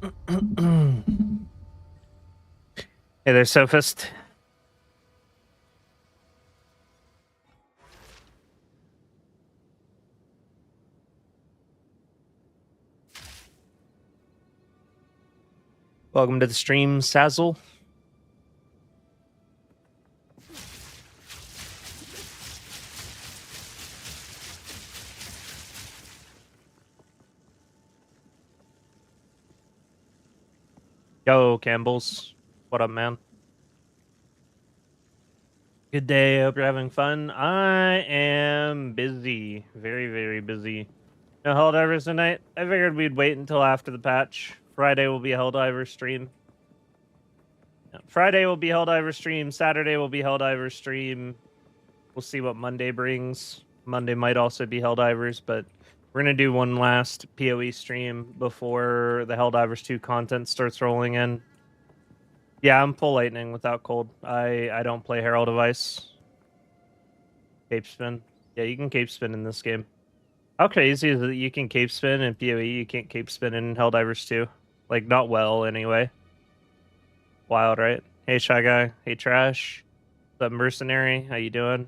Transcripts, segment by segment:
Hey there, Sophist. Welcome to the stream, Sazzle. Yo, Campbells. What up, man? Good day. Hope you're having fun. I am busy. Very, very busy. No Helldivers tonight. I figured we'd wait until after the patch. Friday will be a Helldiver stream. Friday will be Helldiver stream. Saturday will be Helldiver stream. We'll see what Monday brings. Monday might also be Helldivers, but we're going to do one last PoE stream before the Helldivers 2 content starts rolling in. Yeah, I'm full lightning without cold. I don't play Herald of Ice. Cape spin. Yeah, you can cape spin in this game. How crazy is it that you can cape spin in PoE, you can't cape spin in Helldivers 2? Like, not well, anyway. Wild, right? Hey, Shy Guy. Hey, Trash. What's up, Mercenary? How you doing?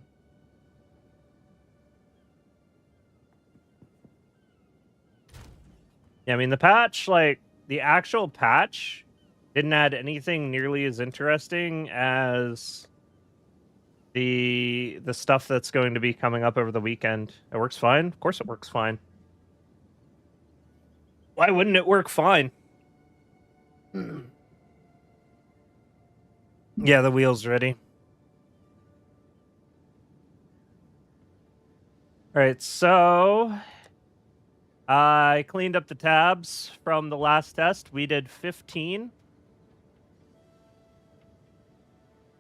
Yeah, I mean, the patch, like, the actual patch didn't add anything nearly as interesting as the stuff that's going to be coming up over the weekend. It works fine? Of course it works fine. Why wouldn't it work fine? Yeah, the wheel's ready. All right, so I cleaned up the tabs from the last test. We did 15.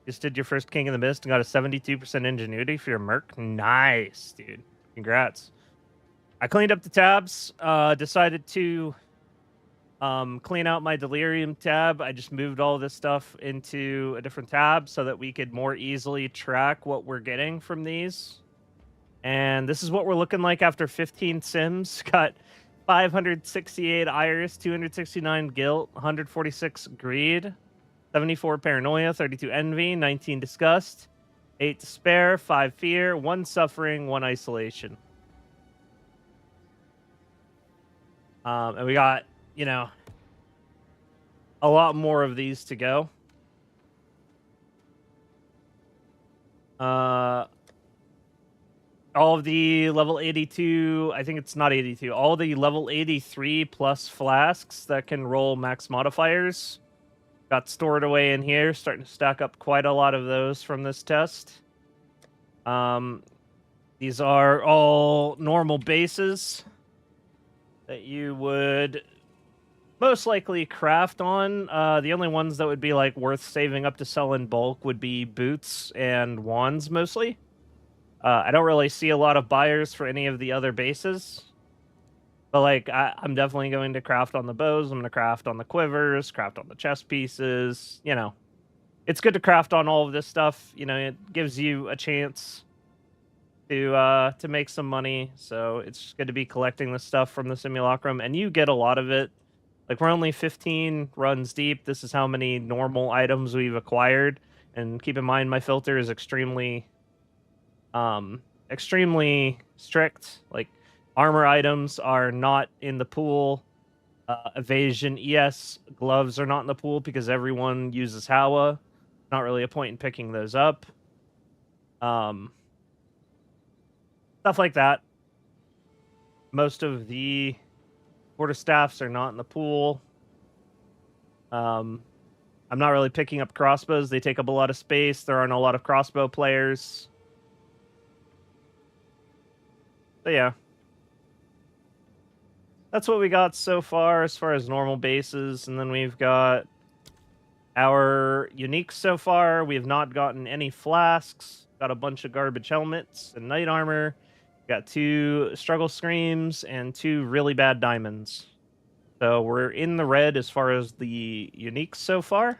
Just did your first King of the Mist and got a 72% ingenuity for your Merc. Nice, dude. Congrats. I cleaned up the tabs, decided to clean out my Delirium tab. I just moved all this stuff into a different tab so that we could more easily track what we're getting from these. And this is what we're looking like after 15 sims. Got 568 Iris, 269 Guilt, 146 Greed, 74 Paranoia, 32 Envy, 19 Disgust, 8 Despair, 5 Fear, 1 Suffering, 1 Isolation. And we got, you know, a lot more of these to go. All of the level 82, I think it's not 82, all the level 83 plus flasks that can roll max modifiers got stored away in here, starting to stack up quite a lot of those from this test. These are all normal bases that you would most likely craft on. The only ones that would be like worth saving up to sell in bulk would be boots and wands mostly. I don't really see a lot of buyers for any of the other bases. But, like, I'm definitely going to craft on the bows. I'm going to craft on the quivers, craft on the chest pieces. You know, it's good to craft on all of this stuff. You know, it gives you a chance to make some money. So it's good to be collecting this stuff from the Simulacrum. And you get a lot of it. Like, we're only 15 runs deep. This is how many normal items we've acquired. And keep in mind, my filter is extremely strict. Like, armor items are not in the pool. Evasion, ES gloves are not in the pool because everyone uses Hawa. Not really a point in picking those up. Stuff like that. Most of the quarterstaffs are not in the pool. I'm not really picking up crossbows. They take up a lot of space. There aren't a lot of crossbow players. But yeah. That's what we got so far as normal bases. And then we've got our uniques so far. We have not gotten any flasks. Got a bunch of garbage helmets and knight armor. Got 2 struggle screams and 2 really bad diamonds. So we're in the red as far as the uniques so far.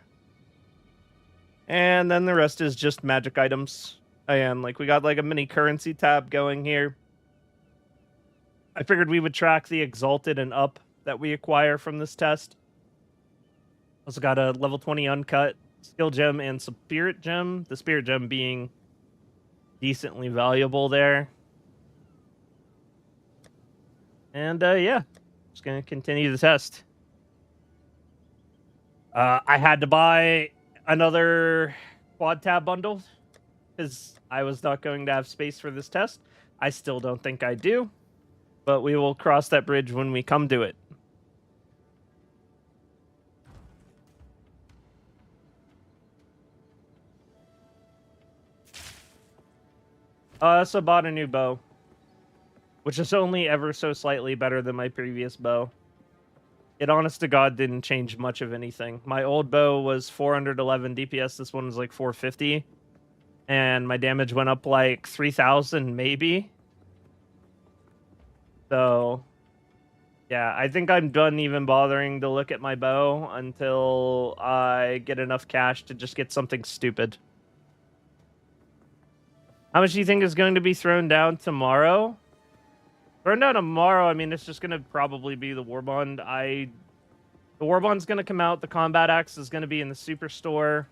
And then the rest is just magic items. And like we got like a mini currency tab going here. I figured we would track the exalted and up that we acquire from this test. Also got a level 20 uncut skill gem and spirit gem. The spirit gem being decently valuable there. And yeah, just gonna continue the test. I had to buy another quad tab bundle because I was not going to have space for this test. I still don't think I do, but we will cross that bridge when we come to it. I also bought a new bow, which is only ever so slightly better than my previous bow. It honest to God didn't change much of anything. My old bow was 411 DPS, this one was like 450. And my damage went up like 3,000 maybe. So, yeah, I think I'm done even bothering to look at my bow until I get enough cash to just get something stupid. How much do you think is going to be thrown down tomorrow? Thrown down tomorrow, I mean, it's just going to probably be the Warbond. The Warbond's going to come out. The Combat Axe is going to be in the Superstore.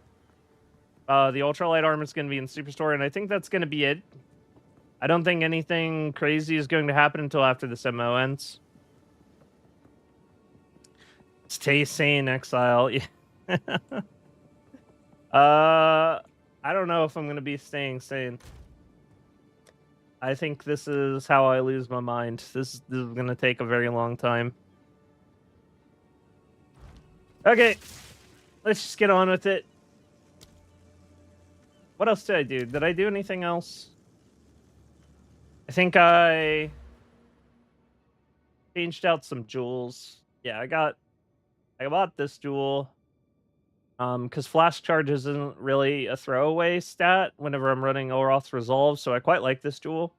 The Ultralight Armor is going to be in the Superstore, and I think that's going to be it. I don't think anything crazy is going to happen until after this MO ends. Stay sane, Exile. I don't know if I'm going to be staying sane. I think this is how I lose my mind. This is going to take a very long time. Okay, let's just get on with it. What else did I do? Did I do anything else? I think I changed out some jewels. Yeah, I bought this jewel. Because Flask Charges isn't really a throwaway stat whenever I'm running Oroth's Resolve, so I quite like this jewel.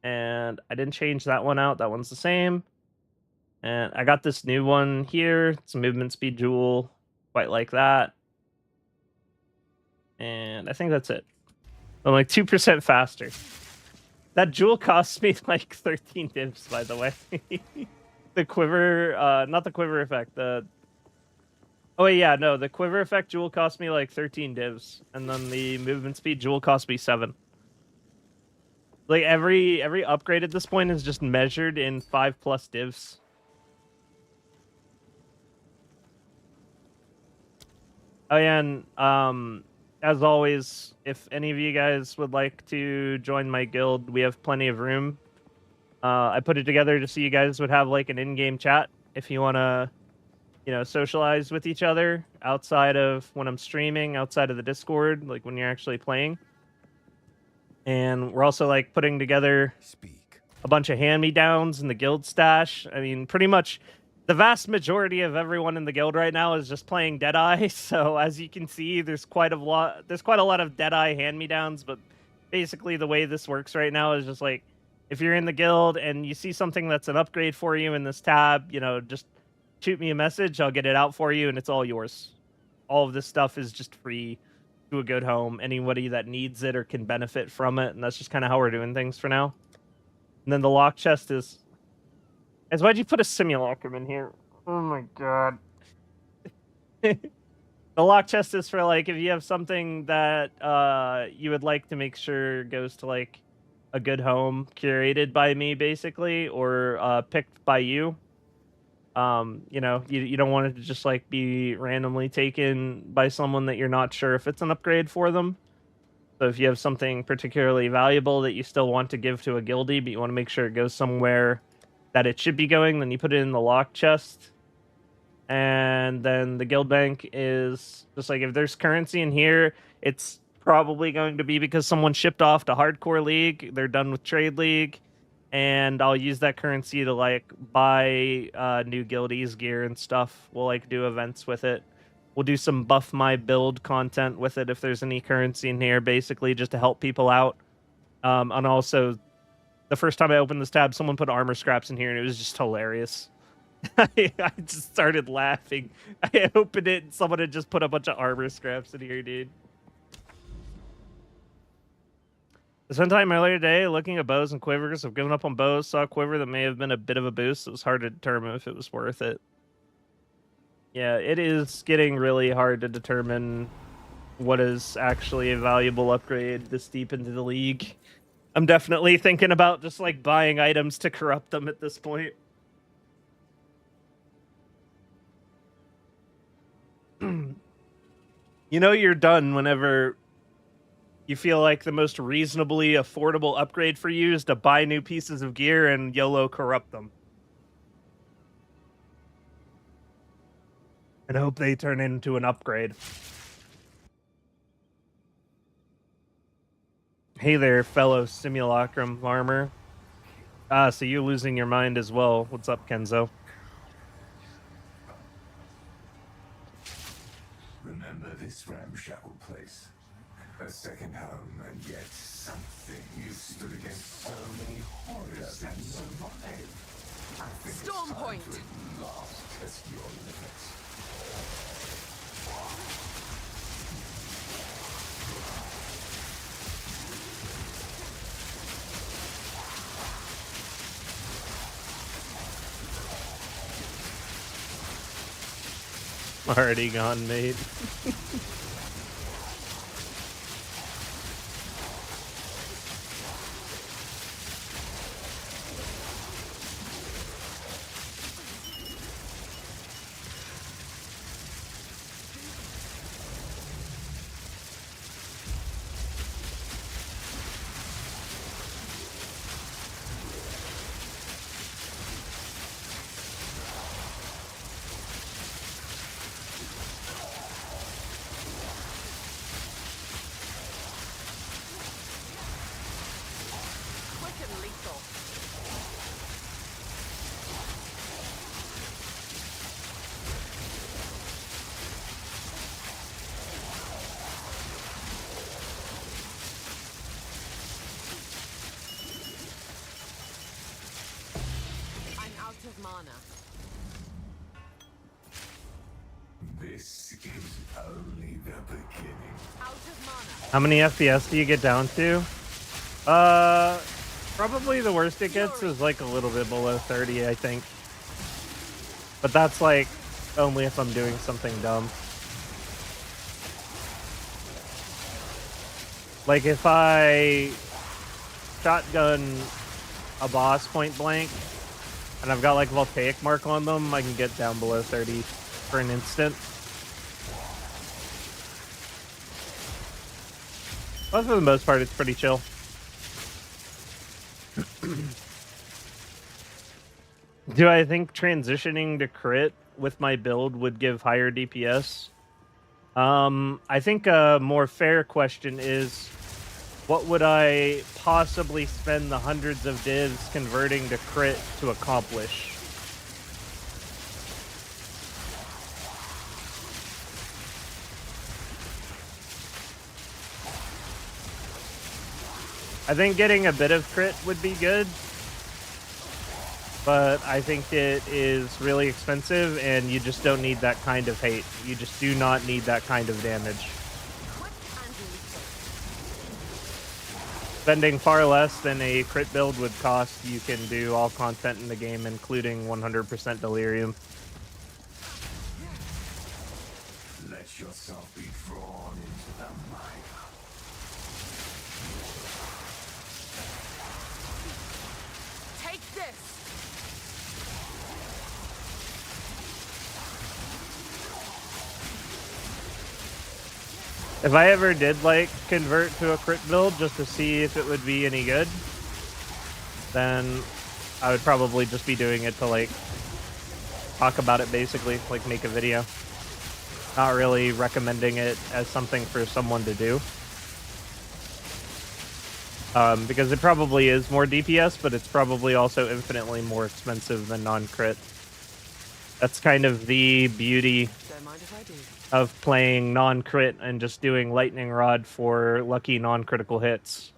And I didn't change that one out. That one's the same. And I got this new one here. It's a movement speed jewel. Quite like that. And I think that's it. I'm like 2% faster. That jewel cost me like 13 divs, by the way. The quiver, not the quiver effect, oh yeah, no, the quiver effect jewel cost me like 13 divs, and then the movement speed jewel cost me 7. Like every upgrade at this point is just measured in 5+ divs. Oh yeah, and as always, if any of you guys would like to join my guild, we have plenty of room. I put it together to see you guys would have like an in-game chat if you want to, socialize with each other outside of when I'm streaming, outside of the Discord, like when you're actually playing. And we're also like putting together a bunch of hand-me-downs in the guild stash. I mean, pretty much the vast majority of everyone in the guild right now is just playing Deadeye. So as you can see, there's quite a lot of Deadeye hand-me-downs. But basically, the way this works right now is just like, if you're in the guild and you see something that's an upgrade for you in this tab, just shoot me a message. I'll get it out for you, and it's all yours. All of this stuff is just free to a good home. Anybody that needs it or can benefit from it, and that's just kind of how we're doing things for now. And then the lock chest is... why'd you put a simulacrum in here? Oh my god. The lock chest is for, like, if you have something that you would like to make sure goes to, like, a good home, curated by me, basically, or picked by you. You don't want it to just, like, be randomly taken by someone that you're not sure if it's an upgrade for them. So if you have something particularly valuable that you still want to give to a guildie, but you want to make sure it goes somewhere that it should be going, then you put it in the lock chest. And then the guild bank is just like, if there's currency in here, it's probably going to be because someone shipped off to Hardcore League. They're done with Trade League. And I'll use that currency to, like, buy new guildies gear and stuff. We'll, like, do events with it. We'll do some buff my build content with it if there's any currency in here, basically, just to help people out. And also, the first time I opened this tab, someone put armor scraps in here, and it was just hilarious. I just started laughing. I opened it, and someone had just put a bunch of armor scraps in here, dude. Sometime earlier today, looking at bows and quivers, I've given up on bows, saw a quiver that may have been a bit of a boost. It was hard to determine if it was worth it. Yeah, it is getting really hard to determine what is actually a valuable upgrade this deep into the league. I'm definitely thinking about just like buying items to corrupt them at this point. You know you're done whenever you feel like the most reasonably affordable upgrade for you is to buy new pieces of gear and YOLO corrupt them. And hope they turn into an upgrade. Hey there, fellow Simulacrum farmer. Ah, so you're losing your mind as well. What's up, Kenzo? Remember this ramshackle place? A second home, and yet something you stood against so many horrors and survived. I think Storm it's time point. to at last test your limits. Already gone, mate. Quick and lethal. I'm out of mana. This is only the beginning. Out of mana. How many FPS do you get down to? Probably the worst it gets is like a little bit below 30, I think. But that's like only if I'm doing something dumb. Like if I shotgun a boss point blank and I've got like voltaic mark on them, I can get down below 30 for an instant. But for the most part, it's pretty chill. Do I think transitioning to crit with my build would give higher DPS? I think a more fair question is, what would I possibly spend the hundreds of divs converting to crit to accomplish? I think getting a bit of crit would be good, but I think it is really expensive and you just don't need that kind of hate. You just do not need that kind of damage. Quick and lethal. Spending far less than a crit build would cost, you can do all content in the game, including 100% Delirium. Let yourself be drawn into the mire. Take this. If I ever did like convert to a crit build just to see if it would be any good, then I would probably just be doing it to like talk about it, basically, like make a video. Not really recommending it as something for someone to do. Because it probably is more DPS, but it's probably also infinitely more expensive than non-crit. That's kind of the beauty Don't mind if I do. of playing non-crit and just doing lightning rod for lucky non-critical hits.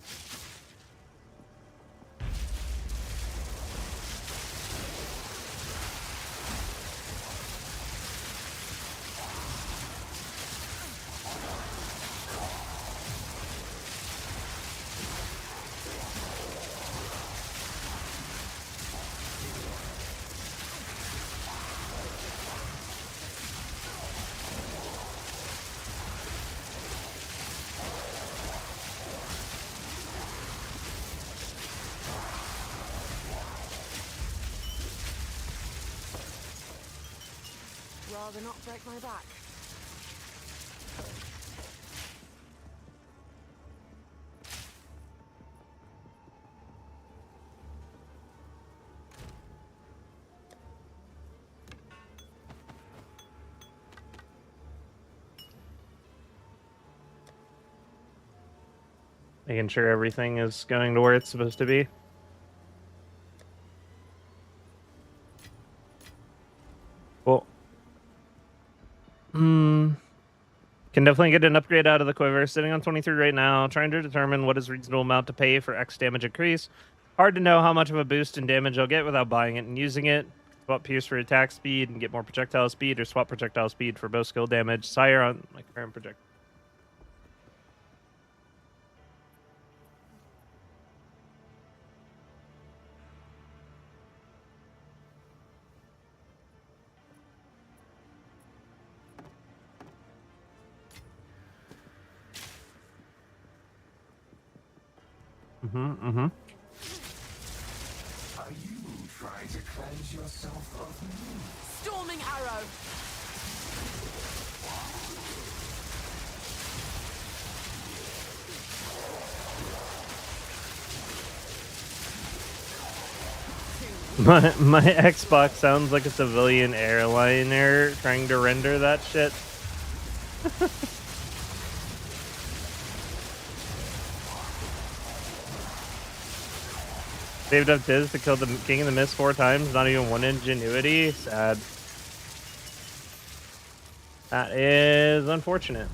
rather not break my back. Making sure everything is going to where it's supposed to be. Cool. Can definitely get an upgrade out of the quiver. Sitting on 23 right now, trying to determine what is reasonable amount to pay for X damage increase. Hard to know how much of a boost in damage I'll get without buying it and using it. Swap Pierce for attack speed and get more projectile speed, or swap projectile speed for both skill damage. It's higher on my current projectile. Are you trying to cleanse yourself of me? Storming arrow! My Xbox sounds like a civilian airliner trying to render that shit. Saved up Diz to kill the King of the Mist 4 times, not even 1 ingenuity. Sad. That is unfortunate.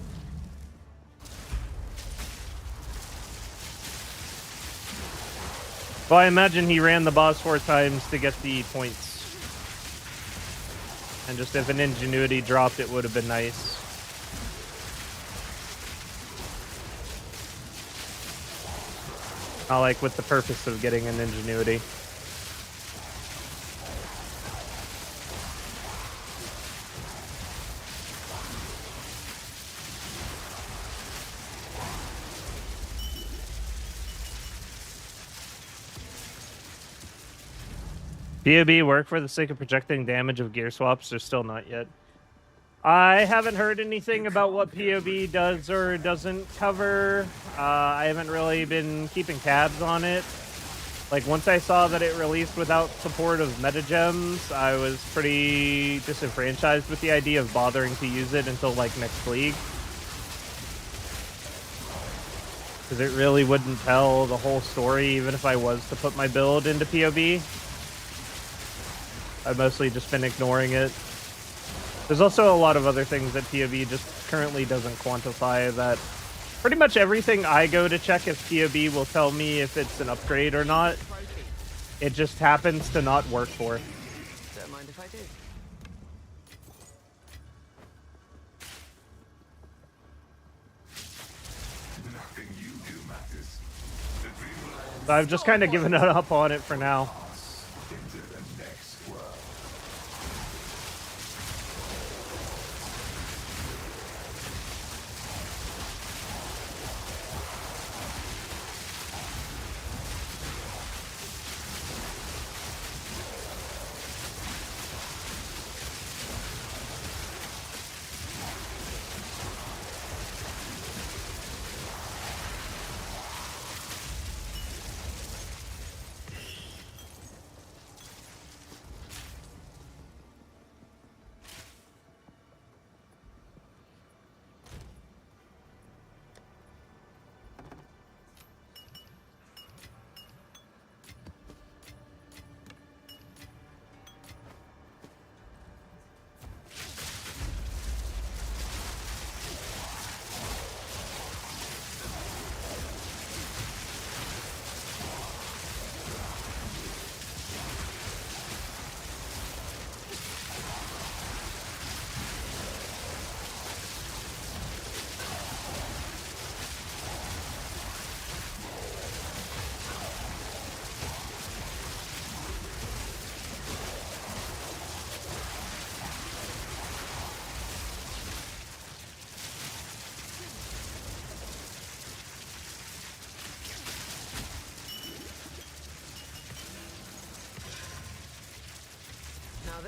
Well, I imagine he ran the boss 4 times to get the points. And just if an ingenuity dropped, it would have been nice. Not like with the purpose of getting an ingenuity. POB work for the sake of projecting damage of gear swaps, or still not yet? I haven't heard anything about what POB does or doesn't cover. I haven't really been keeping tabs on it. Like, once I saw that it released without support of metagems, I was pretty disenfranchised with the idea of bothering to use it until, like, next league. Because it really wouldn't tell the whole story, even if I was to put my build into POB. I've mostly just been ignoring it. There's also a lot of other things that POB just currently doesn't quantify that pretty much everything I go to check if POB will tell me if it's an upgrade or not. It just happens to not work for. Don't mind if I do. Nothing you do matters. The dream will end So I've just kind of given up on it for now. us into the next world.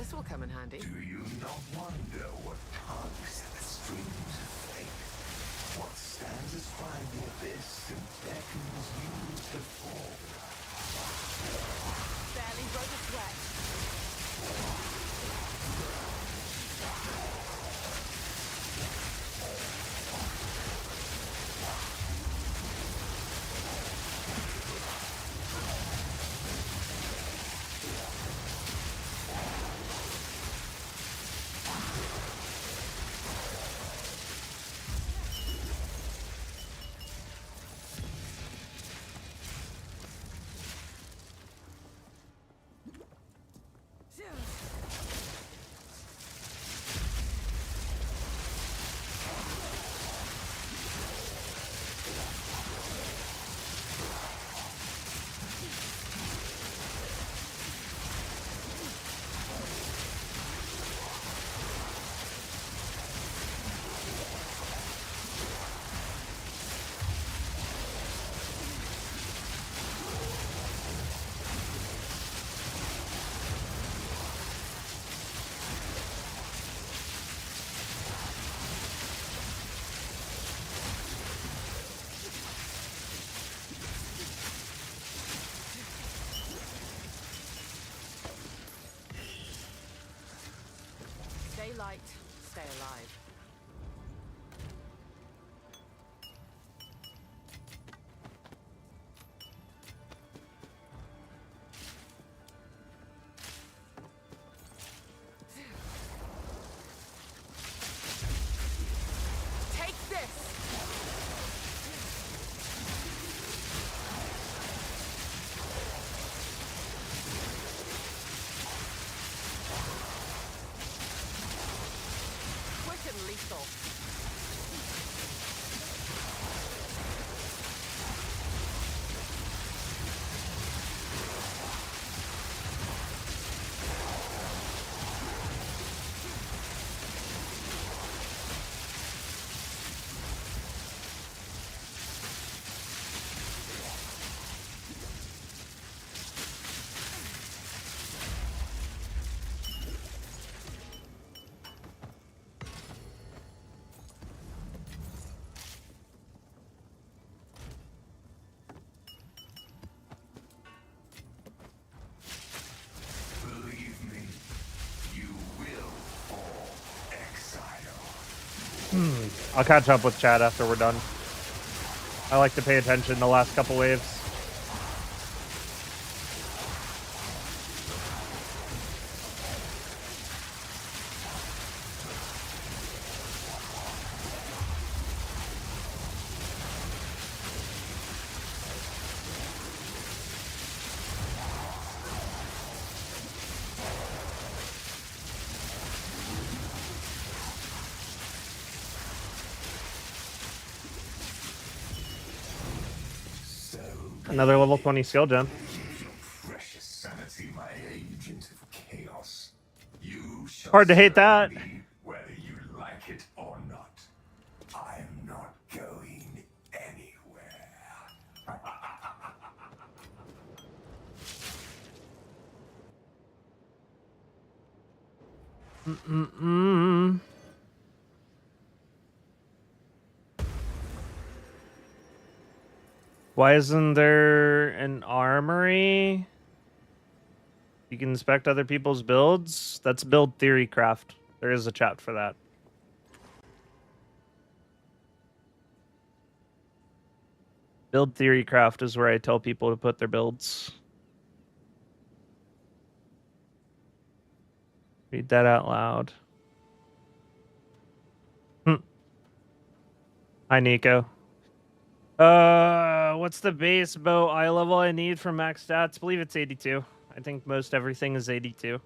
This will come in handy. Do you not wonder what tugs at the strings of fate? What stands astride the abyss and beckons you to fall? Barely broke a sweat. Stay light, stay alive. Take this! Quick and lethal. Believe me, you will fall, Exile. I'll catch up with chat after we're done. I like to pay attention the last couple waves. So Another level 20 skill gem. use your precious sanity, my agent of chaos. You shall Hard to hate that. serve me whether you like it or not. I'm not going anywhere. Why isn't there an armory? You can inspect other people's builds? That's build theory craft. There is a chat for that. Build theory craft is where I tell people to put their builds. Read that out loud. Hi, Nico. What's the base bow eye level I need for max stats? I believe it's 82. I think most everything is 82.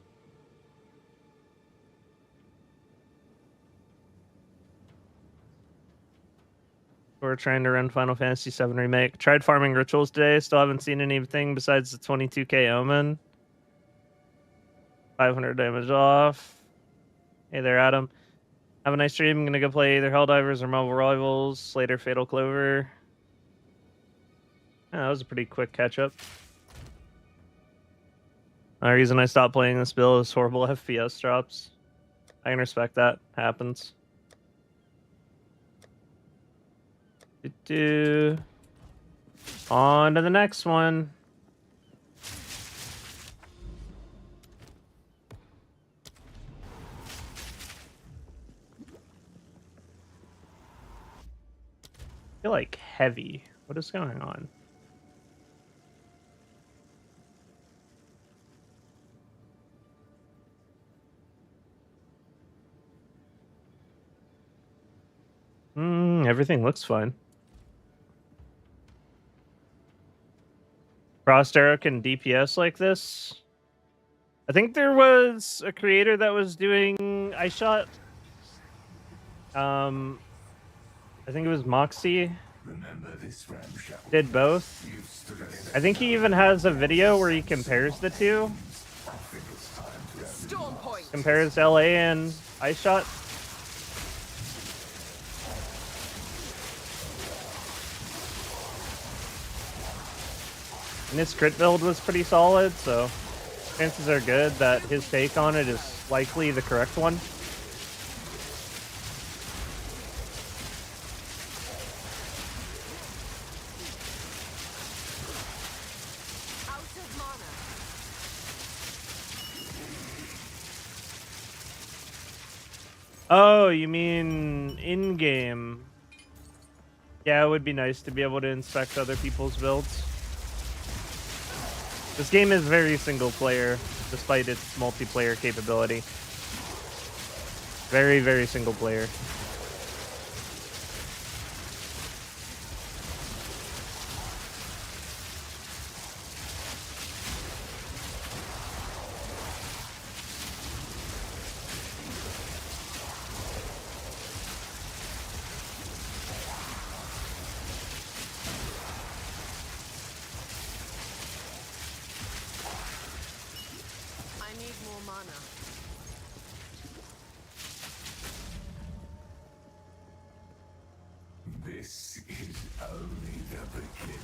We're trying to run Final Fantasy VII Remake. Tried farming rituals today. Still haven't seen anything besides the 22k omen. 500 damage off. Hey there, Adam. Have a nice stream. I'm gonna go play either Helldivers or Marvel Rivals. Later, Fatal Clover. Yeah, that was a pretty quick catch up. The reason I stopped playing this build is horrible FPS drops. I can respect that. Happens. On to the next one. I feel like heavy. What is going on? Everything looks fine. Frost Arrow can DPS like this. I think there was a creator that was doing I shot. I think it was Moxie. Remember this ramshackle Did both. you stood against. I think he even has a video where he compares the two. I think it's time to have Storm point. Compares LA and I shot. And his crit build was pretty solid, so chances are good that his take on it is likely the correct one. Out of mana. Oh, you mean in-game? Yeah, it would be nice to be able to inspect other people's builds. This game is very single player, despite its multiplayer capability. Very, very single player. I need more mana. This is only the beginning.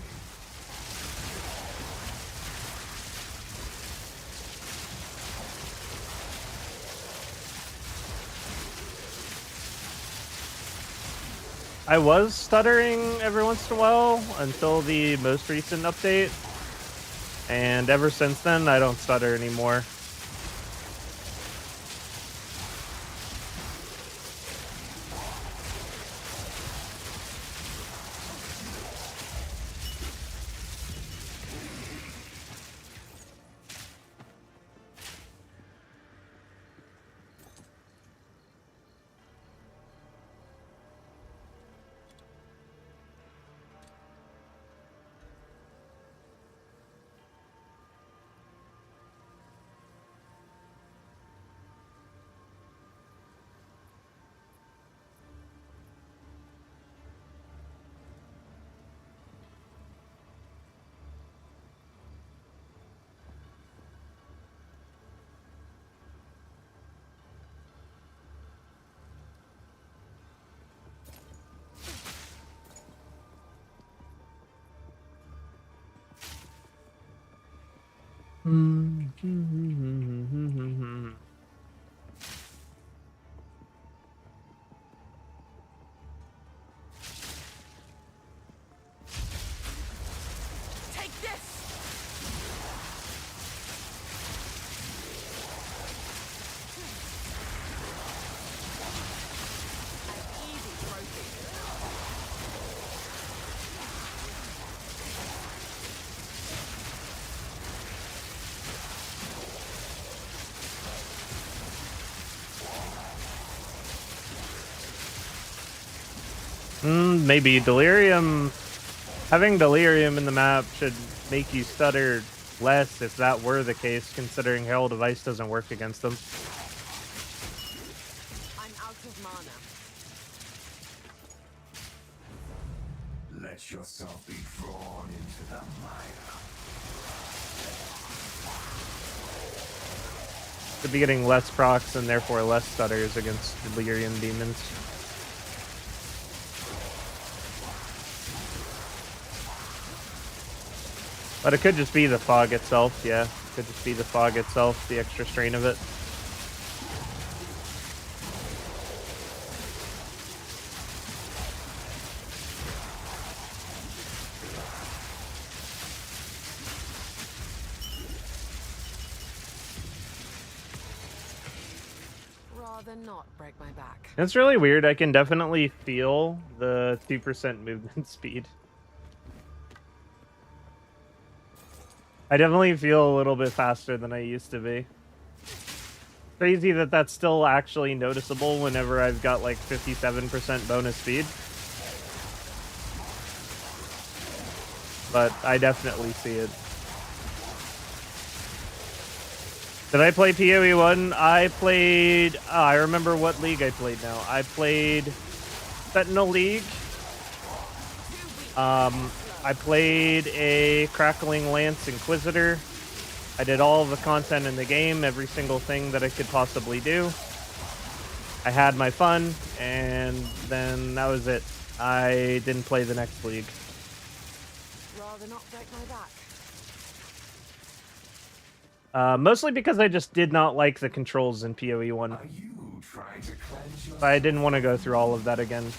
I was stuttering every once in a while until the most recent update. And ever since then, I don't stutter anymore. Take this. An easy trophy. Maybe Delirium. Having Delirium in the map should make you stutter less if that were the case, considering Herald of Ice doesn't work against them. I'm out of mana. Let yourself be drawn into the mire. Should be getting less procs and therefore less stutters against Delirium demons. But it could just be the fog itself, yeah. Could just be the fog itself, the extra strain of it. Rather not break my back. It's really weird. I can definitely feel the 2% movement speed. I definitely feel a little bit faster than I used to be. Crazy that that's still actually noticeable whenever I've got like 57% bonus speed. But I definitely see it. Did I play PoE 1? I played... I remember what league I played now. I played Sentinel League. I played a Crackling Lance Inquisitor. I did all of the content in the game, every single thing that I could possibly do. I had my fun, and then that was it. I didn't play the next league. Rather not break my back. Mostly because I just did not like the controls in PoE 1. Are you trying to cleanse your I didn't want to go through all of that again.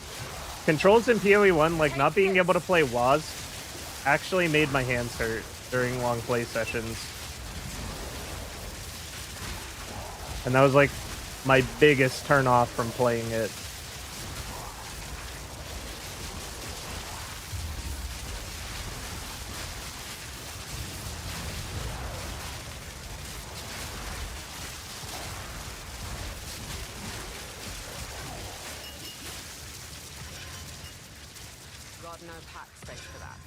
Controls in PoE 1, like not being able to play WAS, actually made my hands hurt during long play sessions. And that was like my biggest turn off from playing it. Got no pack space for that.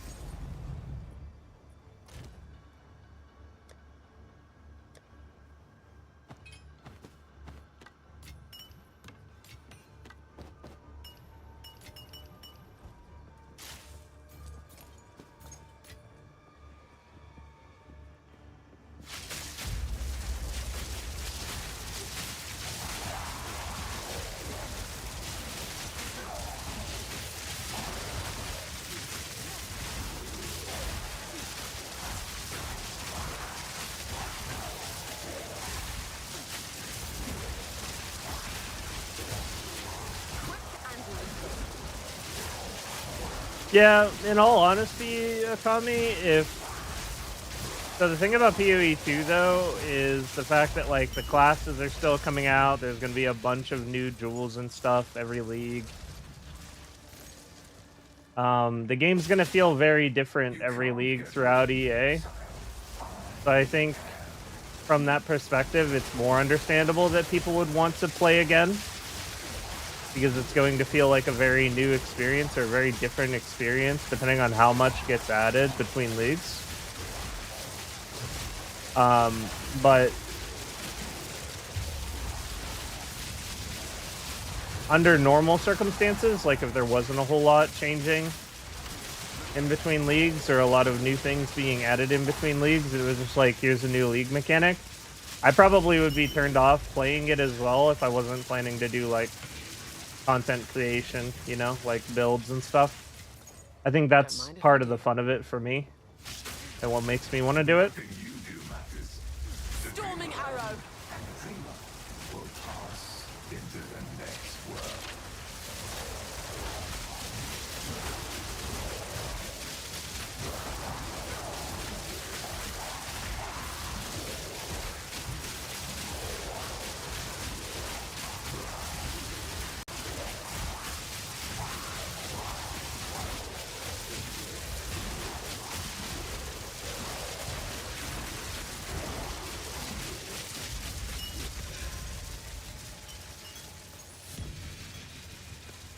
Yeah, in all honesty, Akami, so the thing about PoE 2 though is the fact that like the classes are still coming out. There's going to be a bunch of new jewels and stuff every league. The game's going to feel very different every league throughout EA. So I think from that perspective, it's more understandable that people would want to play again, because it's going to feel like a very new experience or a very different experience depending on how much gets added between leagues. But under normal circumstances, like if there wasn't a whole lot changing in between leagues or a lot of new things being added in between leagues, it was just like, here's a new league mechanic, I probably would be turned off playing it as well if I wasn't planning to do like content creation, you know, like builds and stuff. I think that's part of the fun of it for me and what makes me want to do it. Storming arrow. will pass into the next world.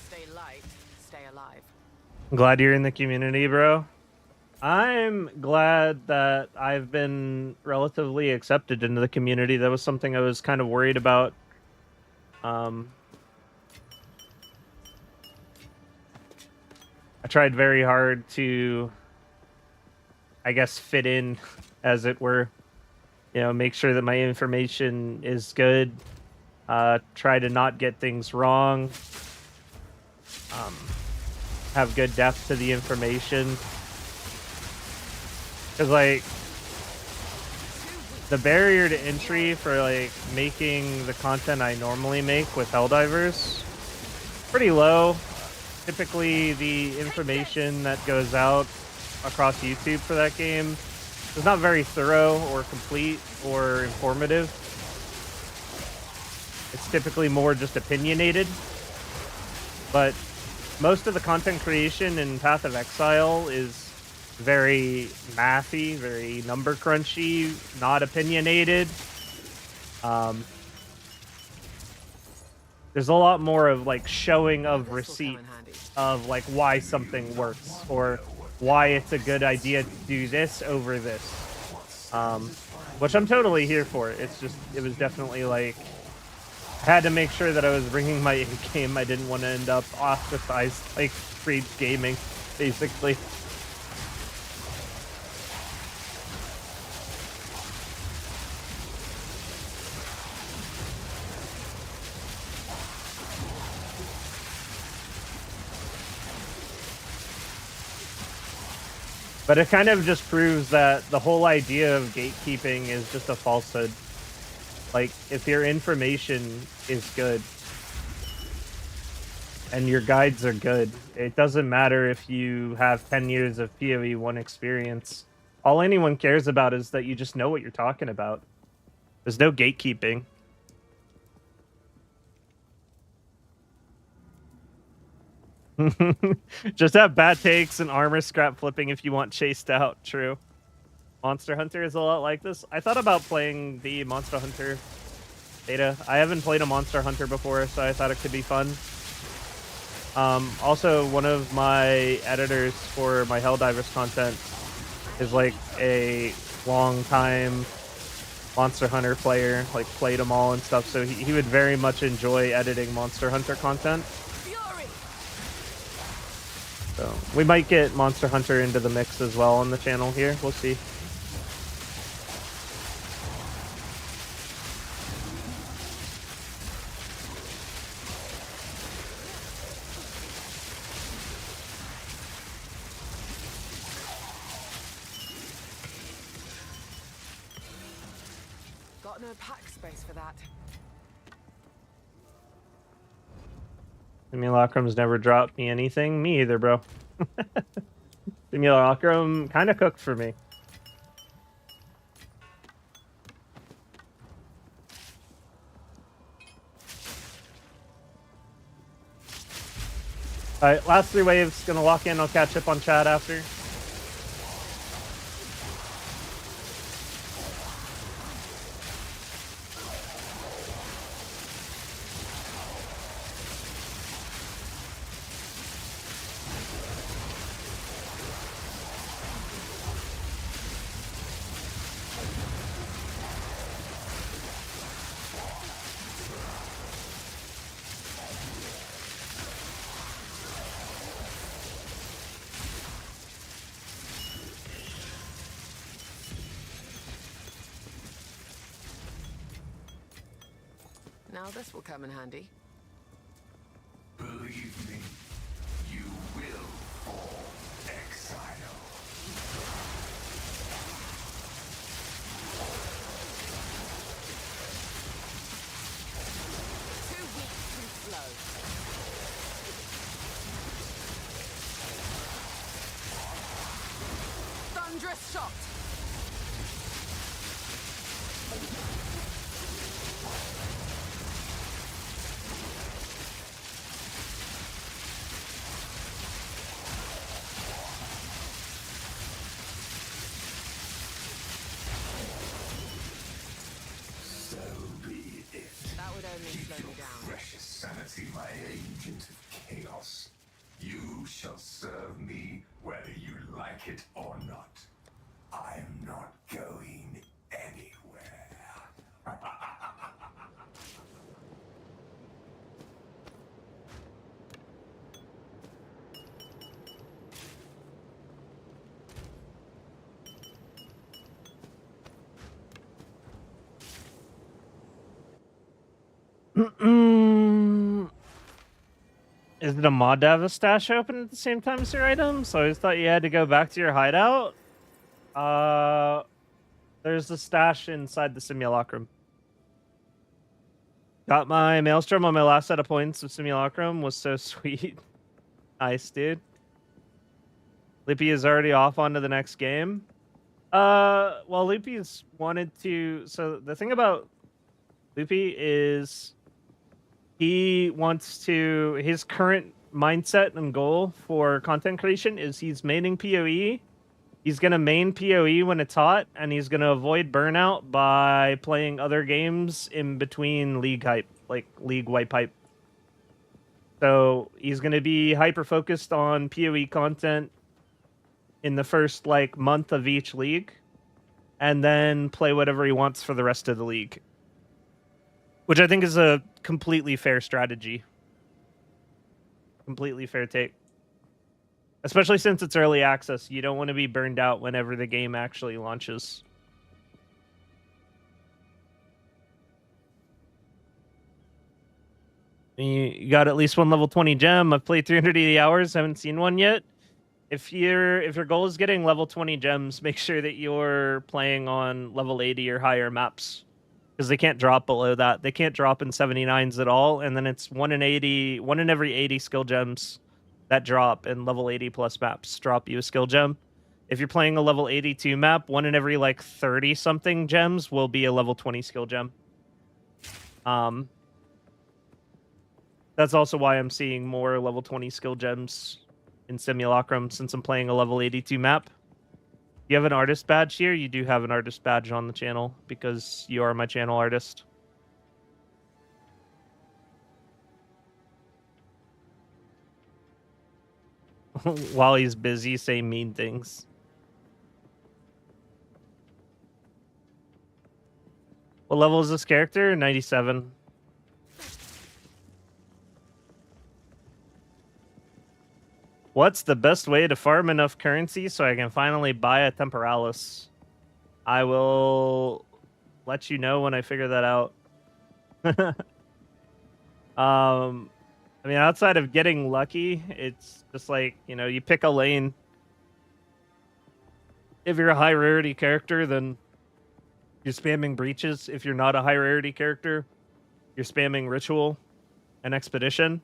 Stay light, stay alive. I'm glad you're in the community, bro. I'm glad that I've been relatively accepted into the community. That was something I was kind of worried about. I tried very hard to, I guess, fit in, as it were. You know, make sure that my information is good. Try to not get things wrong. Have good depth to the information. Because, like, the barrier to entry for like making the content I normally make with Helldivers pretty low. Typically, the information that goes out across YouTube for that game is not very thorough or complete or informative. It's typically more just opinionated. But most of the content creation in Path of Exile is very mathy, very number crunchy, not opinionated. There's a lot more of like showing of receipt of like why something works or why it's a good idea to do this over this, which I'm totally here for. It's just, it was definitely like, I had to make sure that I was bringing my A-game. I didn't want to end up ostracized like free gaming, basically. But it kind of just proves that the whole idea of gatekeeping is just a falsehood. Like, if your information is good and your guides are good, it doesn't matter if you have 10 years of PoE1 experience. All anyone cares about is that you just know what you're talking about. There's no gatekeeping. Just have bad takes and armor scrap flipping if you want chased out. True. Monster Hunter is a lot like this. I thought about playing the Monster Hunter beta. I haven't played a Monster Hunter before, so I thought it could be fun. Also, one of my editors for my Helldivers content is like a long time Monster Hunter player, like played them all and stuff, so he would very much enjoy editing Monster Hunter content. So we might get Monster Hunter into the mix as well on the channel here. We'll see. Got no pack space for that. Simulacrum's never dropped me anything. Me either, bro. Simulacrum kind of cooked for me. Alright, last 3 waves. Gonna lock in. I'll catch up on chat after. Now this will come in handy. Believe me, you will fall, Exile. Too weak, too slow. Thunderous shot. Precious sanity, my agent of chaos. You shall serve me whether you like it or not. I'm not going anywhere. Is it a mod to have a stash open at the same time as your item? So I just thought you had to go back to your hideout. There's the stash inside the Simulacrum. Got my Maelstrom on my last set of points of Simulacrum. Was so sweet. Nice, dude. Lippy is already off onto the next game. Well, Loopy's wanted to. So the thing about Loopy is he wants to. His current mindset and goal for content creation is he's maining PoE. He's gonna main PoE when it's hot, and he's gonna avoid burnout by playing other games in between League hype, like League wipe hype. So he's gonna be hyper focused on PoE content in the first like month of each league, and then play whatever he wants for the rest of the league, which I think is a completely fair strategy. Completely fair take. Especially since it's early access, you don't want to be burned out whenever the game actually launches. You got at least one level 20 gem. I've played 380 hours, haven't seen one yet. If your goal is getting level 20 gems, make sure that you're playing on level 80 or higher maps, because they can't drop below that. They can't drop in 79s at all, and then it's 1 in every 80 skill gems that drop in level 80 plus maps drop you a skill gem. If you're playing a level 82 map, 1 in every like 30 something gems will be a level 20 skill gem. That's also why I'm seeing more level 20 skill gems in Simulacrum, since I'm playing a level 82 map. You have an artist badge here? You do have an artist badge on the channel, because you are my channel artist. While he's busy saying mean things. What level is this character? 97. What's the best way to farm enough currency so I can finally buy a Temporalis? I will let you know when I figure that out. I mean, outside of getting lucky, it's just like, you know, you pick a lane. If you're a high rarity character, then you're spamming breaches. If you're not a high rarity character, you're spamming ritual and expedition.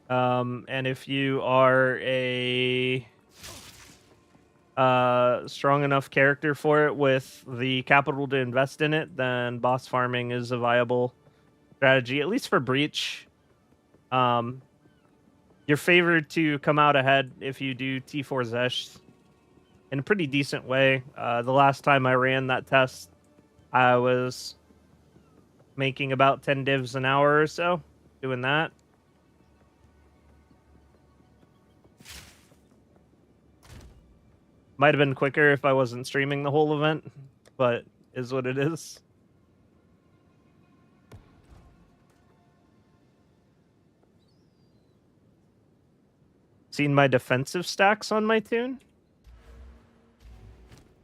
And if you are a strong enough character for it with the capital to invest in it, then boss farming is a viable strategy, at least for breach. You're favored to come out ahead if you do T4 Zesh in a pretty decent way. The last time I ran that test, I was making about 10 divs an hour or so doing that. Might have been quicker if I wasn't streaming the whole event, but is what it is. Seen my defensive stacks on my tune?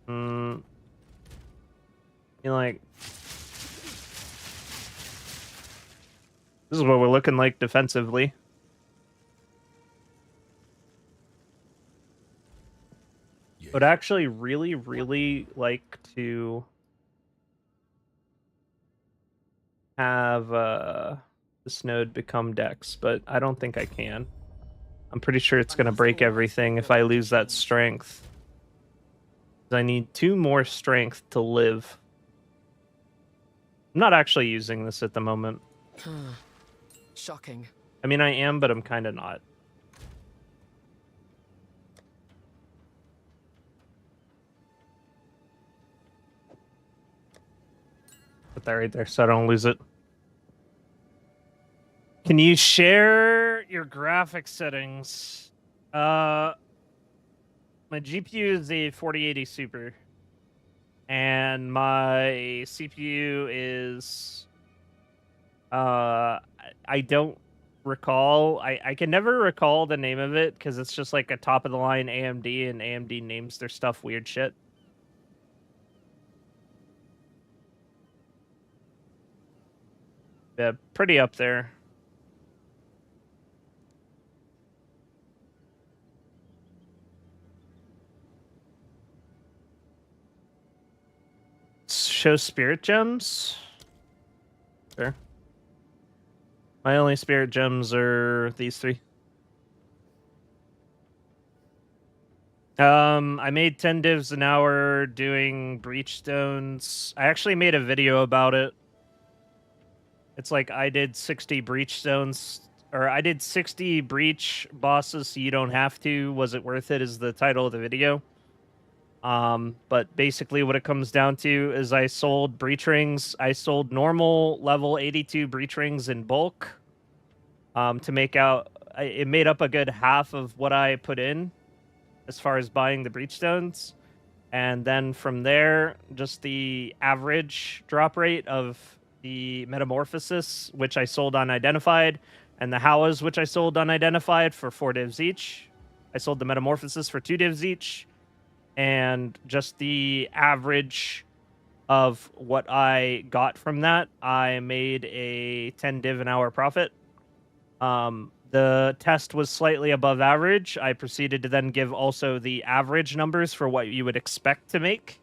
You like, this is what we're looking like defensively. Would actually really, really like to have this node become Dex, but I don't think I can. I'm pretty sure it's going to break everything if I lose that strength. I need 2 more strength to live. I'm not actually using this at the moment. Shocking. I mean, I am, but I'm kind of not. Put that right there so I don't lose it. Can you share your graphics settings? My GPU is a 4080 Super, and my CPU is I don't recall. I can never recall the name of it because it's just like a top of the line AMD, and AMD names their stuff weird shit. Yeah, pretty up there. show spirit gems. Sure. My only spirit gems are these 3. I made 10 divs an hour doing breach stones. I actually made a video about it. It's like I did 60 breach stones, or I did 60 breach bosses so you don't have to. Was it worth it is the title of the video. But basically what it comes down to is I sold breach rings. I sold normal level 82 breach rings in bulk. To make out, it made up a good half of what I put in as far as buying the breach stones. And then from there, just the average drop rate of the Metamorphosis, which I sold unidentified, and the Howas, which I sold unidentified for 4 divs each. I sold the Metamorphosis for 2 divs each. And just the average of what I got from that, I made a 10 div an hour profit. The test was slightly above average. I proceeded to then give also the average numbers for what you would expect to make.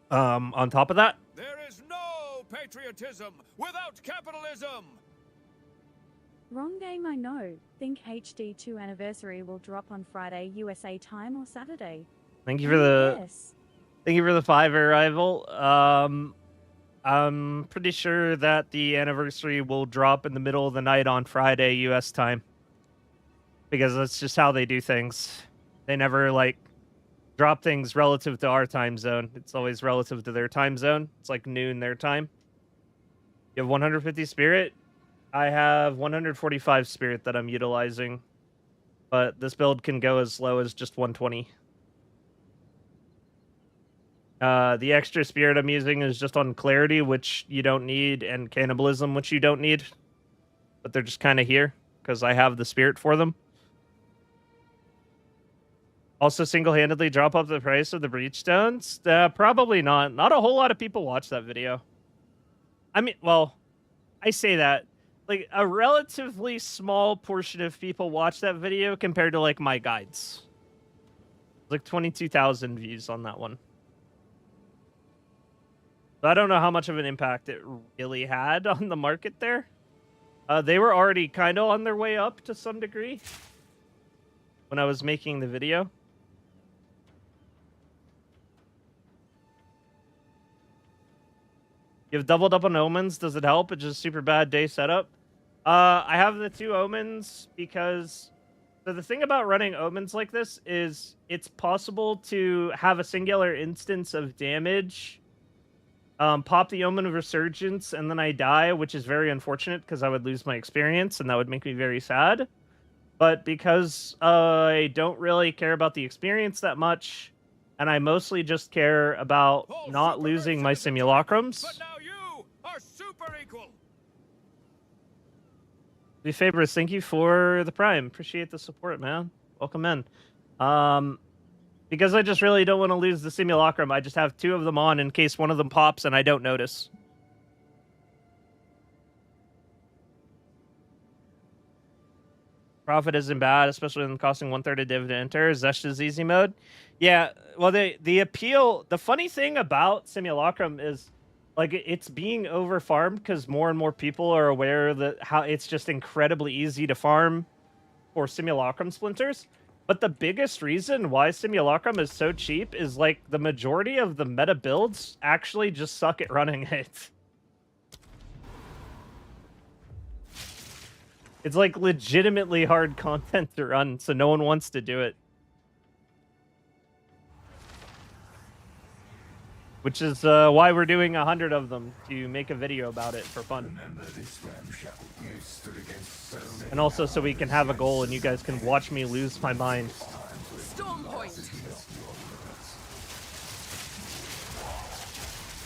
On top of that, there is no patriotism without capitalism. Wrong game, I know. Think HD2 anniversary will drop on Friday USA time or Saturday. Thank you for the Yes. Thank you for the 5 arrival. I'm pretty sure that the anniversary will drop in the middle of the night on Friday US time. Because that's just how they do things. They never like drop things relative to our time zone. It's always relative to their time zone. It's like noon their time. You have 150 spirit. I have 145 spirit that I'm utilizing. But this build can go as low as just 120. The extra spirit I'm using is just on clarity, which you don't need, and cannibalism, which you don't need. But they're just kind of here, because I have the spirit for them. Also, single-handedly drop up the price of the breach stones? Probably not. Not a whole lot of people watch that video. I mean, well, I say that. Like, a relatively small portion of people watch that video compared to, like, my guides. Like, 22,000 views on that one. So I don't know how much of an impact it really had on the market there. They were already kind of on their way up to some degree when I was making the video. You have doubled up on omens. Does it help? It's just super bad day setup. I have the 2 omens because... So the thing about running omens like this is it's possible to have a singular instance of damage... pop the Omen of Resurgence, and then I die, which is very unfortunate because I would lose my experience, and that would make me very sad. But because I don't really care about the experience that much, and I mostly just care about not losing my simulacrums. But now you are super equal. Be favors, thank you for the Prime. Appreciate the support, man. Welcome in. Because I just really don't want to lose the simulacrum, I just have 2 of them on in case one of them pops and I don't notice. Profit isn't bad, especially when costing 1/3 a div to enter. Zesh is easy mode. Yeah, well, the appeal... The funny thing about simulacrum is, like, it's being over-farmed because more and more people are aware that how it's just incredibly easy to farm for simulacrum splinters. But the biggest reason why Simulacrum is so cheap is, like, the majority of the meta builds actually just suck at running it. It's, like, legitimately hard content to run, so no one wants to do it. Which is why we're doing 100 of them, to make a video about it for fun. And also so we can have a goal and you guys can watch me lose my mind. Storm point.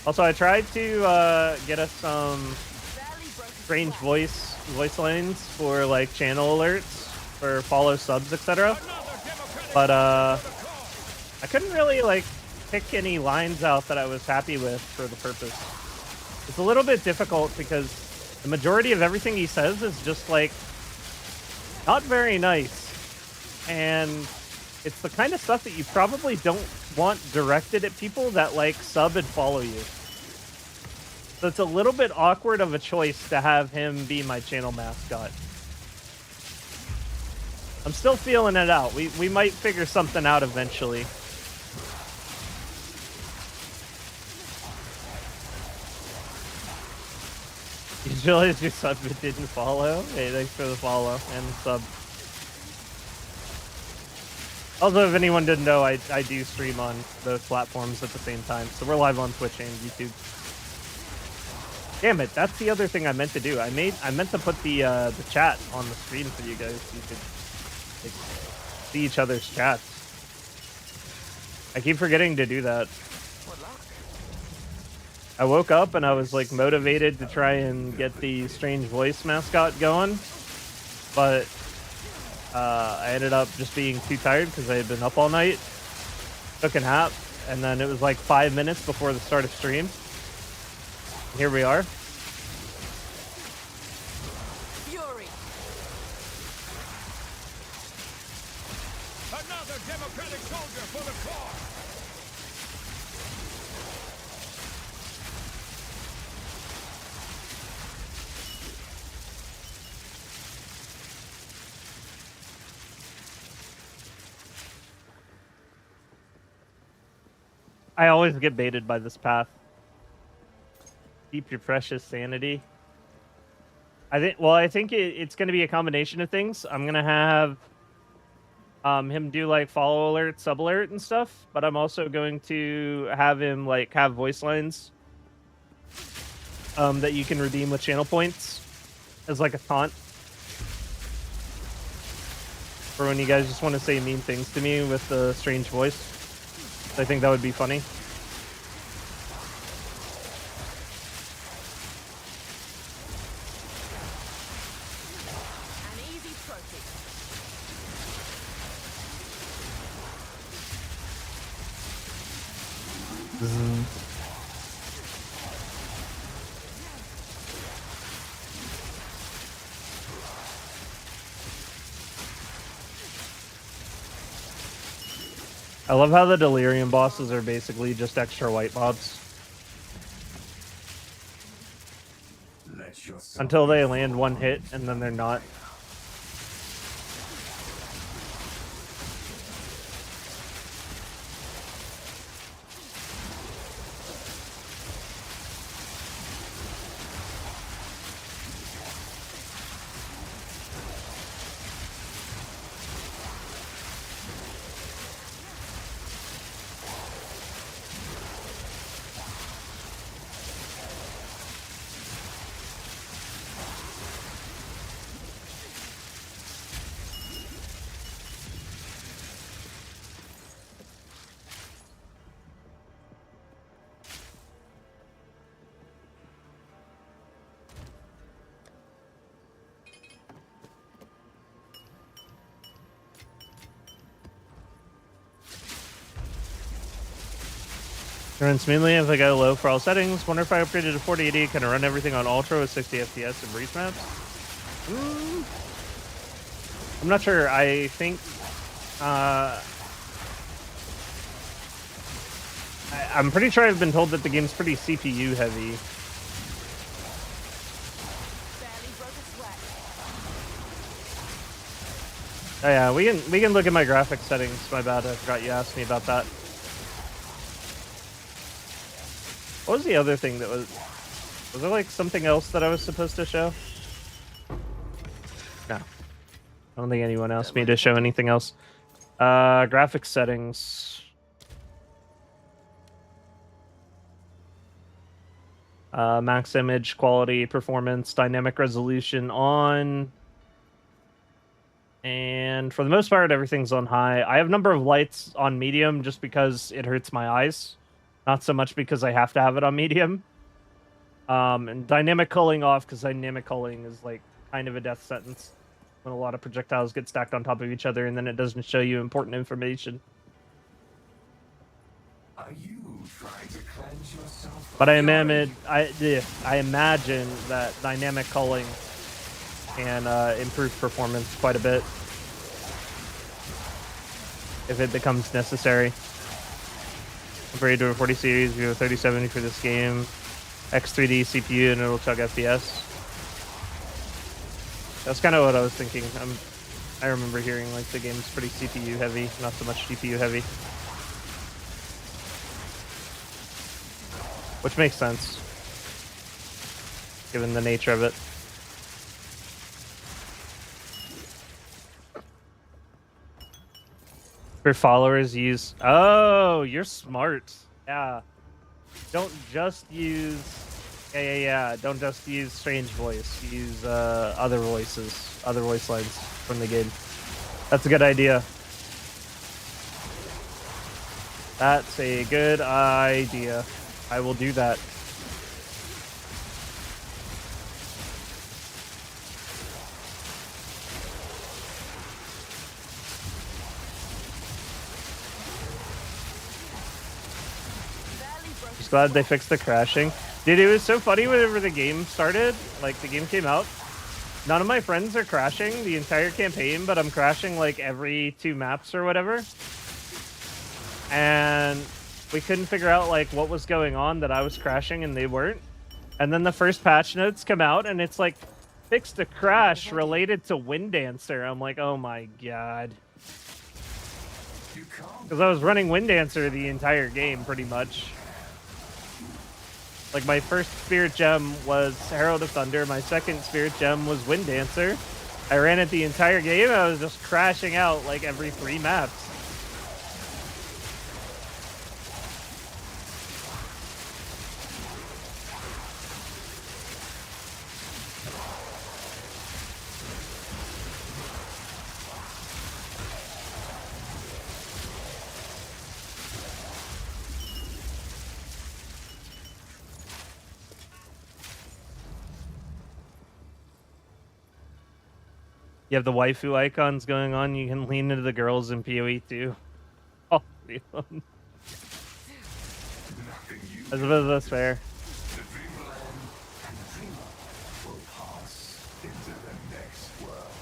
Also, I tried to get us some strange voice lines for like channel alerts for follow subs, etc. But I couldn't really like pick any lines out that I was happy with for the purpose. It's a little bit difficult because the majority of everything he says is just like not very nice, and it's the kind of stuff that you probably don't want directed at people that like sub and follow you. So it's a little bit awkward of a choice to have him be my channel mascot. I'm still feeling it out. We might figure something out eventually. You realize your sub didn't follow? Hey, thanks for the follow and the sub. Also, if anyone didn't know, I do stream on those platforms at the same time. So we're live on Twitch and YouTube. Damn it, that's the other thing I meant to do. I meant to put the chat on the screen for you guys so you could like, see each other's chats. I keep forgetting to do that. What luck? I woke up and I was like motivated to try and get the strange voice mascot going, but I ended up just being too tired because I had been up all night. Took a nap, and then it was like 5 minutes before the start of stream. Here we are. Fury. Another democratic soldier for the cause. I always get baited by this path. Keep your precious sanity. I think it's going to be a combination of things. I'm going to have him do like follow alert, sub alert and stuff, but I'm also going to have him like have voice lines that you can redeem with channel points as like a taunt for when you guys just want to say mean things to me with the strange voice. I think that would be funny. An easy trophy. I love how the Delirium bosses are basically just extra white mobs. Let yourself Until they land one hit, and then they're not. Runs smoothly if I go low for all settings. Wonder if I upgraded to 4080, can I run everything on Ultra with 60 FPS and breeze maps? I'm not sure. I think I'm pretty sure I've been told that the game's pretty CPU heavy. Barely broke a sweat. Oh yeah, we can look at my graphics settings. My bad, I forgot you asked me about that. What was the other thing that was there like something else that I was supposed to show? No. I don't think anyone asked me to show anything else. Graphics settings. Max image quality, performance, dynamic resolution on. And for the most part, everything's on high. I have number of lights on medium just because it hurts my eyes. Not so much because I have to have it on medium. And dynamic culling off, because dynamic culling is like kind of a death sentence when a lot of projectiles get stacked on top of each other and then it doesn't show you important information. Are you trying to cleanse yourself? But I imagine that dynamic culling can improve performance quite a bit. if it becomes necessary. Compared to a 40 series, we have a 3070 for this game. X3D CPU and it'll chug FPS. That's kind of what I was thinking. I remember hearing like the game's pretty CPU heavy, not so much GPU heavy. Which makes sense, given the nature of it. For followers, use... Oh, you're smart. Yeah. Don't just use... Yeah. Don't just use strange voice. Use other voices, other voice lines from the game. That's a good idea. That's a good idea. I will do that. Just glad they fixed the crashing. Dude, it was so funny whenever the game started, like the game came out. None of my friends are crashing the entire campaign, but I'm crashing like every 2 maps or whatever. And we couldn't figure out like what was going on, that I was crashing and they weren't. And then the first patch notes come out and it's like, fixed a crash related to Wind Dancer. I'm like, oh my god. Because I was running Wind Dancer the entire game pretty much. Like my first Spirit Gem was Herald of Thunder, my second Spirit Gem was Wind Dancer. I ran it the entire game, I was just crashing out like every 3 maps. You have the waifu icons going on. You can lean into the girls in PoE too. Oh, that's fair.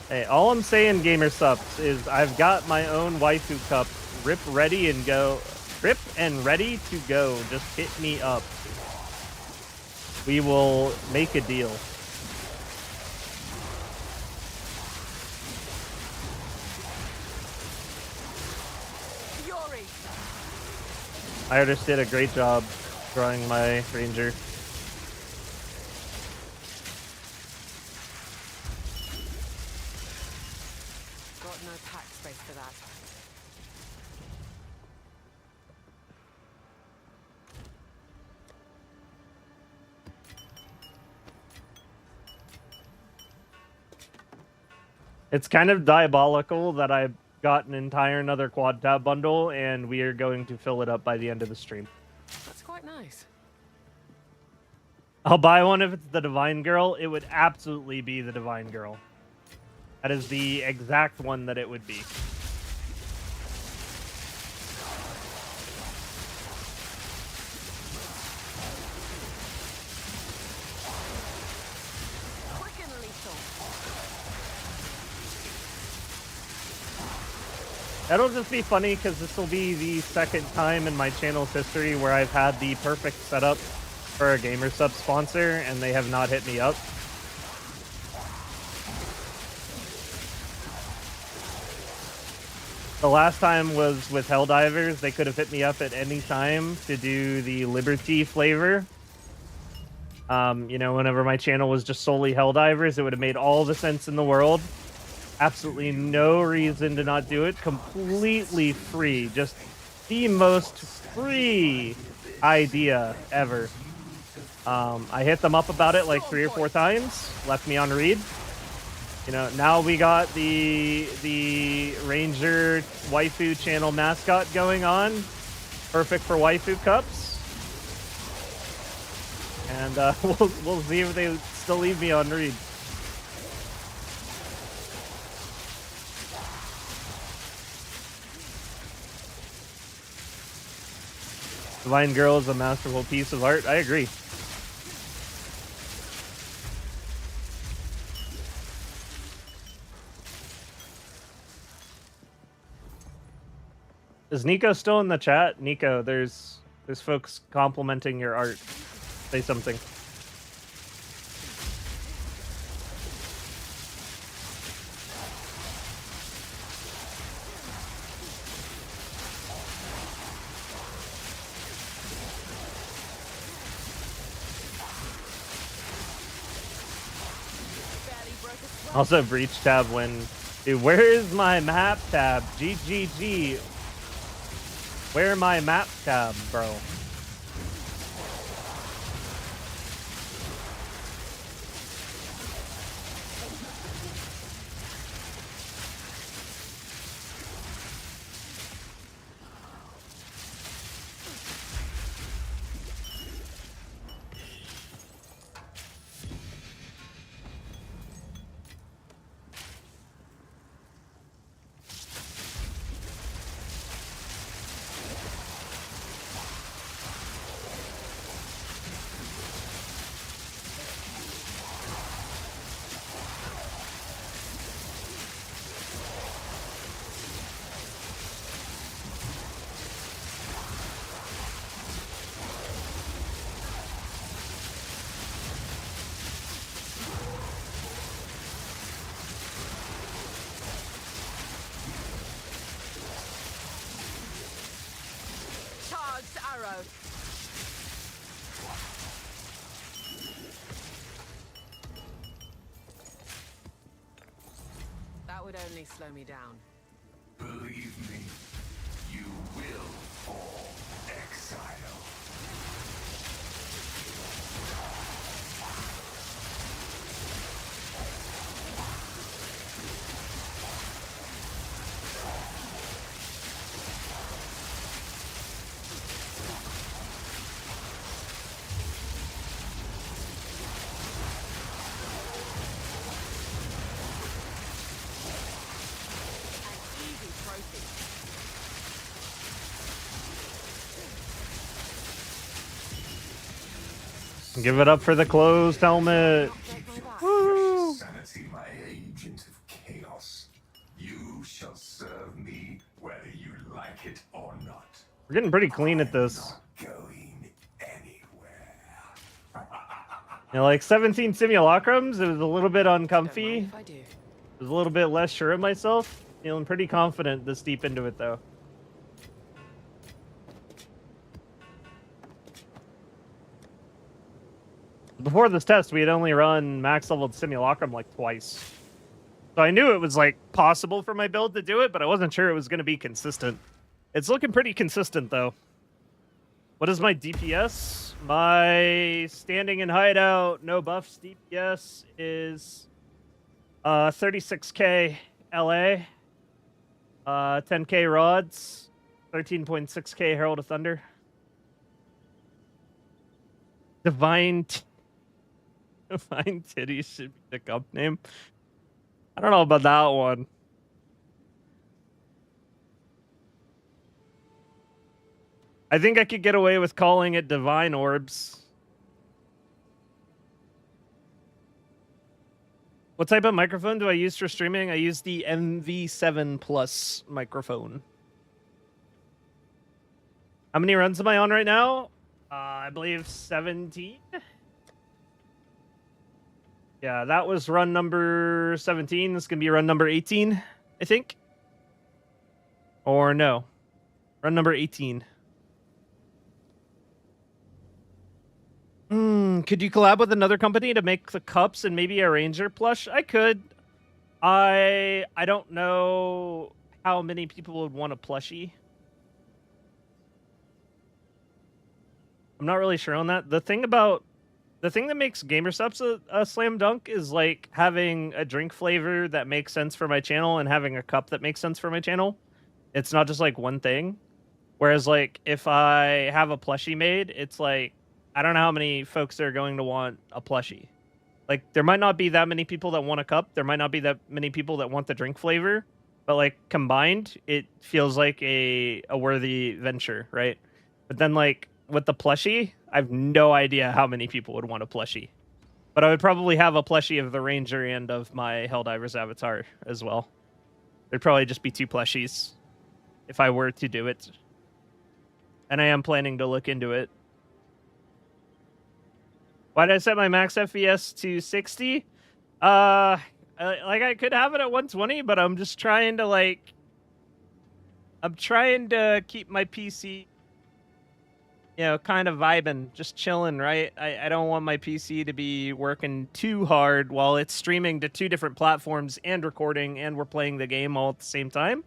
Hey, all I'm saying, gamer subs, is I've got my own waifu cup. Rip ready and go. Rip and ready to go. Just hit me up. We will make a deal. I just did a great job drawing my ranger. Got no pack space for that. It's kind of diabolical that I got an entire another quad tab bundle and we are going to fill it up by the end of the stream. That's quite nice. I'll buy one if it's the Divine Girl. It would absolutely be the Divine Girl. That is the exact one that it would be. Quick and lethal. That'll just be funny because this will be the second time in my channel's history where I've had the perfect setup for a gamer sub sponsor and they have not hit me up. The last time was with Helldivers. They could have hit me up at any time to do the Liberty flavor. You know, whenever my channel was just solely Helldivers, it would have made all the sense in the world. Absolutely no reason to not do it. Completely free. Just the most free idea ever. I hit them up about it like 3 or 4 times. Left me on read. You know, now we got the Ranger waifu channel mascot going on. Perfect for waifu cups. And we'll see if they still leave me on read. Divine Girl is a masterful piece of art. I agree. Is Nico still in the chat? Nico, there's folks complimenting your art. Say something. Also, Breach tab when... Dude, where is my map tab? GGG. Where my map tab, bro? Charged arrow. That would only slow me down. Believe me, you will fall, Exile. An easy trophy. Give it up for the closed helmet. Not break my back. Woo! Sanity, my agent of chaos. You shall serve me whether you like it or not. We're getting pretty clean at this. Not going anywhere. You know, like 17 simulacrums, it was a little bit Don't uncomfy. mind if I do. I was a little bit less sure of myself. Feeling pretty confident this deep into it, though. Before this test, we had only run max leveled simulacrum like twice. So I knew it was like possible for my build to do it, but I wasn't sure it was going to be consistent. It's looking pretty consistent, though. What is my DPS? My standing in hideout, no buffs DPS is 36k LA, 10k rods, 13.6k Herald of Thunder. Divine Titties should be the cup name. I don't know about that one. I think I could get away with calling it Divine Orbs. What type of microphone do I use for streaming? I use the MV7 Plus microphone. How many runs am I on right now? I believe 17. Yeah, that was run number 17. This is going to be run number 18, I think. Or no. Run number 18. Could you collab with another company to make the cups and maybe a Ranger plush? I could. I don't know how many people would want a plushie. I'm not really sure on that. The thing that makes GamerSups a slam dunk is like having a drink flavor that makes sense for my channel and having a cup that makes sense for my channel. It's not just like one thing. Whereas like if I have a plushie made, it's like I don't know how many folks are going to want a plushie. Like there might not be that many people that want a cup. There might not be that many people that want the drink flavor. But like combined, it feels like a worthy venture, right? But then like with the plushie, I have no idea how many people would want a plushie. But I would probably have a plushie of the Ranger and of my Helldiver's avatar as well. There'd probably just be two plushies. if I were to do it. And I am planning to look into it. Why did I set my max FPS to 60? I could have it at 120, but I'm just trying to I'm trying to keep my PC, kind of vibing, just chilling, right? I don't want my PC to be working too hard while it's streaming to 2 different platforms and recording, and we're playing the game all at the same time.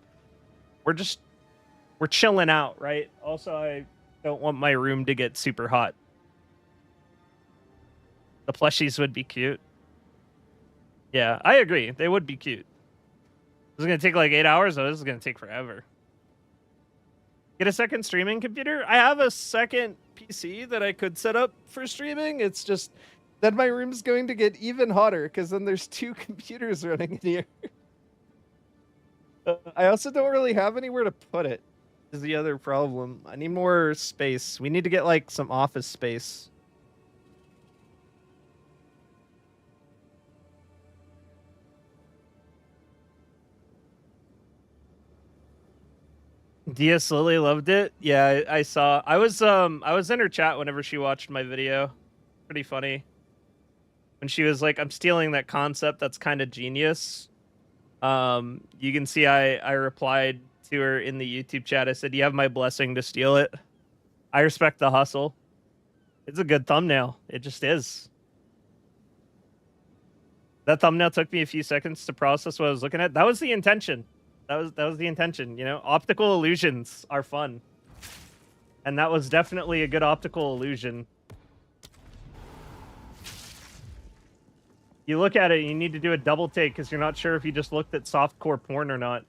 We're chilling out, right? Also, I don't want my room to get super hot. The plushies would be cute. Yeah, I agree. They would be cute. This is going to take like 8 hours, though. This is going to take forever. Get a second streaming computer? I have a second PC that I could set up for streaming. It's just that my room's going to get even hotter because then there's 2 computers running in here. I also don't really have anywhere to put it, is the other problem. I need more space. We need to get like some office space. DS Lily loved it. Yeah, I saw. I was in her chat whenever she watched my video. Pretty funny. When she was like, "I'm stealing that concept. That's kind of genius." You can see I replied to her in the YouTube chat. I said, "You have my blessing to steal it." I respect the hustle. It's a good thumbnail. It just is. That thumbnail took me a few seconds to process what I was looking at. That was the intention. That was the intention, Optical illusions are fun. And that was definitely a good optical illusion. You look at it, you need to do a double take because you're not sure if you just looked at softcore porn or not.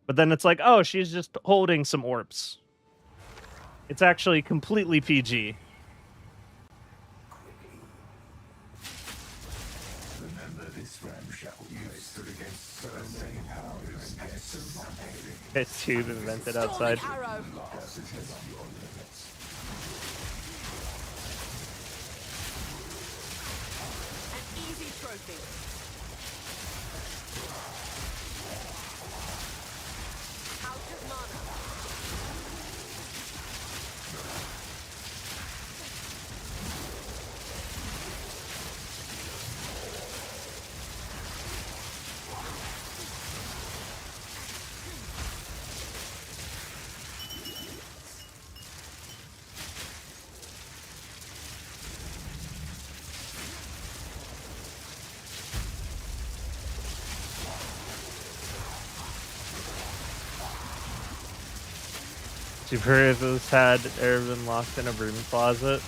But then it's like, oh, she's just holding some orbs. It's actually completely PG. It's tube invented outside. Arrow. An easy trophy. Out of mana. Superheroes had ever been locked in a broom closet.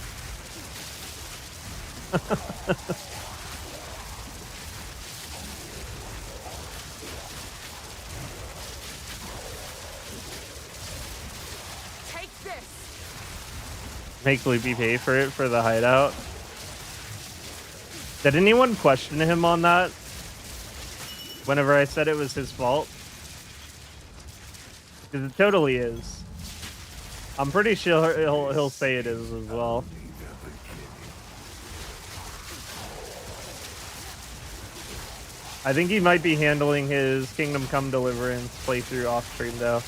Take this. Make Loopy pay for it for the hideout. Did anyone question him on that? Whenever I said it was his fault? Because it totally is. I'm pretty sure he'll say it is as well. I think he might be handling his Kingdom Come Deliverance playthrough off stream though,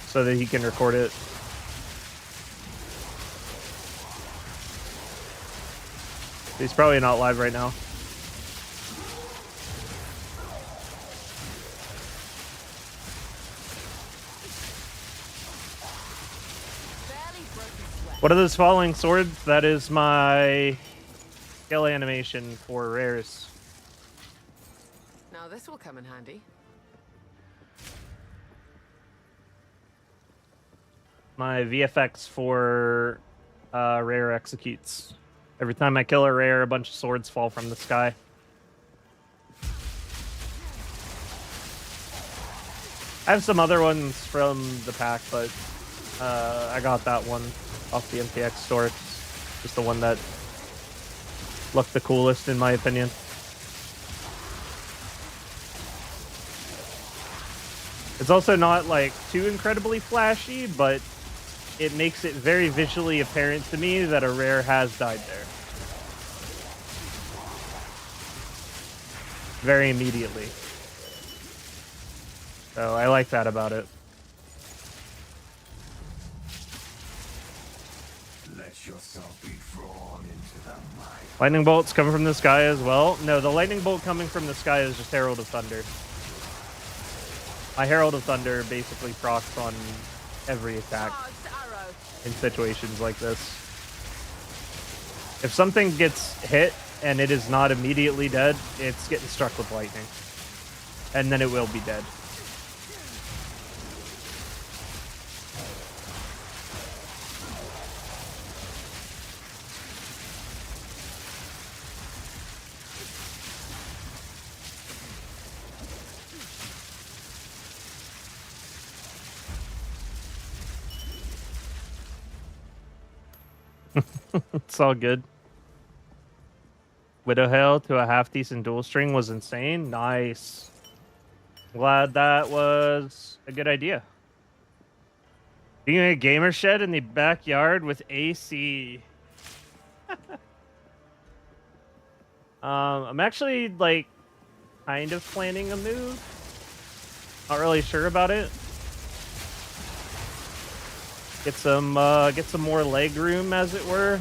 so that he can record it. He's probably not live right now. What are those falling swords? That is my skill animation for rares. Now this will come in handy. My VFX for rare executes. Every time I kill a rare, a bunch of swords fall from the sky. I have some other ones from the pack, but I got that one off the MTX store. It's just the one that looked the coolest in my opinion. It's also not like too incredibly flashy, but it makes it very visually apparent to me that a rare has died there. Very immediately. So I like that about it. Let yourself be drawn into the light. Lightning bolts coming from the sky as well. No, the lightning bolt coming from the sky is just Herald of Thunder. My Herald of Thunder basically procs on every attack in situations like this. If something gets hit and it is not immediately dead, it's getting struck with lightning. And then it will be dead. It's all good. Widow Hail to a half-decent dual string was insane. Nice. Glad that was a good idea. Being a gamer shed in the backyard with AC. I'm actually, like, kind of planning a move. Not really sure about it. Get some more leg room, as it were.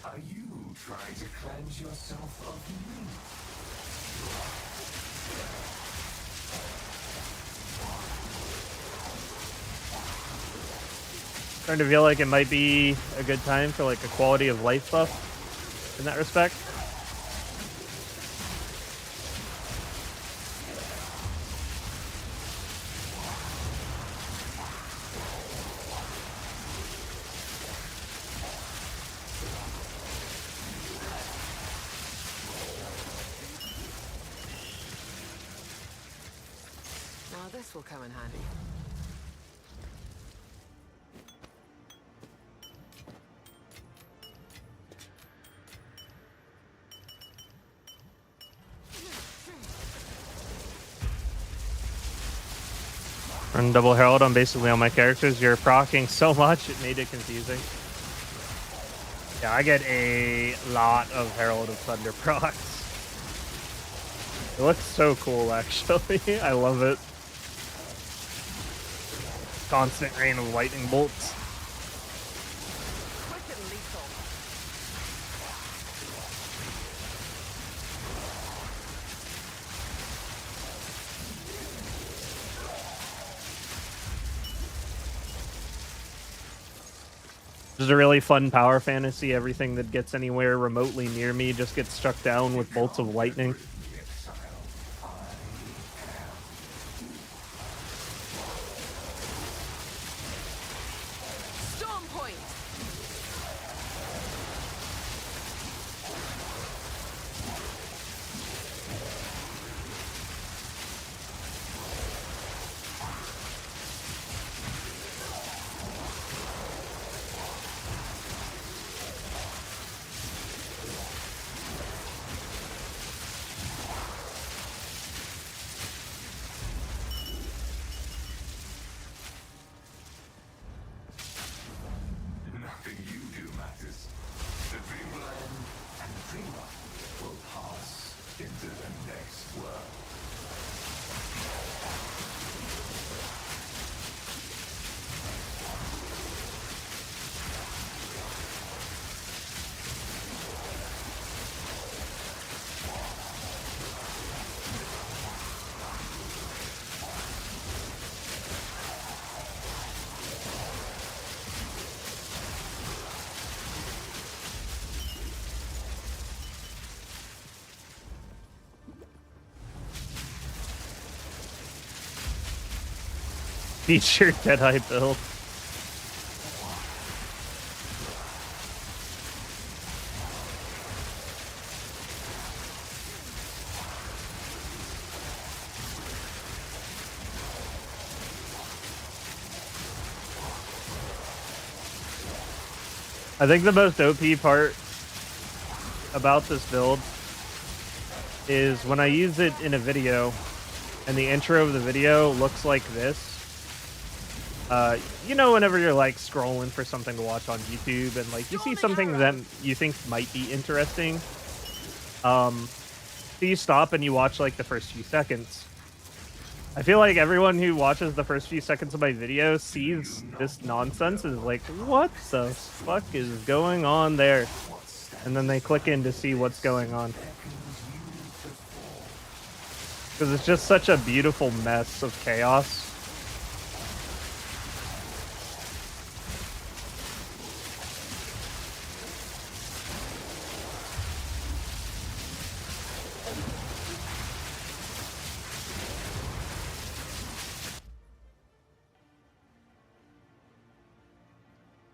Are you trying to cleanse yourself of me? Starting to feel like it might be a good time for like a quality of life buff in that respect. Now this will come in handy. Run double herald on basically all my characters. You're proccing so much, it made it confusing. Yeah, I get a lot of Herald of Thunder procs. It looks so cool, actually. I love it. Constant rain of lightning bolts. Quick and lethal. This is a really fun power fantasy. Everything that gets anywhere remotely near me just gets struck down with bolts of lightning. Exile, I am. Storm point. Nothing you do matters. The dreamland and the dreamer will pass into the next world. Feature Deadeye build. I think the most OP part about this build is when I use it in a video and the intro of the video looks like this. You know, whenever you're like scrolling for something to watch on YouTube and like you see something that you think might be interesting, so you stop and you watch like the first few seconds. I feel like everyone who watches the first few seconds of my video sees this nonsense and is like, what the fuck is going on there? And then they click in to see what's going on. Because it's just such a beautiful mess of chaos.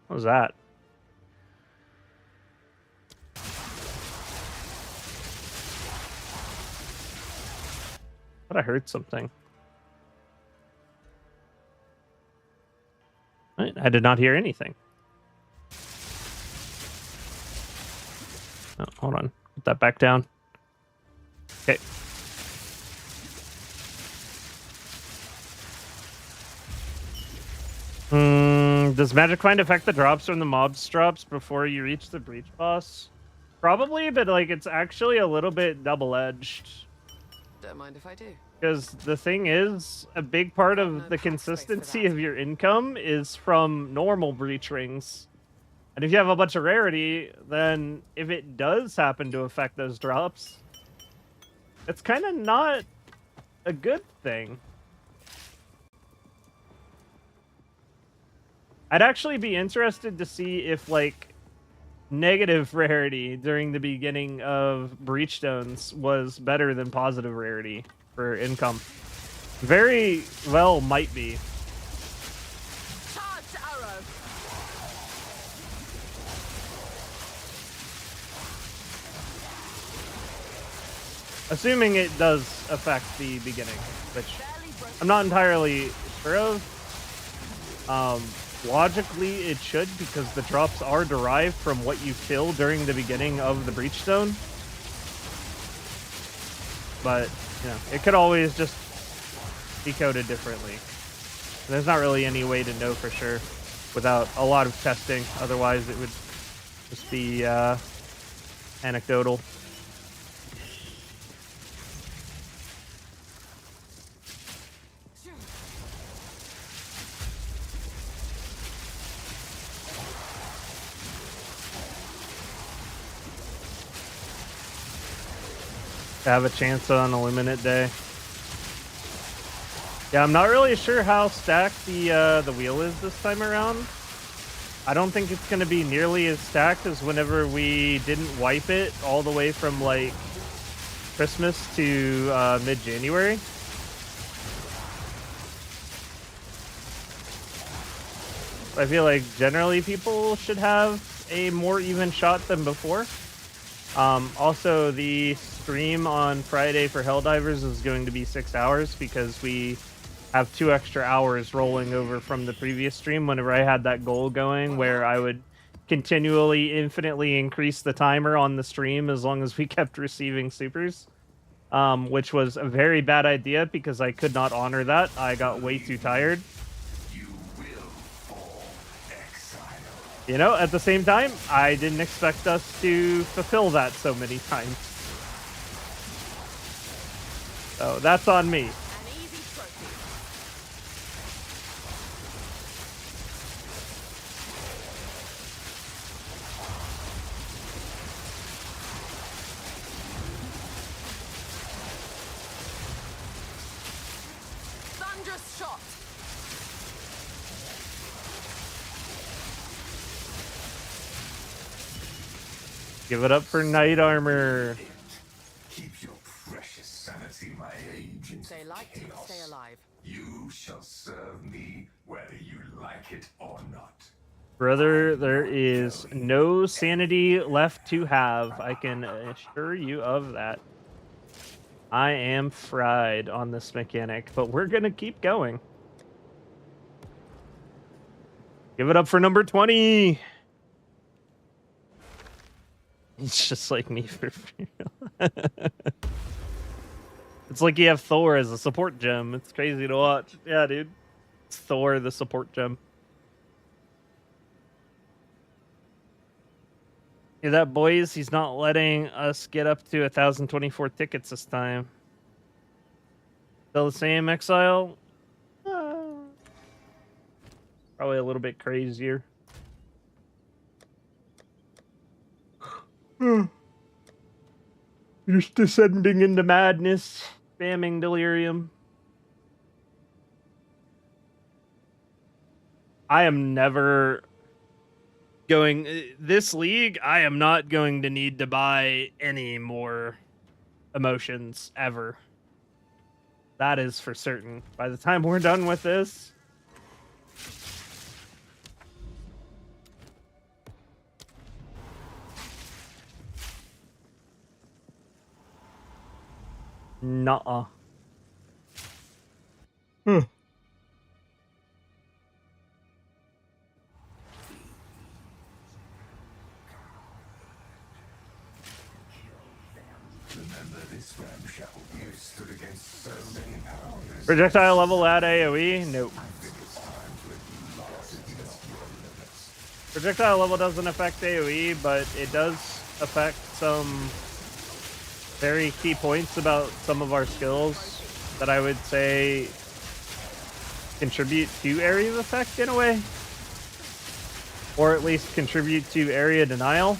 What was that? Thought I heard something. I did not hear anything. Oh, hold on. Put that back down. Okay. Does Magic Find affect the drops from the mobs drops before you reach the breach boss? Probably, but like it's actually a little bit double-edged. Don't mind if I do. Because the thing is, a big part of the consistency of your income is from normal breach rings. And if you have a bunch of rarity, then if it does happen to affect those drops, it's kind of not a good thing. I'd actually be interested to see if, like, negative rarity during the beginning of Breachstones was better than positive rarity for income. Very well might be. Charged arrow. Assuming it does affect the beginning, which I'm not entirely sure of. Logically, it should, because the drops are derived from what you kill during the beginning of the Breachstone. But, you know, it could always just be coded differently. And there's not really any way to know for sure without a lot of testing. Otherwise, it would just be anecdotal. Have a chance on Illuminate Day. Yeah, I'm not really sure how stacked the wheel is this time around. I don't think it's going to be nearly as stacked as whenever we didn't wipe it all the way from like Christmas to mid-January. I feel like generally people should have a more even shot than before. Also, the stream on Friday for Helldivers is going to be 6 hours because we have 2 extra hours rolling over from the previous stream whenever I had that goal going where I would continually infinitely increase the timer on the stream as long as we kept receiving supers, which was a very bad idea because I could not honor that. I got way too tired. You know, at the same time, I didn't expect us to fulfill that so many times. So that's on me. An easy trophy. Thunderous shot. Give it up for Knight Armor. Keep your precious sanity, my agent. Stay light, Chaos. stay alive. You shall serve me whether you like it or not. Brother, there is no sanity left to have. I can assure you of that. I am fried on this mechanic, but we're going to keep going. Give it up for number 20. It's just like me for real. It's like you have Thor as a support gem. It's crazy to watch. Yeah, dude. It's Thor, the support gem. Hear that, boys? He's not letting us get up to 1,024 tickets this time. Still the same, Exile? Probably a little bit crazier. Just descending into madness. Spamming Delirium. I am never going... This league, I am not going to need to buy any more emotions, ever. That is for certain. By the time we're done with this... Nuh-uh. Remember this ramshackle you stood against so many powers. Projectile level at AoE? Nope. I think it's time to exhaust your limits. Projectile level doesn't affect AoE, but it does affect some very key points about some of our skills that I would say contribute to area of effect in a way. Or at least contribute to area denial.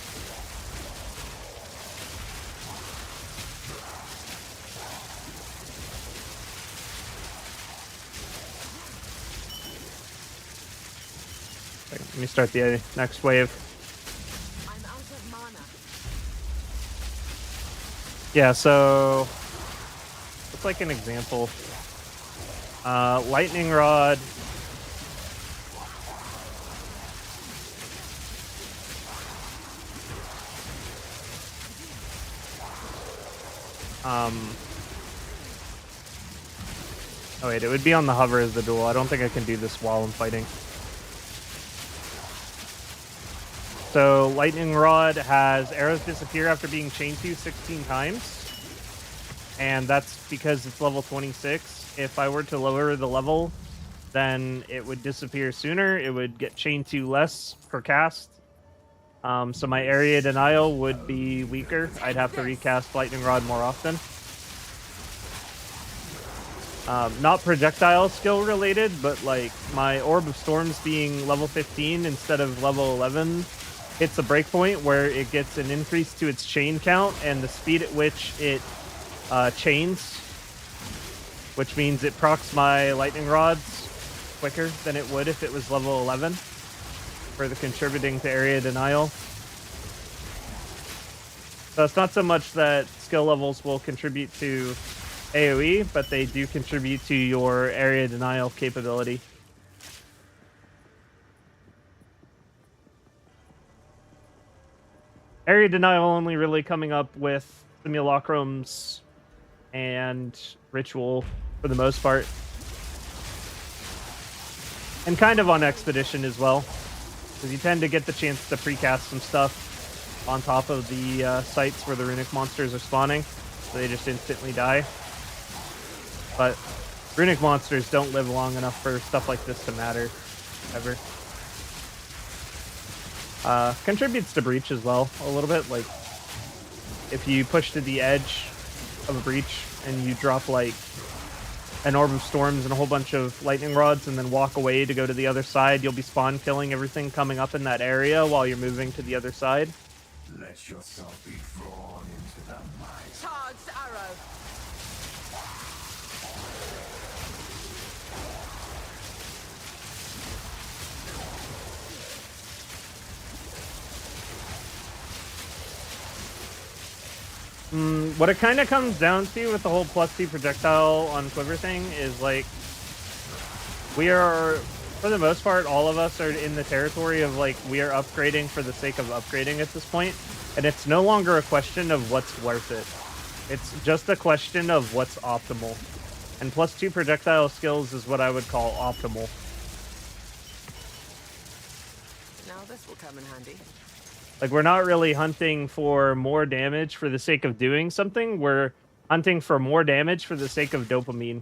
Let me start the next wave. I'm out of mana. Yeah, so it's like an example. Lightning Rod. Oh wait, it would be on the hover as the duel. I don't think I can do this while I'm fighting. So Lightning Rod has arrows disappear after being chained to 16 times. And that's because it's level 26. If I were to lower the level, then it would disappear sooner. It would get chained to less per cast. So my area denial would be weaker. I'd have to recast Lightning Rod more often. Not projectile skill related, but like my Orb of Storms being level 15 instead of level 11 hits a breakpoint where it gets an increase to its chain count and the speed at which it chains, which means it procs my lightning rods quicker than it would if it was level 11, further contributing to area denial. So it's not so much that skill levels will contribute to AoE, but they do contribute to your area denial capability. Area denial only really coming up with simulacrums and ritual for the most part. And kind of on expedition as well, because you tend to get the chance to precast some stuff on top of the sites where the runic monsters are spawning, so they just instantly die. But runic monsters don't live long enough for stuff like this to matter, ever. Contributes to breach as well, a little bit. Like, if you push to the edge of a breach and you drop, like, an Orb of Storms and a whole bunch of lightning rods and then walk away to go to the other side, you'll be spawn killing everything coming up in that area while you're moving to the other side. Let yourself be drawn into the might. Charged arrow. What it kind of comes down to with the whole +2 projectile on Quiver thing is, like, we are, for the most part, all of us are in the territory of, like, we are upgrading for the sake of upgrading at this point, and it's no longer a question of what's worth it. It's just a question of what's optimal. And +2 projectile skills is what I would call optimal. Now this will come in handy. Like, we're not really hunting for more damage for the sake of doing something. We're hunting for more damage for the sake of dopamine.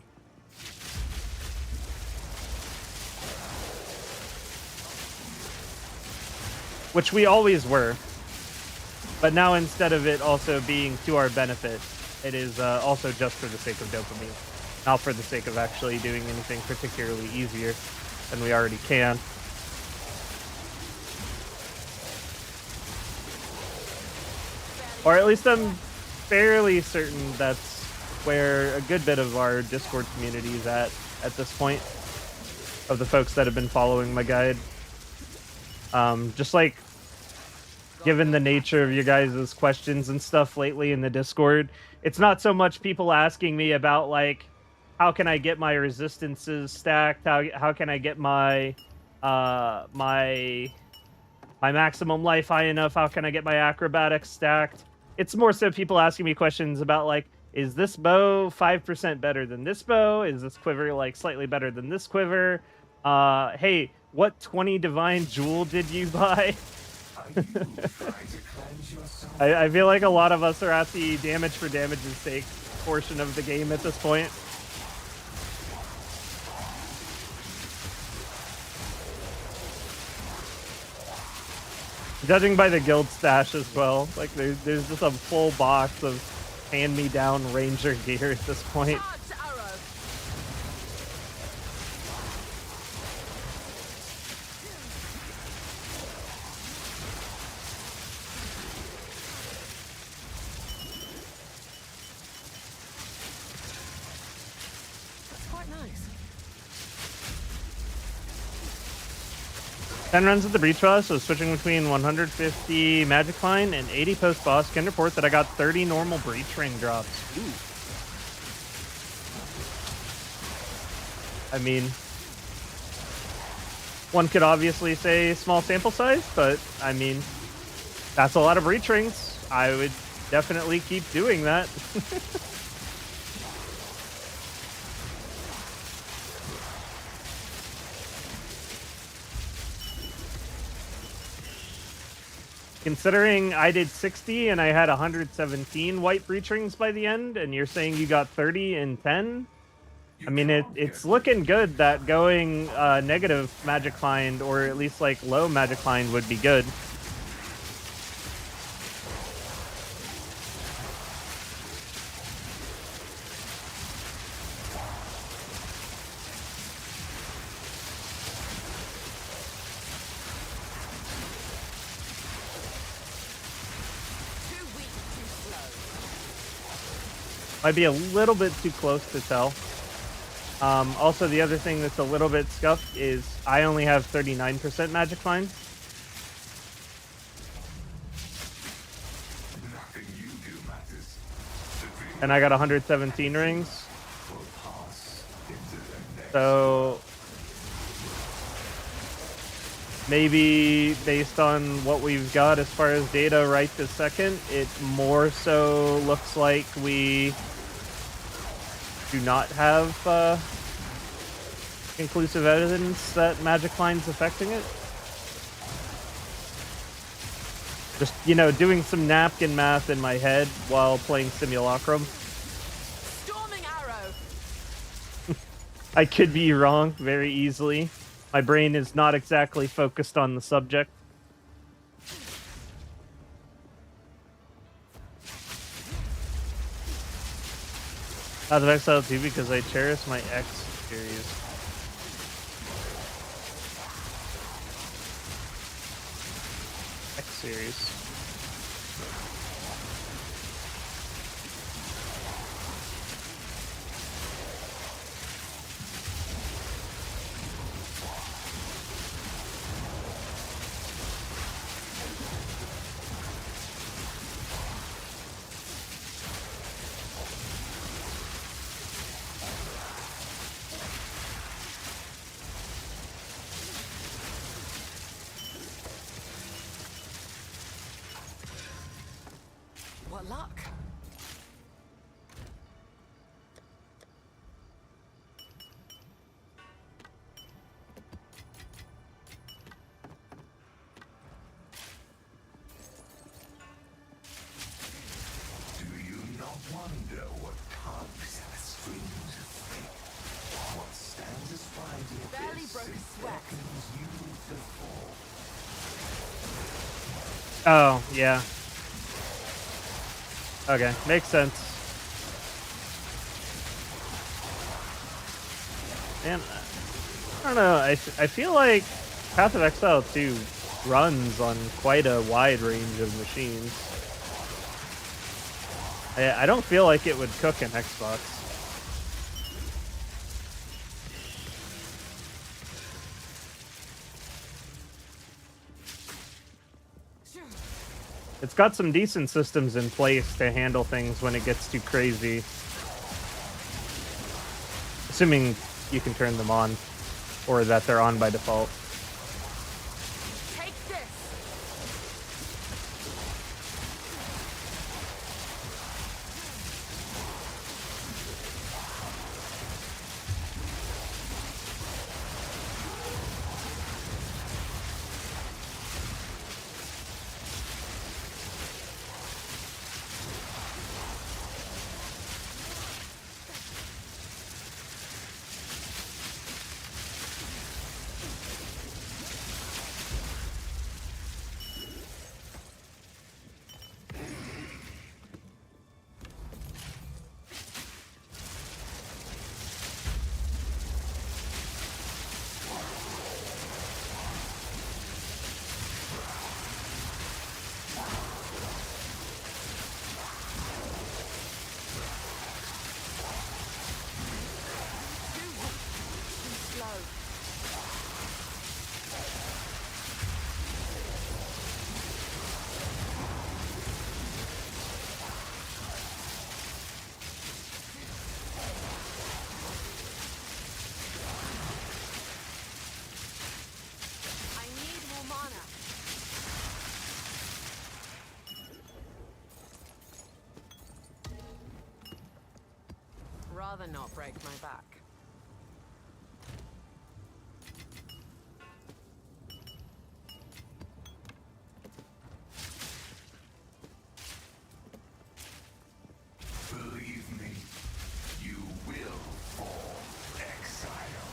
Which we always were. But now, instead of it also being to our benefit, it is also just for the sake of dopamine. Not for the sake of actually doing anything particularly easier than we already can. Or at least I'm fairly certain that's where a good bit of our Discord community is at this point, of the folks that have been following my guide. Just like, given the nature of your guys' questions and stuff lately in the Discord, it's not so much people asking me about, like, how can I get my resistances stacked? How can I get my my maximum life high enough? How can I get my acrobatics stacked? It's more so people asking me questions about, like, is this bow 5% better than this bow? Is this quiver, like, slightly better than this quiver? Hey, what 20 divine jewel did you buy? I feel like a lot of us are at the damage for damage's sake portion of the game at this point. Judging by the guild stash as well, like there's just a full box of hand-me-down ranger gear at this point. That's quite nice. 10 runs at the Breach Boss, so switching between 150 Magic Line and 80 post-boss. Can report that I got 30 normal Breach Ring drops. Ooh. I mean, one could obviously say small sample size, but I mean, that's a lot of Breach Rings. I would definitely keep doing that. Considering I did 60 and I had 117 white breach rings by the end, and you're saying you got 30 in 10? I mean, it's looking good that going negative magic find, or at least like low magic find, would be good. Might be a little bit too close to tell. Also, the other thing that's a little bit scuffed is I only have 39% magic find. And I got 117 rings. So maybe based on what we've got as far as data right this second, it more so looks like we do not have conclusive evidence that magic find's affecting it. Just, you know, doing some napkin math in my head while playing Simulacrum. Storming arrow. I could be wrong very easily. My brain is not exactly focused on the subject. Out of Exile 2 because I cherish my X series. X series. What luck? wonder what tugs at the strings of fate. What stands astride the Barely abyss broke a and sweat. beckons you to fall. Oh, yeah. Okay, makes sense. Man, I don't know. I feel like Path of Exile 2 runs on quite a wide range of machines. I don't feel like it would cook an Xbox. It's got some decent systems in place to handle things when it gets too crazy. Assuming you can turn them on, or that they're on by default. Take this. I need more mana. Rather not break my back. Believe me, you will fall, Exile.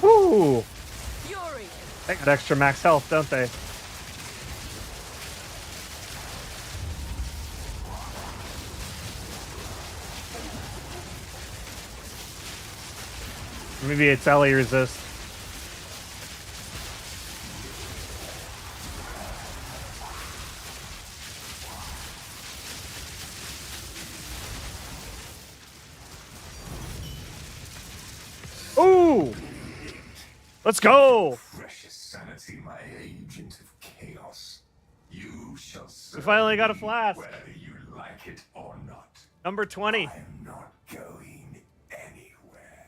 Woo! Fury. They got extra max health, don't they? Maybe it's LA resist. Ooh! Let's go! Precious sanity, my agent of chaos. You shall serve finally got a me flask. whether you like it or not. Number 20. I am not going anywhere.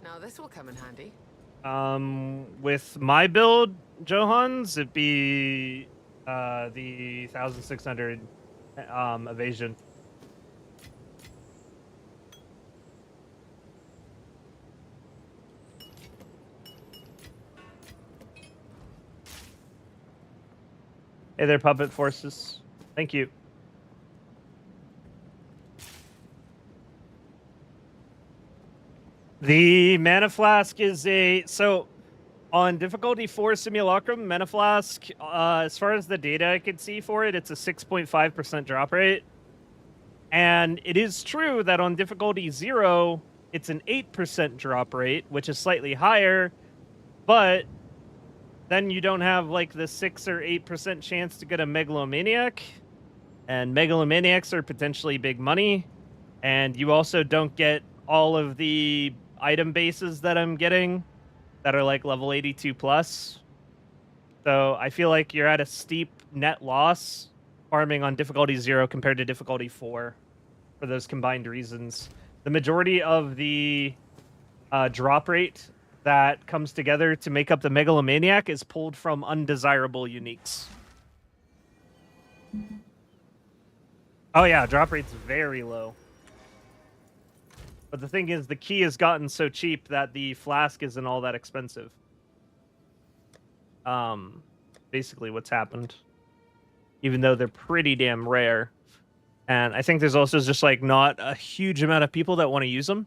Now this will come in handy. With my build, Johans, it'd be the 1600 evasion. Hey there, Puppet Forces. Thank you. The Mana Flask is so on difficulty 4 Simulacrum, Mana Flask, as far as the data I could see for it, it's a 6.5% drop rate. And it is true that on difficulty 0, it's an 8% drop rate, which is slightly higher, but then you don't have like the 6 or 8% chance to get a Megalomaniac, and Megalomaniacs are potentially big money, and you also don't get all of the item bases that I'm getting that are like level 82 plus. So I feel like you're at a steep net loss farming on difficulty 0 compared to difficulty 4 for those combined reasons. The majority of the drop rate that comes together to make up the Megalomaniac is pulled from undesirable uniques. Oh yeah, drop rate's very low. But the thing is, the key has gotten so cheap that the flask isn't all that expensive. Basically what's happened. Even though they're pretty damn rare. And I think there's also just like not a huge amount of people that want to use them.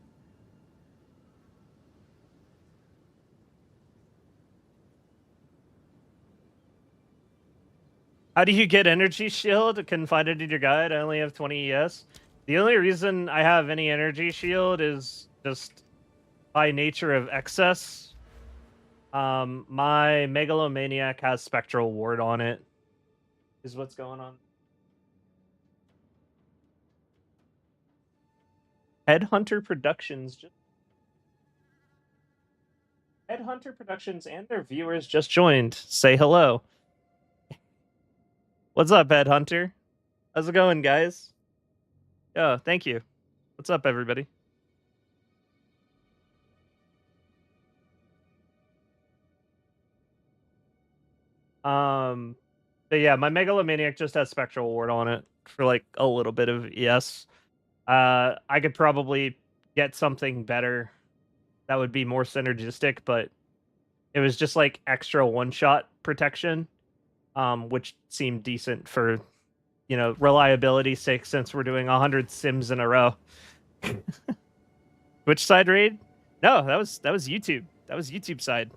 How do you get energy shield? Couldn't find it in your guide. I only have 20 ES. The only reason I have any energy shield is by nature of excess. My Megalomaniac has Spectral Ward on it. Is what's going on. Headhunter Productions Headhunter Productions and their viewers just joined. Say hello. What's up, Headhunter? How's it going, guys? Oh, thank you. What's up, everybody? But yeah, my Megalomaniac just has Spectral Ward on it for like a little bit of ES. I could probably get something better that would be more synergistic, but it was just like extra one-shot protection, which seemed decent for, you know, reliability's sake since we're doing 100 sims in a row. Which side raid? No, that was YouTube. That was YouTube side.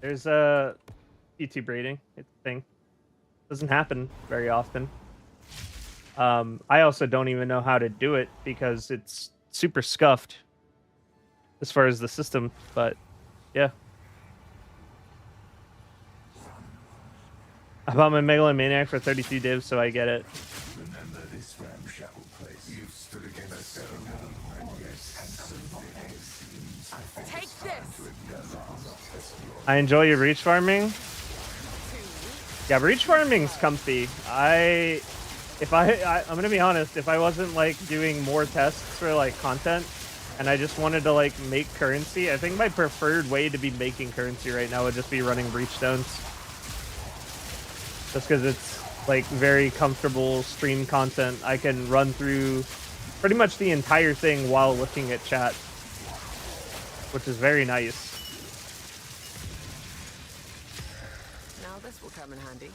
There's a YouTube rating. It's a thing. Doesn't happen very often. I also don't even know how to do it because it's super scuffed as far as the system, but yeah. I bought my Megalomaniac for 32 divs, so I get it. Remember this ramshackle place. You stood against a and yes, Take this! I enjoy your reach farming. Yeah, reach farming's comfy. I'm gonna be honest, if I wasn't like doing more tests for like content and I just wanted to like make currency, I think my preferred way to be making currency right now would just be running breach stones. Just because it's like very comfortable stream content. I can run through pretty much the entire thing while looking at chat, which is very nice. Now this will come in handy.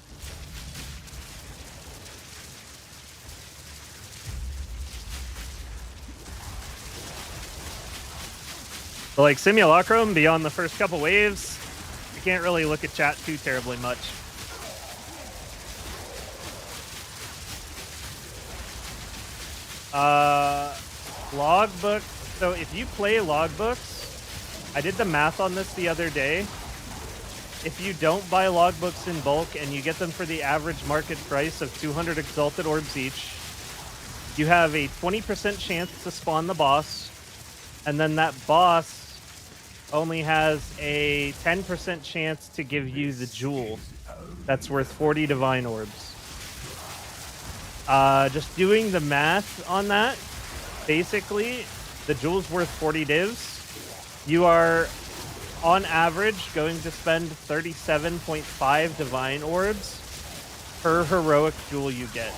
But like Simulacrum, beyond the first couple waves, you can't really look at chat too terribly much. Logbook. So if you play logbooks, I did the math on this the other day. If you don't buy logbooks in bulk and you get them for the average market price of 200 Exalted Orbs each, you have a 20% chance to spawn the boss, and then that boss only has a 10% chance to give you the jewel that's worth 40 Divine Orbs. Just doing the math on that, basically, the jewel's worth 40 divs. You are, on average, going to spend 37.5 Divine Orbs per heroic jewel you get.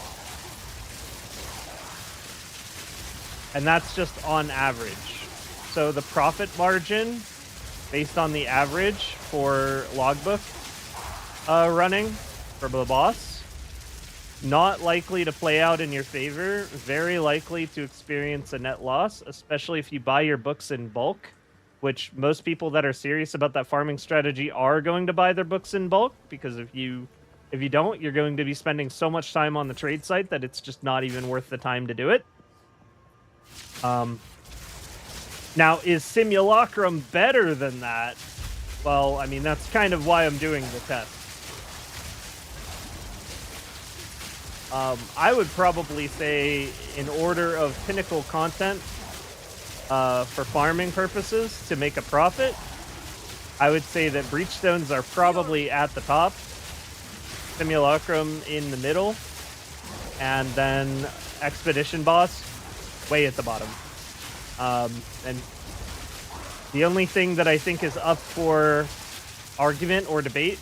And that's just on average. So the profit margin, based on the average for logbook running for the boss, not likely to play out in your favor, very likely to experience a net loss, especially if you buy your books in bulk, which most people that are serious about that farming strategy are going to buy their books in bulk, because if you don't, you're going to be spending so much time on the trade site that it's just not even worth the time to do it. Now, is Simulacrum better than that? Well, I mean, that's kind of why I'm doing the test. I would probably say, in order of Pinnacle content, for farming purposes, to make a profit, I would say that Breachstones are probably at the top, Simulacrum in the middle, and then Expedition Boss way at the bottom. And the only thing that I think is up for argument or debate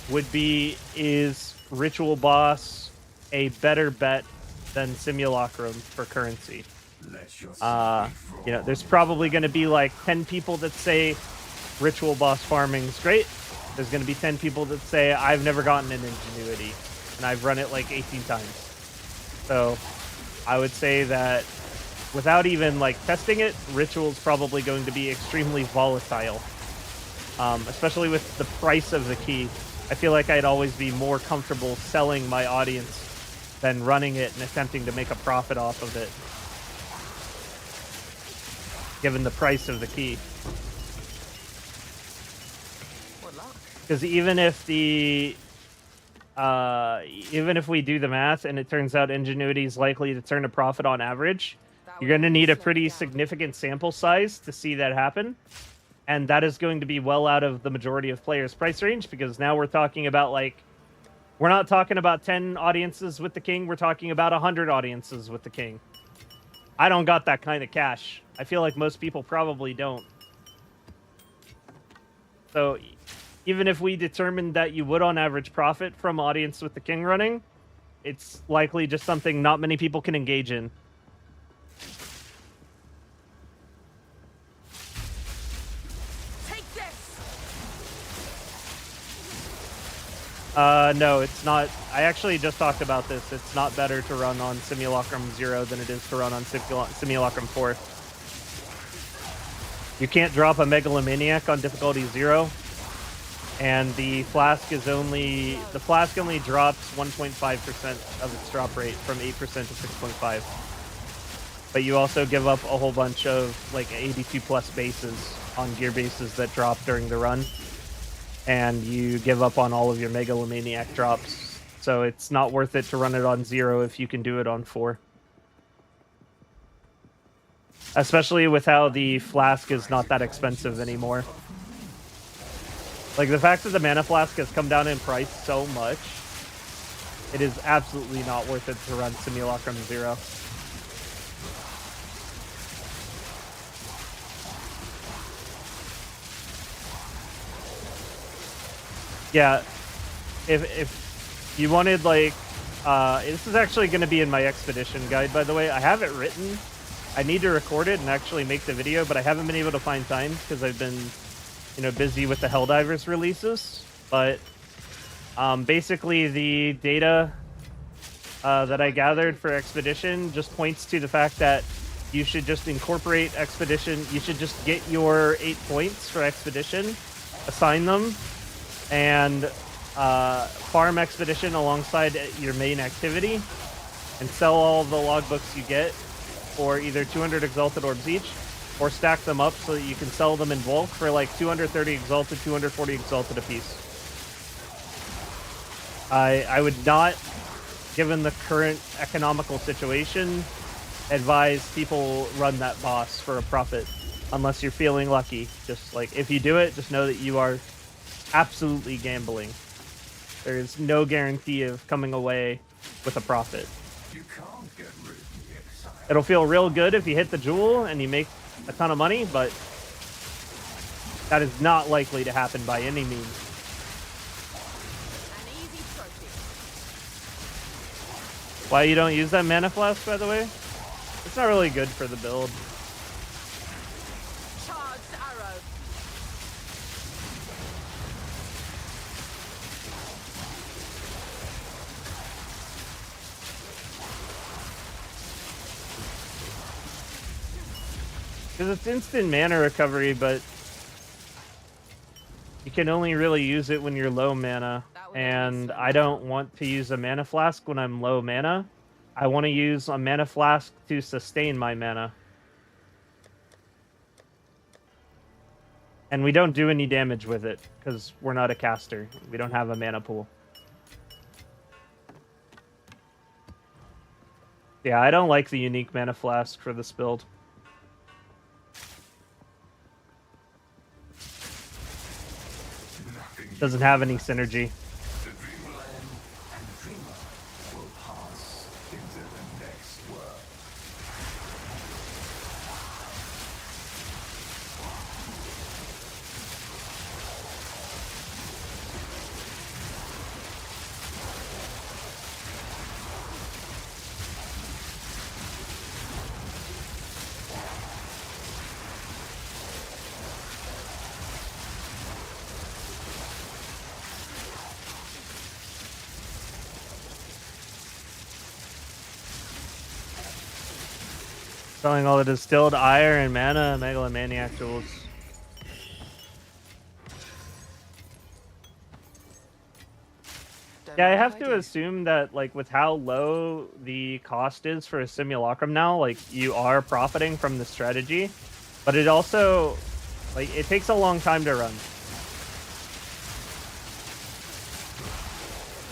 would be, is Ritual Boss a better bet than Simulacrum for currency? Let your You know, there's probably going to be like 10 people that say Ritual Boss farming is great. There's going to be 10 people that say I've never gotten an Ingenuity, and I've run it like 18 times. So I would say that without even like testing it, Ritual's probably going to be extremely volatile, especially with the price of the key. I feel like I'd always be more comfortable selling my audience than running it and attempting to make a profit off of it, given the price of the key. What luck. Because even if we do the math and it turns out Ingenuity is likely to turn a profit on average, you're going to need a pretty significant sample size to see that happen. And that is going to be well out of the majority of players' price range, because now we're talking about like, we're not talking about 10 audiences with the king, we're talking about 100 audiences with the king. I don't got that kind of cash. I feel like most people probably don't. So even if we determined that you would on average profit from audience with the king running, it's likely just something not many people can engage in. Take this. No, it's not. I actually just talked about this. It's not better to run on Simulacrum 0 than it is to run on Simulacrum 4. You can't drop a Megalomaniac on difficulty 0. And the Flask only drops 1.5% of its drop rate from 8% to 6.5. But you also give up a whole bunch of like 82 plus bases on gear bases that drop during the run. And you give up on all of your Megalomaniac drops. So it's not worth it to run it on 0 if you can do it on 4. Especially with how the Flask is not that expensive anymore. Like, the fact that the Mana Flask has come down in price so much, it is absolutely not worth it to run Simulacrum 0. Yeah, if you wanted, like, this is actually going to be in my expedition guide, by the way. I have it written. I need to record it and actually make the video, but I haven't been able to find time because I've been, you know, busy with the Helldivers releases. But basically the data that I gathered for Expedition just points to the fact that you should just incorporate Expedition. You should just get your 8 points for Expedition, assign them, and farm Expedition alongside your main activity, and sell all the logbooks you get for either 200 Exalted Orbs each, or stack them up so that you can sell them in bulk for like 230 Exalted, 240 Exalted apiece. I would not, given the current economical situation, advise people run that boss for a profit unless you're feeling lucky. Just like, if you do it, just know that you are absolutely gambling. There is no guarantee of coming away with a profit. You can't get rid of the Exile. It'll feel real good if you hit the jewel and you make a ton of money, but that is not likely to happen by any means. An easy trophy. Why you don't use that Mana Flask, by the way? It's not really good for the build. Charged arrow. Because it's instant mana recovery, but you can only really use it when you're low mana. And I don't want to use a Mana Flask when I'm low mana. I want to use a Mana Flask to sustain my mana. And we don't do any damage with it, because we're not a caster. We don't have a mana pool. Yeah, I don't like the unique Mana Flask for this build. Doesn't have any synergy. The Dreamland and the Dreamer will pass into the next world. Selling all the distilled ire and mana, megalomaniac tools. Don't Yeah, I mind have if to do. assume that, like, with how low the cost is for a Simulacrum now, like, you are profiting from the strategy, but it also, like, it takes a long time to run.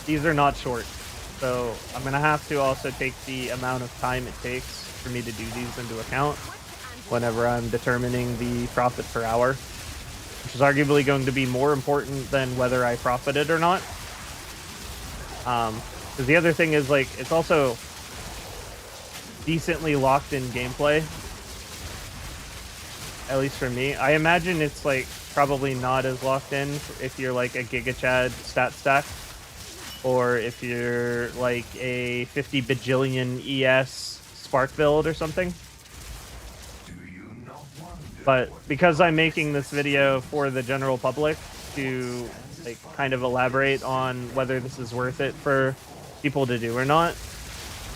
These are not short, so I'm gonna have to also take the amount of time it takes for me to do these into account whenever I'm determining the profit per hour, which is arguably going to be more important than whether I profited or not. Because the other thing is, like, it's also decently locked in gameplay, at least for me. I imagine it's, like, probably not as locked in if you're, like, a Giga Chad stat stack, or if you're, like, a 50 bajillion ES Spark build or something. Do you not wonder But what because I'm making this video for the general public to, like, kind of elaborate on whether this is worth it for people to do or not,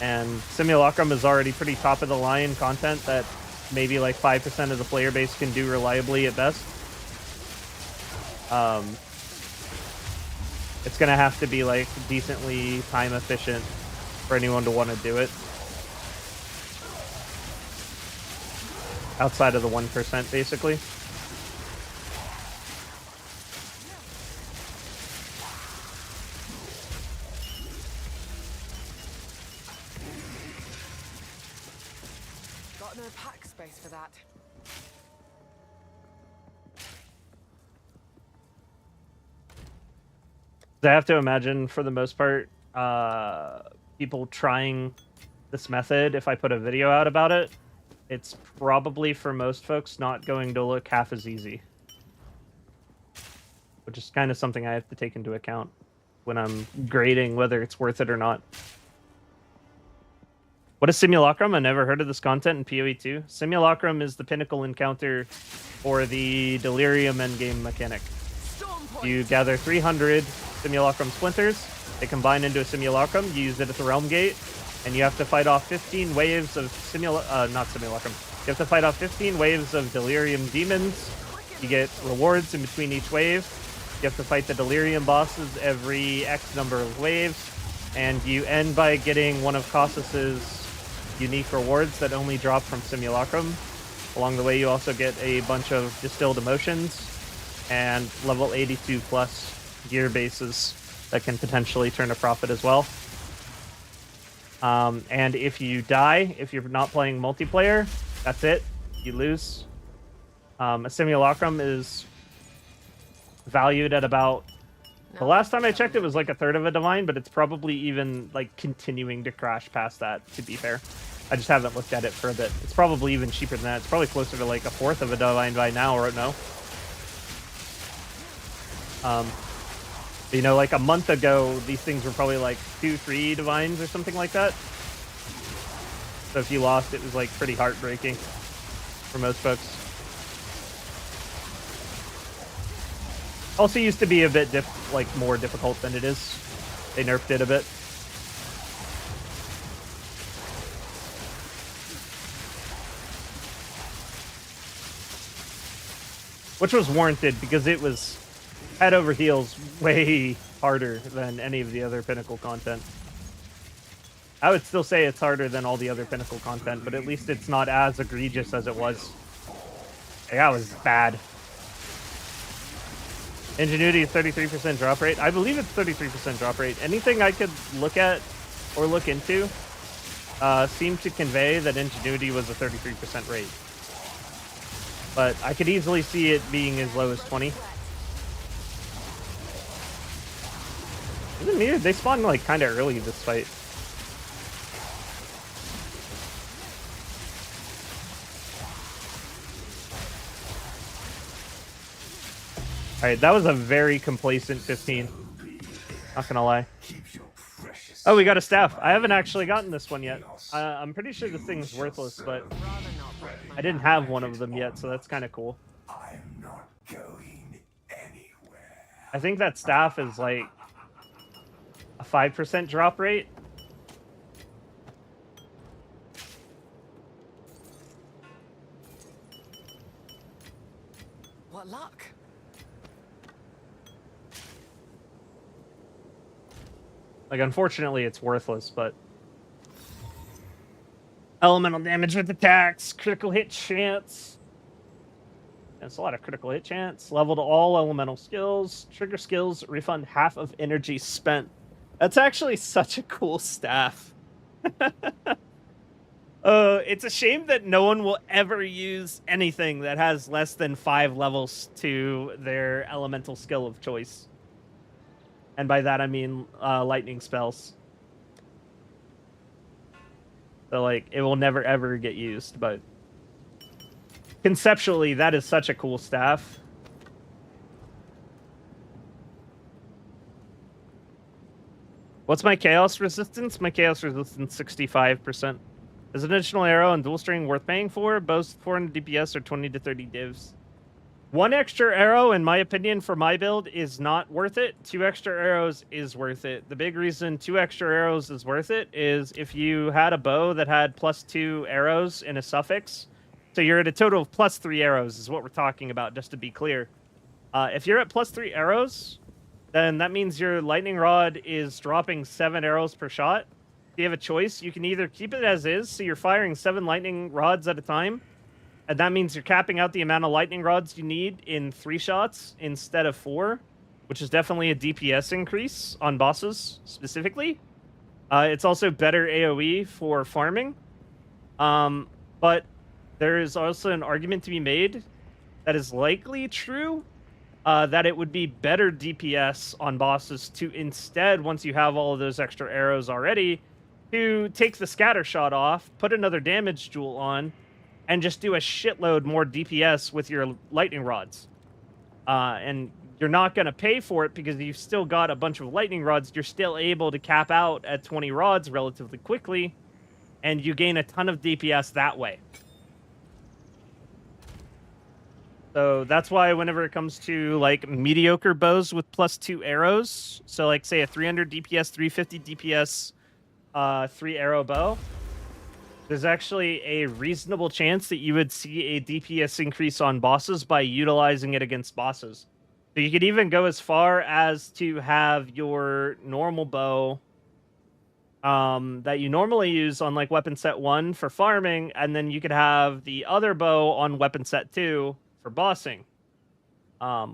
and Simulacrum is already pretty top of the line content that maybe like 5% of the player base can do reliably at best, it's gonna have to be like decently time efficient for anyone to want to do it outside of the 1%, basically. Got no pack space for that. I have to imagine, for the most part, people trying this method, if I put a video out about it, it's probably, for most folks, not going to look half as easy. Which is kind of something I have to take into account when I'm grading whether it's worth it or not. What is Simulacrum? I never heard of this content in PoE 2. Simulacrum is the Pinnacle encounter for the Delirium endgame mechanic. Storm point. You gather 300 Simulacrum splinters. They combine into a Simulacrum. You use it at the Realm Gate, and you have to fight off 15 waves of not Simulacrum. You have to fight off 15 waves of Delirium demons. You get rewards in between each wave. You have to fight the Delirium bosses every X number of waves, and you end by getting one of Casus's unique rewards that only drop from Simulacrum. Along the way, you also get a bunch of distilled emotions and level 82 plus gear bases that can potentially turn a profit as well. And if you die, if you're not playing multiplayer, that's it. You lose. A Simulacrum is valued at about... The last time I checked, it was like a third of a divine, but it's probably even like continuing to crash past that, to be fair. I just haven't looked at it for a bit. It's probably even cheaper than that. It's probably closer to like a fourth of a divine by now, or no. You know, like a month ago, these things were probably like 2-3 divines or something like that. So if you lost, it was like pretty heartbreaking for most folks. Also used to be a bit more difficult than it is. They nerfed it a bit. Which was warranted because it was head over heels way harder than any of the other Pinnacle content. I would still say it's harder than all the other Pinnacle content, but at least it's not as egregious as it was. That was bad. Ingenuity 33% drop rate. I believe it's 33% drop rate. Anything I could look at or look into seemed to convey that Ingenuity was a 33% rate. But I could easily see it being as low as 20. Isn't weird? They spawned like kind of early this fight. Alright, that was a very complacent 15. Not gonna lie. Oh, we got a staff. I haven't actually gotten this one yet. I'm pretty sure this thing's worthless, but I didn't have one of them yet, so that's kind of cool. I'm not going anywhere. I think that staff is like a 5% drop rate. Like, unfortunately, it's worthless, but... Elemental damage with attacks, critical hit chance. That's a lot of critical hit chance. Level to all elemental skills. Trigger skills, refund half of energy spent. That's actually such a cool staff. It's a shame that no one will ever use anything that has less than 5 levels to their elemental skill of choice. And by that I mean lightning spells. So, like, it will never ever get used, but conceptually, that is such a cool staff. What's my chaos resistance? My chaos resistance 65%. Is an additional arrow and dual string worth paying for? Both 400 DPS or 20 to 30 divs. 1 extra arrow, in my opinion, for my build is not worth it. 2 extra arrows is worth it. The big reason 2 extra arrows is worth it is if you had a bow that had +2 arrows in a suffix. So you're at a total of +3 arrows is what we're talking about, just to be clear. If you're at +3 arrows, then that means your lightning rod is dropping 7 arrows per shot. If you have a choice, you can either keep it as is, so you're firing 7 lightning rods at a time, and that means you're capping out the amount of lightning rods you need in 3 shots instead of 4, which is definitely a DPS increase on bosses, specifically. It's also better AoE for farming. But there is also an argument to be made that is likely true, that it would be better DPS on bosses to instead, once you have all of those extra arrows already, to take the scatter shot off, put another damage jewel on, and just do a shitload more DPS with your lightning rods. And you're not going to pay for it because you've still got a bunch of lightning rods. You're still able to cap out at 20 rods relatively quickly, and you gain a ton of DPS that way. So that's why whenever it comes to, like, mediocre bows with +2 arrows, so, like, say a 300 DPS, 350 DPS, 3 arrow bow, there's actually a reasonable chance that you would see a DPS increase on bosses by utilizing it against bosses. So you could even go as far as to have your normal bow that you normally use on, like, weapon set 1 for farming, and then you could have the other bow on weapon set 2 for bossing,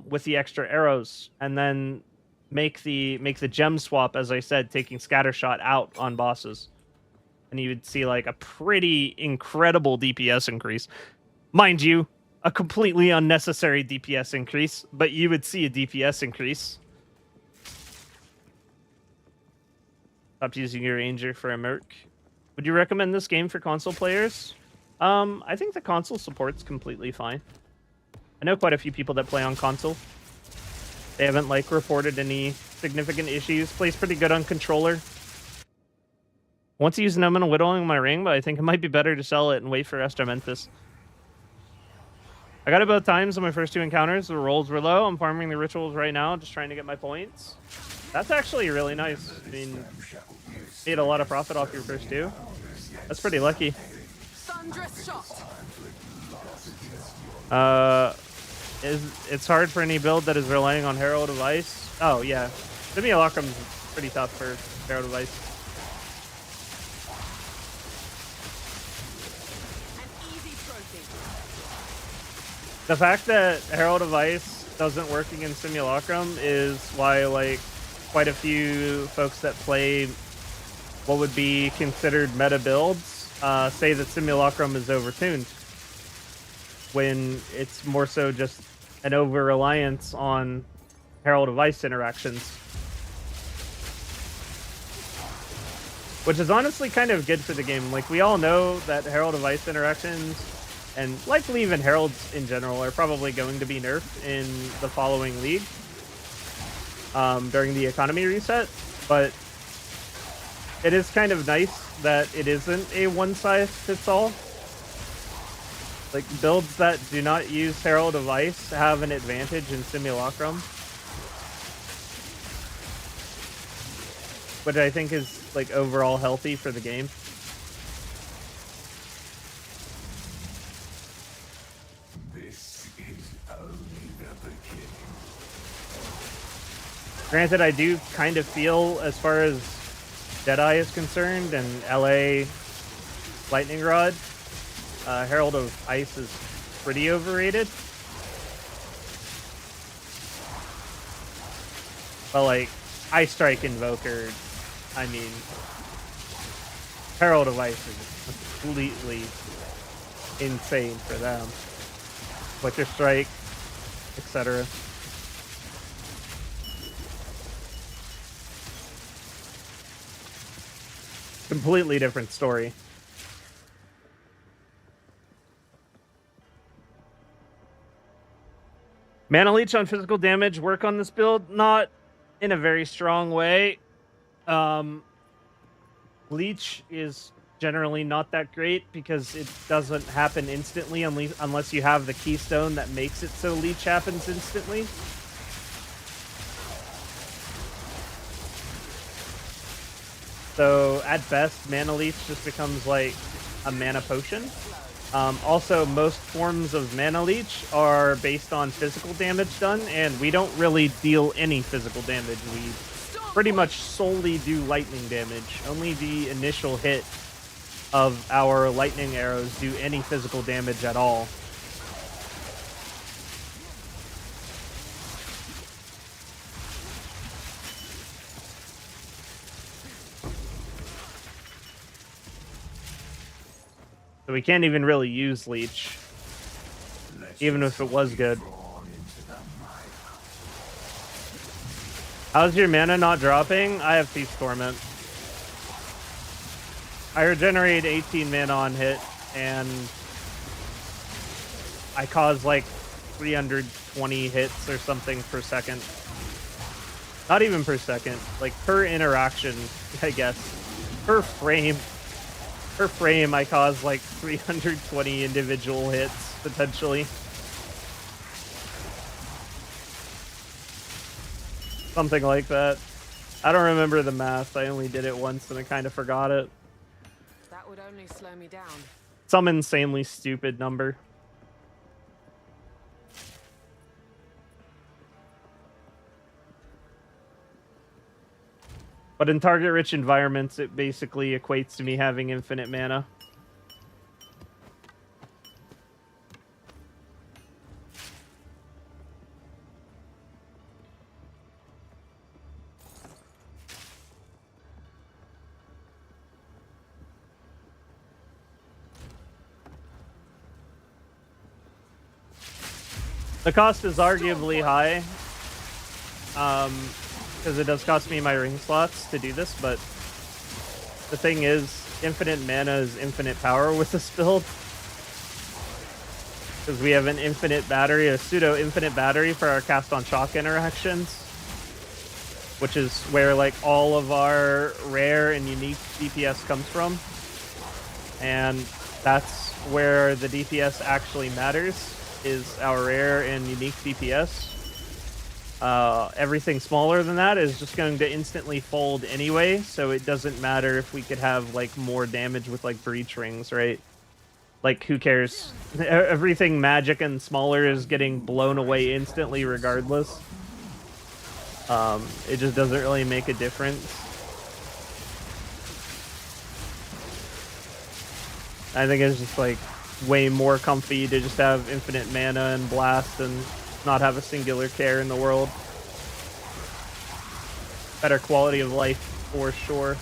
with the extra arrows, and then make the gem swap, as I said, taking scattershot out on bosses, and you would see, like, a pretty incredible DPS increase. Mind you, a completely unnecessary DPS increase, but you would see a DPS increase. Stop using your ranger for a merc. Would you recommend this game for console players? I think the console support's completely fine. I know quite a few people that play on console. They haven't, like, reported any significant issues. Plays pretty good on controller. I want to use Nominal Whittling my ring, but I think it might be better to sell it and wait for Estramentis. I got it both times on my first 2 encounters. The rolls were low. I'm farming the rituals right now, just trying to get my points. That's actually really nice. I mean, you made a lot of profit off your first 2. That's pretty lucky. Thunderous shot. It's hard for any build that is relying on Herald of Ice. Oh, yeah. Simulacrum's pretty tough for Herald of Ice. An easy trophy. The fact that Herald of Ice doesn't work against Simulacrum is why, like, quite a few folks that play what would be considered meta builds say that Simulacrum is overtuned, when it's more so just an over-reliance on Herald of Ice interactions. Which is honestly kind of good for the game. Like, we all know that Herald of Ice interactions, and likely even Heralds in general, are probably going to be nerfed in the following league during the economy reset, but it is kind of nice that it isn't a one-size-fits-all. Like, builds that do not use Herald of Ice have an advantage in Simulacrum, which I think is, like, overall healthy for the game. This is only the beginning. Granted, I do kind of feel, as far as Deadeye is concerned, and LA Lightning Rod, Herald of Ice is pretty overrated. But like, Ice Strike Invoker, I mean, Herald of Ice is completely insane for them. Flicker Strike, etc. Completely different story. Mana Leech on physical damage work on this build? Not in a very strong way. Leech is generally not that great because it doesn't happen instantly unless you have the keystone that makes it so Leech happens instantly. So at best, Mana Leech just becomes like a mana potion. Also, most forms of Mana Leech are based on physical damage done, and we don't really deal any physical damage. We pretty much solely do lightning damage. Only the initial hit of our lightning arrows do any physical damage at all. So we can't even really use Leech, even if it was good. How's your mana not dropping? I have Thief's Torment. I regenerate 18 mana on hit, and I cause like 320 hits or something per second. Not even per second, like per interaction, I guess. Per frame. Per frame, I cause like 320 individual hits, potentially. Something like that. I don't remember the math. I only did it once and I kind of forgot it. That would only slow me down. Some insanely stupid number. But in target-rich environments, it basically equates to me having infinite mana. The cost is arguably high. Because it does cost me my ring slots to do this, but the thing is, infinite mana is infinite power with this build. Because we have an infinite battery, a pseudo-infinite battery for our cast on shock interactions, which is where like all of our rare and unique DPS comes from. And that's where the DPS actually matters, is our rare and unique DPS. Everything smaller than that is just going to instantly fold anyway, so it doesn't matter if we could have like more damage with like breach rings, right? Like, who cares? Everything magic and smaller is getting blown away instantly regardless. It just doesn't really make a difference. I think it's just like way more comfy to just have infinite mana and blast and not have a singular care in the world. Better quality of life for sure.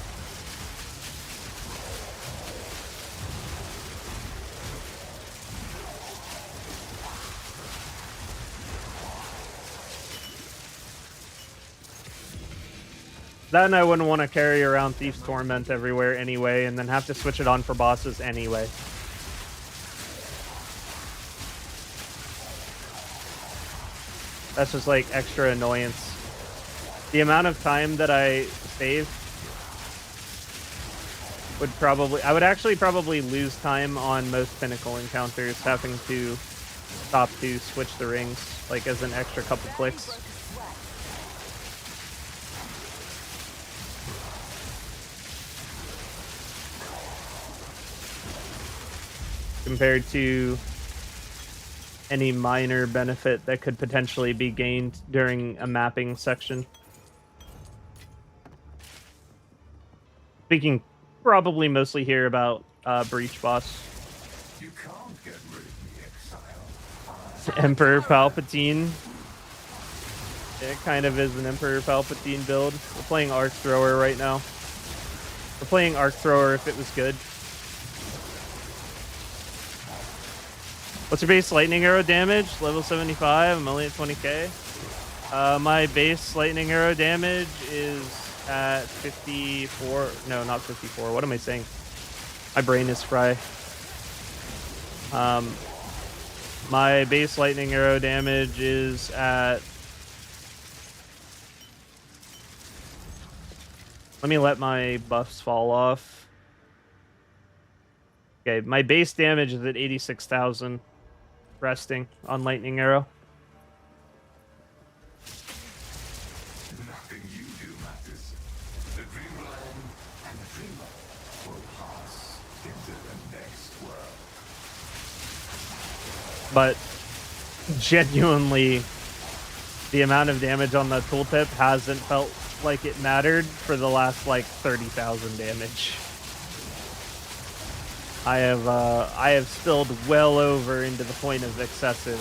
Then I wouldn't want to carry around Thief's Torment everywhere anyway, and then have to switch it on for bosses anyway. That's just like extra annoyance. The amount of time that I save would probably... I would actually probably lose time on most Pinnacle encounters having to stop to switch the rings, like as an extra couple clicks. Compared to any minor benefit that could potentially be gained during a mapping section. Speaking probably mostly here about Breach Boss. You can't get rid of the Exile. Emperor Palpatine. It kind of is an Emperor Palpatine build. We're playing Arc Thrower right now. We're playing Arc Thrower if it was good. What's your base lightning arrow damage? Level 75. I'm only at 20k. My base lightning arrow damage is at 54. No, not 54. What am I saying? My brain is fried. My base lightning arrow damage is at... Let me let my buffs fall off. Okay, my base damage is at 86,000. Resting on lightning arrow. Nothing you do matters. The dreamland and the dreamer will pass into the next world. But genuinely, the amount of damage on the tooltip hasn't felt like it mattered for the last like 30,000 damage. I have spilled well over into the point of excessive,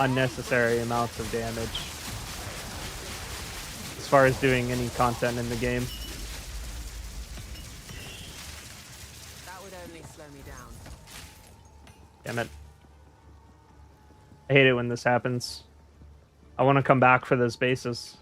unnecessary amounts of damage as far as doing any content in the game. That would only slow me down. Damn it. I hate it when this happens. I want to come back for those bases.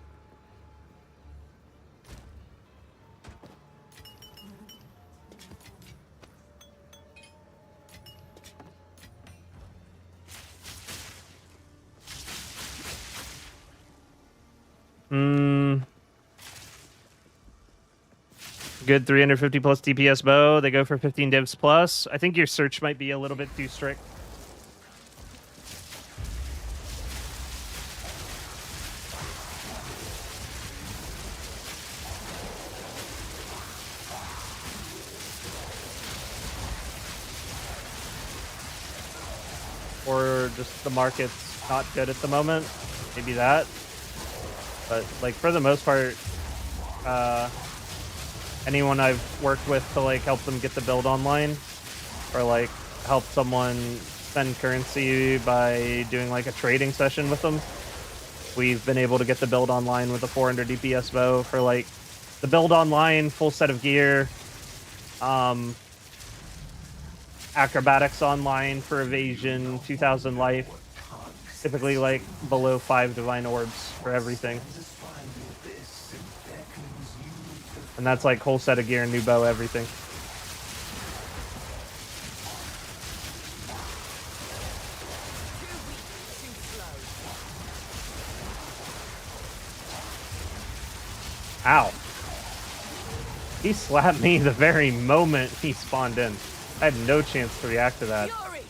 Good 350 plus DPS bow. They go for 15 divs plus. I think your search might be a little bit too strict. Or just the market's not good at the moment. Maybe that. But like for the most part, anyone I've worked with to like help them get the build online, or like help someone spend currency by doing like a trading session with them, we've been able to get the build online with a 400 DPS bow for like the build online, full set of gear, acrobatics online for evasion, 2000 life, typically like below 5 divine orbs for everything. And that's like whole set of gear, new bow, everything. Ow. He slapped me the very moment he spawned in. I had no chance to react to that. Fury!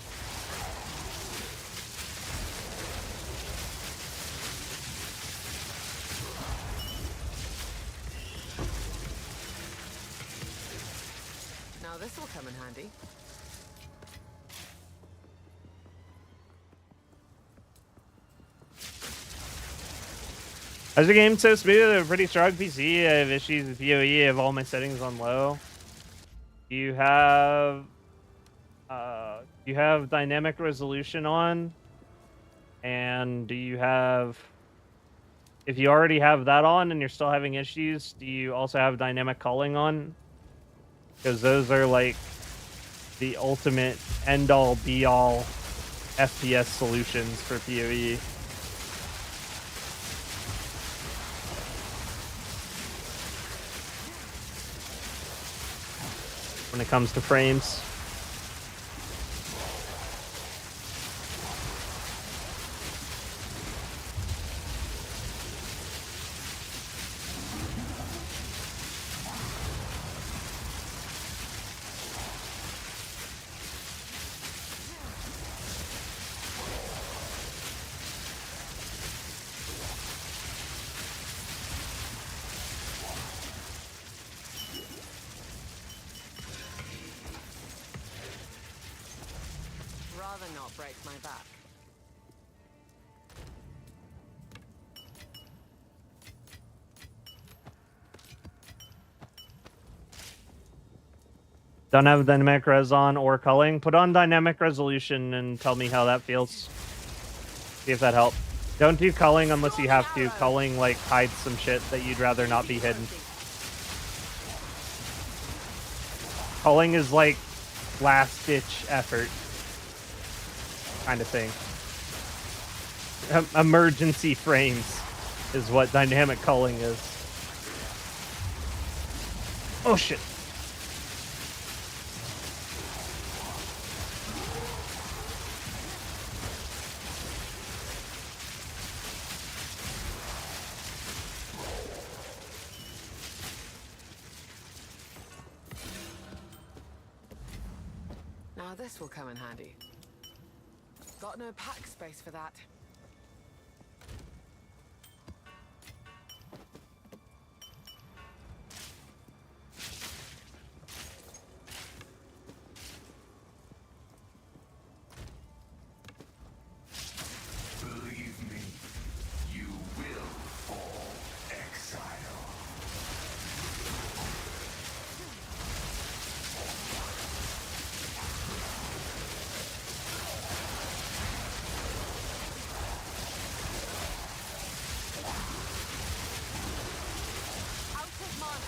Now this will come in handy. As the game so smooth, a pretty strong PC. I have issues with PoE. I have all my settings on low. You have dynamic resolution on, and do you have? If you already have that on and you're still having issues, do you also have dynamic culling on? Because those are like the ultimate end-all, be-all FPS solutions for PoE. When it comes to frames. Rather not break my back. Don't have dynamic res on or culling. Put on dynamic resolution and tell me how that feels. See if that helps. Don't do culling unless you have to. Culling like hides some shit that you'd rather not be hidden. Culling is like last ditch effort kind of thing. Emergency frames is what dynamic culling is. Oh shit. Now this will come in handy. Got no pack space for that. Believe me, you will fall, Exile. Out of mana.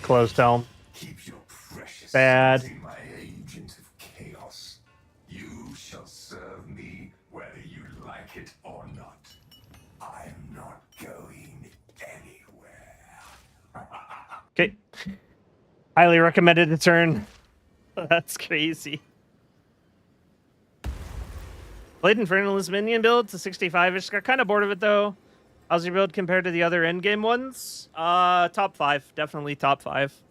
Closed helm. Keep your precious Bad. souls in my agent of chaos. You shall serve me whether you like it or not. I'm not going anywhere. Okay. Highly recommended to turn. That's crazy. Played Infernalist minion build to 65-ish. Got kind of bored of it though. How's your build compared to the other endgame ones? Top 5. Definitely top 5.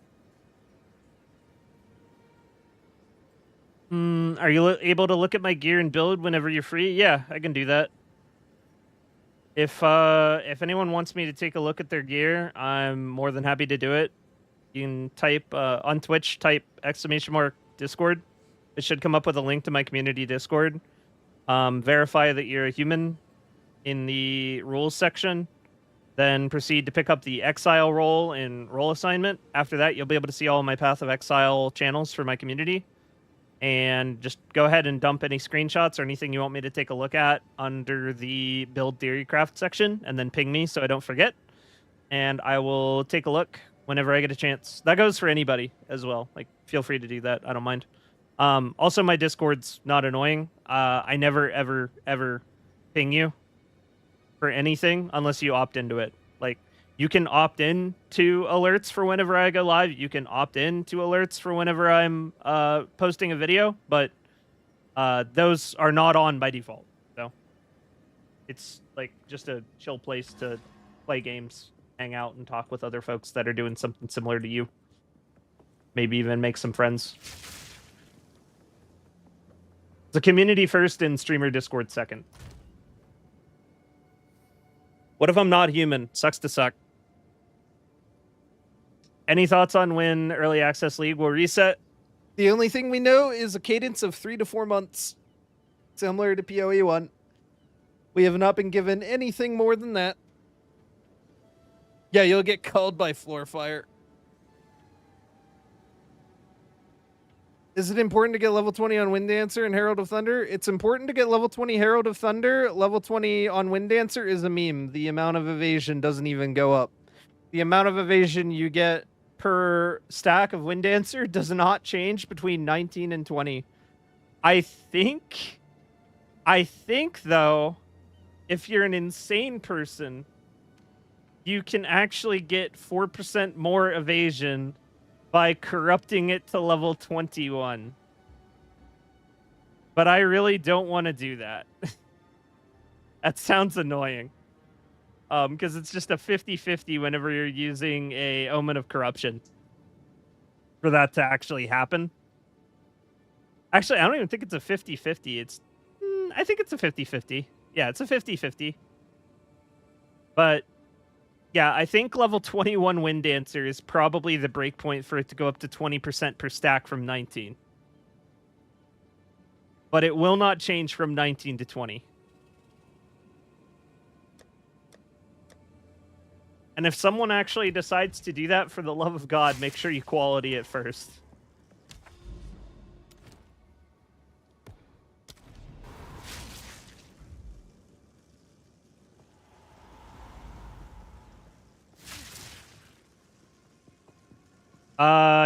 Are you able to look at my gear and build whenever you're free? Yeah, I can do that. If anyone wants me to take a look at their gear, I'm more than happy to do it. You can type on Twitch, type !Discord. It should come up with a link to my community Discord. Verify that you're a human in the rules section. Then proceed to pick up the Exile role in role assignment. After that, you'll be able to see all of my Path of Exile channels for my community. And just go ahead and dump any screenshots or anything you want me to take a look at under the build theory craft section, and then ping me so I don't forget. And I will take a look whenever I get a chance. That goes for anybody as well. Like, feel free to do that. I don't mind. Also, my Discord's not annoying. I never, ever, ever ping you for anything unless you opt into it. Like, you can opt in to alerts for whenever I go live. You can opt in to alerts for whenever I'm posting a video, but those are not on by default. So it's like just a chill place to play games, hang out, and talk with other folks that are doing something similar to you. Maybe even make some friends. It's a community first and streamer Discord second. What if I'm not human? Sucks to suck. Any thoughts on when Early Access League will reset? The only thing we know is a cadence of 3 to 4 months. Similar to PoE 1. We have not been given anything more than that. Yeah, you'll get called by Floor Fire. Is it important to get level 20 on Wind Dancer and Herald of Thunder? It's important to get level 20 Herald of Thunder. Level 20 on Wind Dancer is a meme. The amount of evasion doesn't even go up. The amount of evasion you get per stack of Wind Dancer does not change between 19 and 20. I think though, if you're an insane person, you can actually get 4% more evasion by corrupting it to level 21. But I really don't want to do that. That sounds annoying. Because it's just a 50-50 whenever you're using a Omen of Corruption for that to actually happen. Actually, I don't even think it's a 50-50. I think it's a 50-50. Yeah, it's a 50-50. But yeah, I think level 21 Wind Dancer is probably the breakpoint for it to go up to 20% per stack from 19. But it will not change from 19 to 20. And if someone actually decides to do that, for the love of God, make sure you quality it first.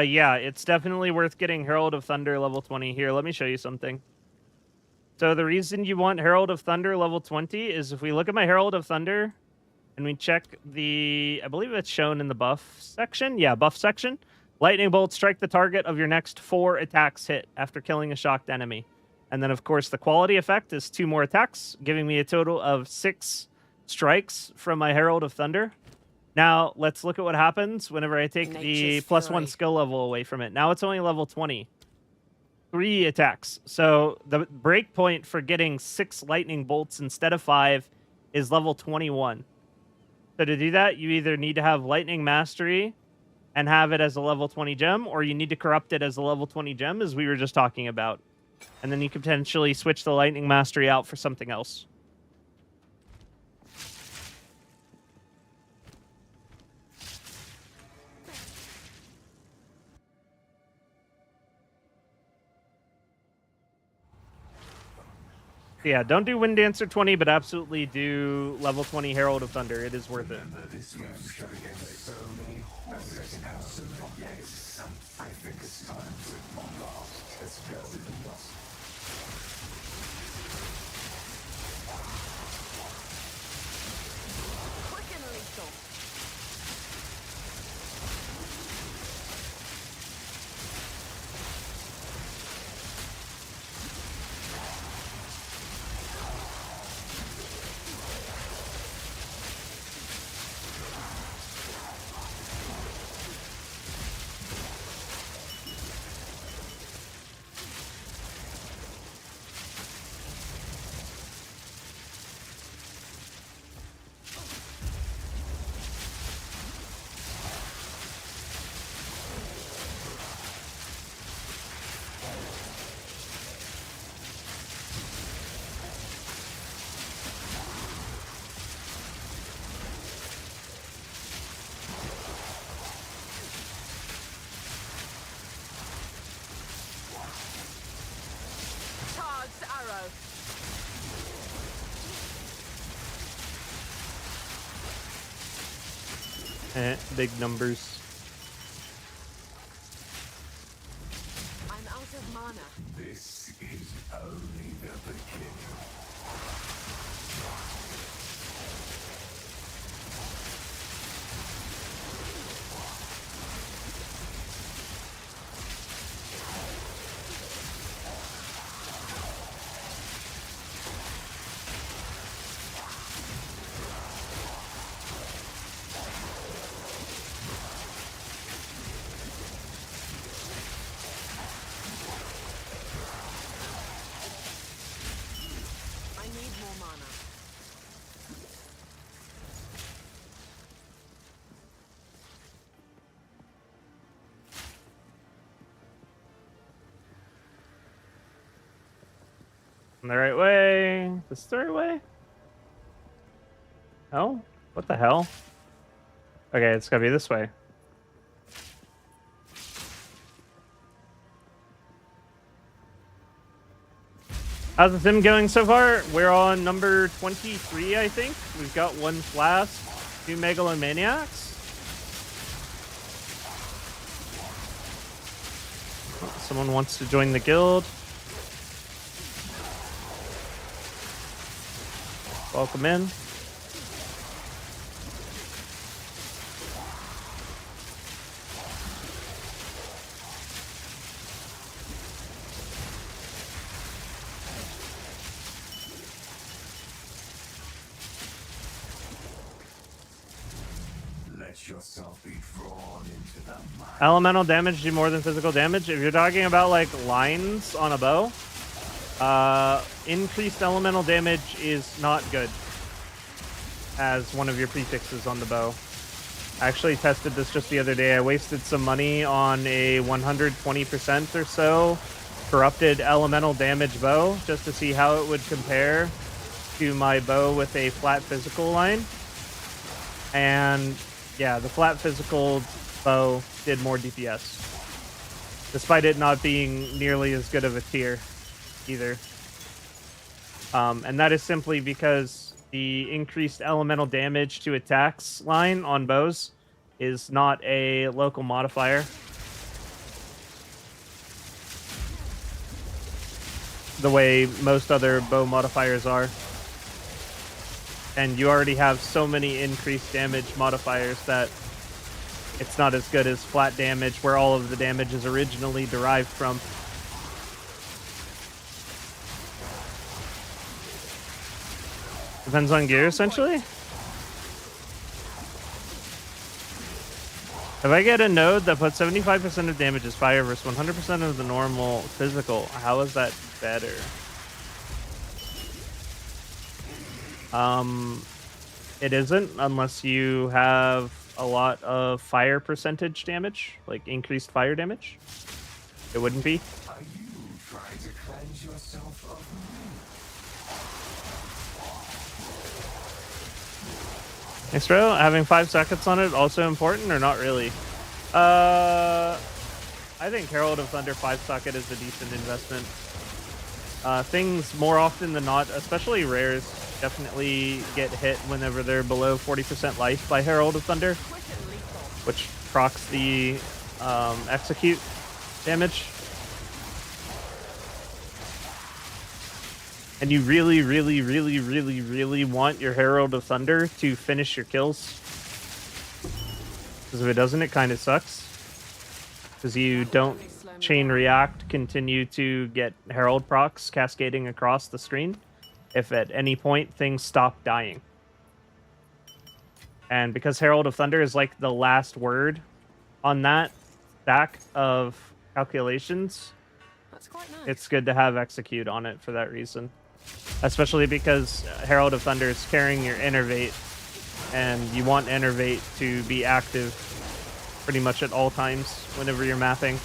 Yeah, it's definitely worth getting Herald of Thunder level 20. Here, let me show you something. So the reason you want Herald of Thunder level 20 is if we look at my Herald of Thunder and we check the, I believe it's shown in the buff section. Yeah, buff section. Lightning Bolt, strike the target of your next 4 attacks hit after killing a shocked enemy. And then, of course, the quality effect is 2 more attacks, giving me a total of 6 strikes from my Herald of Thunder. Now, let's look at what happens whenever I take the +1 skill level away from it. Now it's only level 20. 3 attacks. So the breakpoint for getting 6 lightning bolts instead of 5 is level 21. So to do that, you either need to have Lightning Mastery and have it as a level 20 gem, or you need to corrupt it as a level 20 gem, as we were just talking about. And then you could potentially switch the Lightning Mastery out for something else. Yeah, don't do Wind Dancer 20, but absolutely do level 20 Herald of Thunder. It is worth it. This room shot against so many horrors and how so yet some I think it's time to unlock as well as the lost. Quick and lethal. Charged arrow. Big numbers. I'm out of mana. This is only the beginning. I need more mana. The right way. This is the right way? No? What the hell? Okay, it's gotta be this way. How's the sim going so far? We're on number 23, I think. We've got 1 Flask, 2 Megalomaniacs. Someone wants to join the guild. Welcome in. Let yourself be drawn into the mind. Elemental damage do more than physical damage. If you're talking about like lines on a bow, increased elemental damage is not good. as one of your prefixes on the bow. I actually tested this just the other day. I wasted some money on a 120% or so corrupted elemental damage bow just to see how it would compare to my bow with a flat physical line. And yeah, the flat physical bow did more DPS, despite it not being nearly as good of a tier either. And that is simply because the increased elemental damage to attacks line on bows is not a local modifier. The way most other bow modifiers are. And you already have so many increased damage modifiers that it's not as good as flat damage, where all of the damage is originally derived from. Depends on gear, essentially. If I get a node that puts 75% of damage as fire versus 100% of the normal physical, how is that better? It isn't, unless you have a lot of fire percentage damage, like increased fire damage. It wouldn't be. Are you trying to cleanse yourself of me? Thanks, bro. Having 5 seconds on it also important, or not really? I think Herald of Thunder 5 socket is a decent investment. Things more often than not, especially rares, definitely get hit whenever they're below 40% life by Herald of Thunder, which procs the execute damage. And you really, really, really, really, really want your Herald of Thunder to finish your kills. Because if it doesn't, it kind of sucks. Because you don't chain react, continue to get Herald procs cascading across the screen if at any point things stop dying. And because Herald of Thunder is like the last word on that stack of calculations, That's quite nice. it's good to have execute on it for that reason. Especially because Herald of Thunder is carrying your Innervate, and you want Innervate to be active pretty much at all times whenever you're mapping.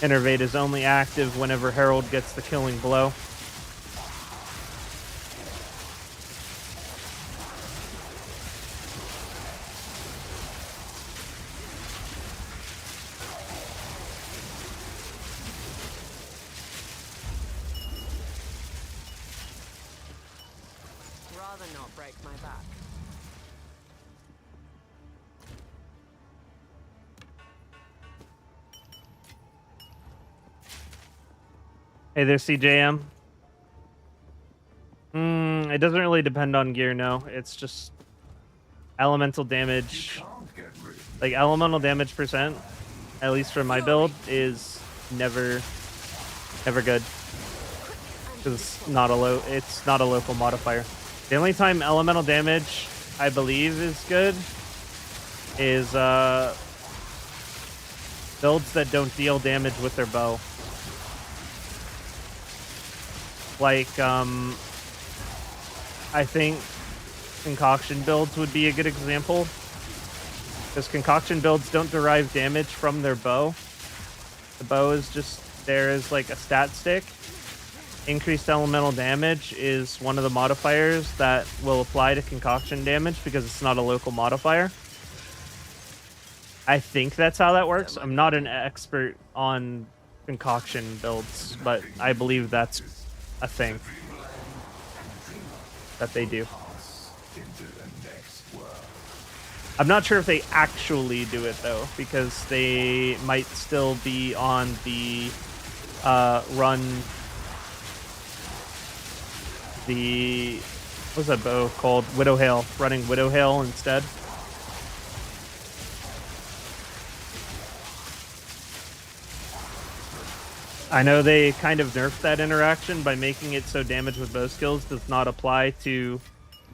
Innervate is only active whenever Herald gets the killing blow. Rather not break my back. Hey there, CJM. It doesn't really depend on gear, no. It's just elemental damage. Can't get rid of Like, elemental damage percent, at least for my build, is never good. Because it's not a local modifier. The only time elemental damage, I believe, is good is builds that don't deal damage with their bow. Like, I think concoction builds would be a good example. Because concoction builds don't derive damage from their bow. The bow is just there as like a stat stick. Increased elemental damage is one of the modifiers that will apply to concoction damage because it's not a local modifier. I think that's how that works. I'm not an expert on concoction builds, but I believe that's a thing that they do. into the next world. I'm not sure if they actually do it though, because they might still be on the run the what's that bow called? Widow Hail, running Widow Hail instead. I know they kind of nerfed that interaction by making it so damage with bow skills does not apply to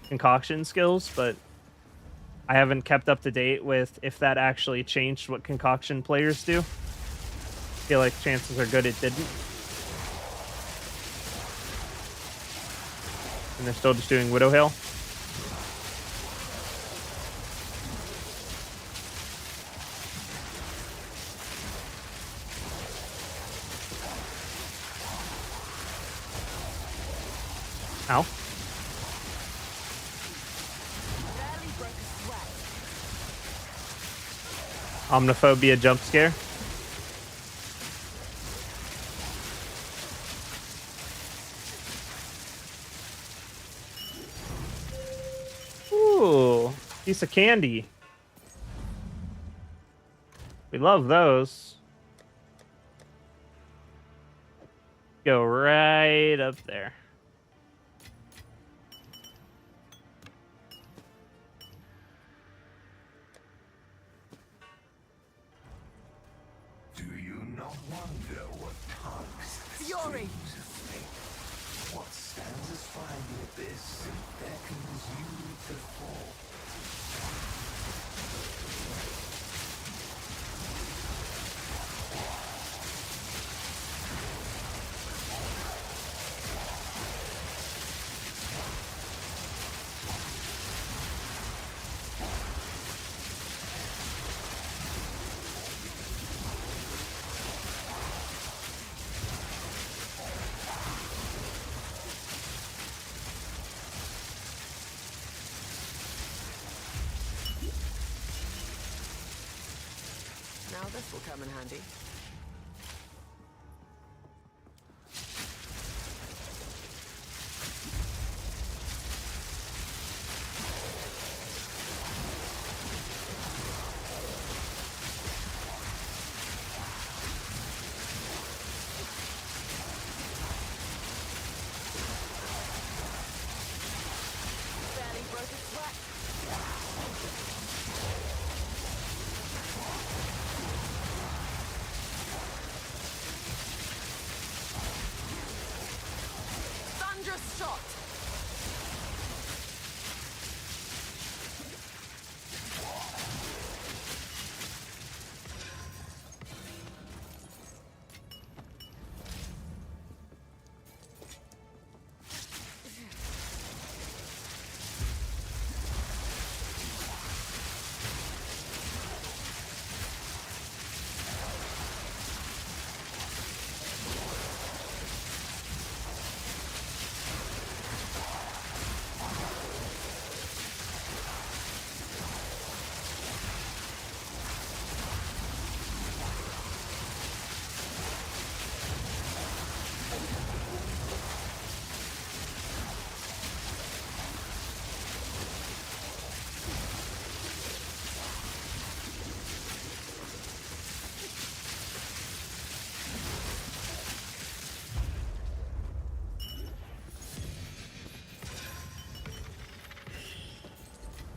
concoction skills, but I haven't kept up to date with if that actually changed what concoction players do. I feel like chances are good it didn't. And they're still just doing Widow Hail. Ow. Barely broke a sweat. Omniphobia jump scare. Ooh, piece of candy. We love those. Go right up there. Do you not wonder what tugs Fury. to think? What stands as fine the abyss and beckons you to fall? Now this will come in handy. Barely broke a sweat. Thunderous shot.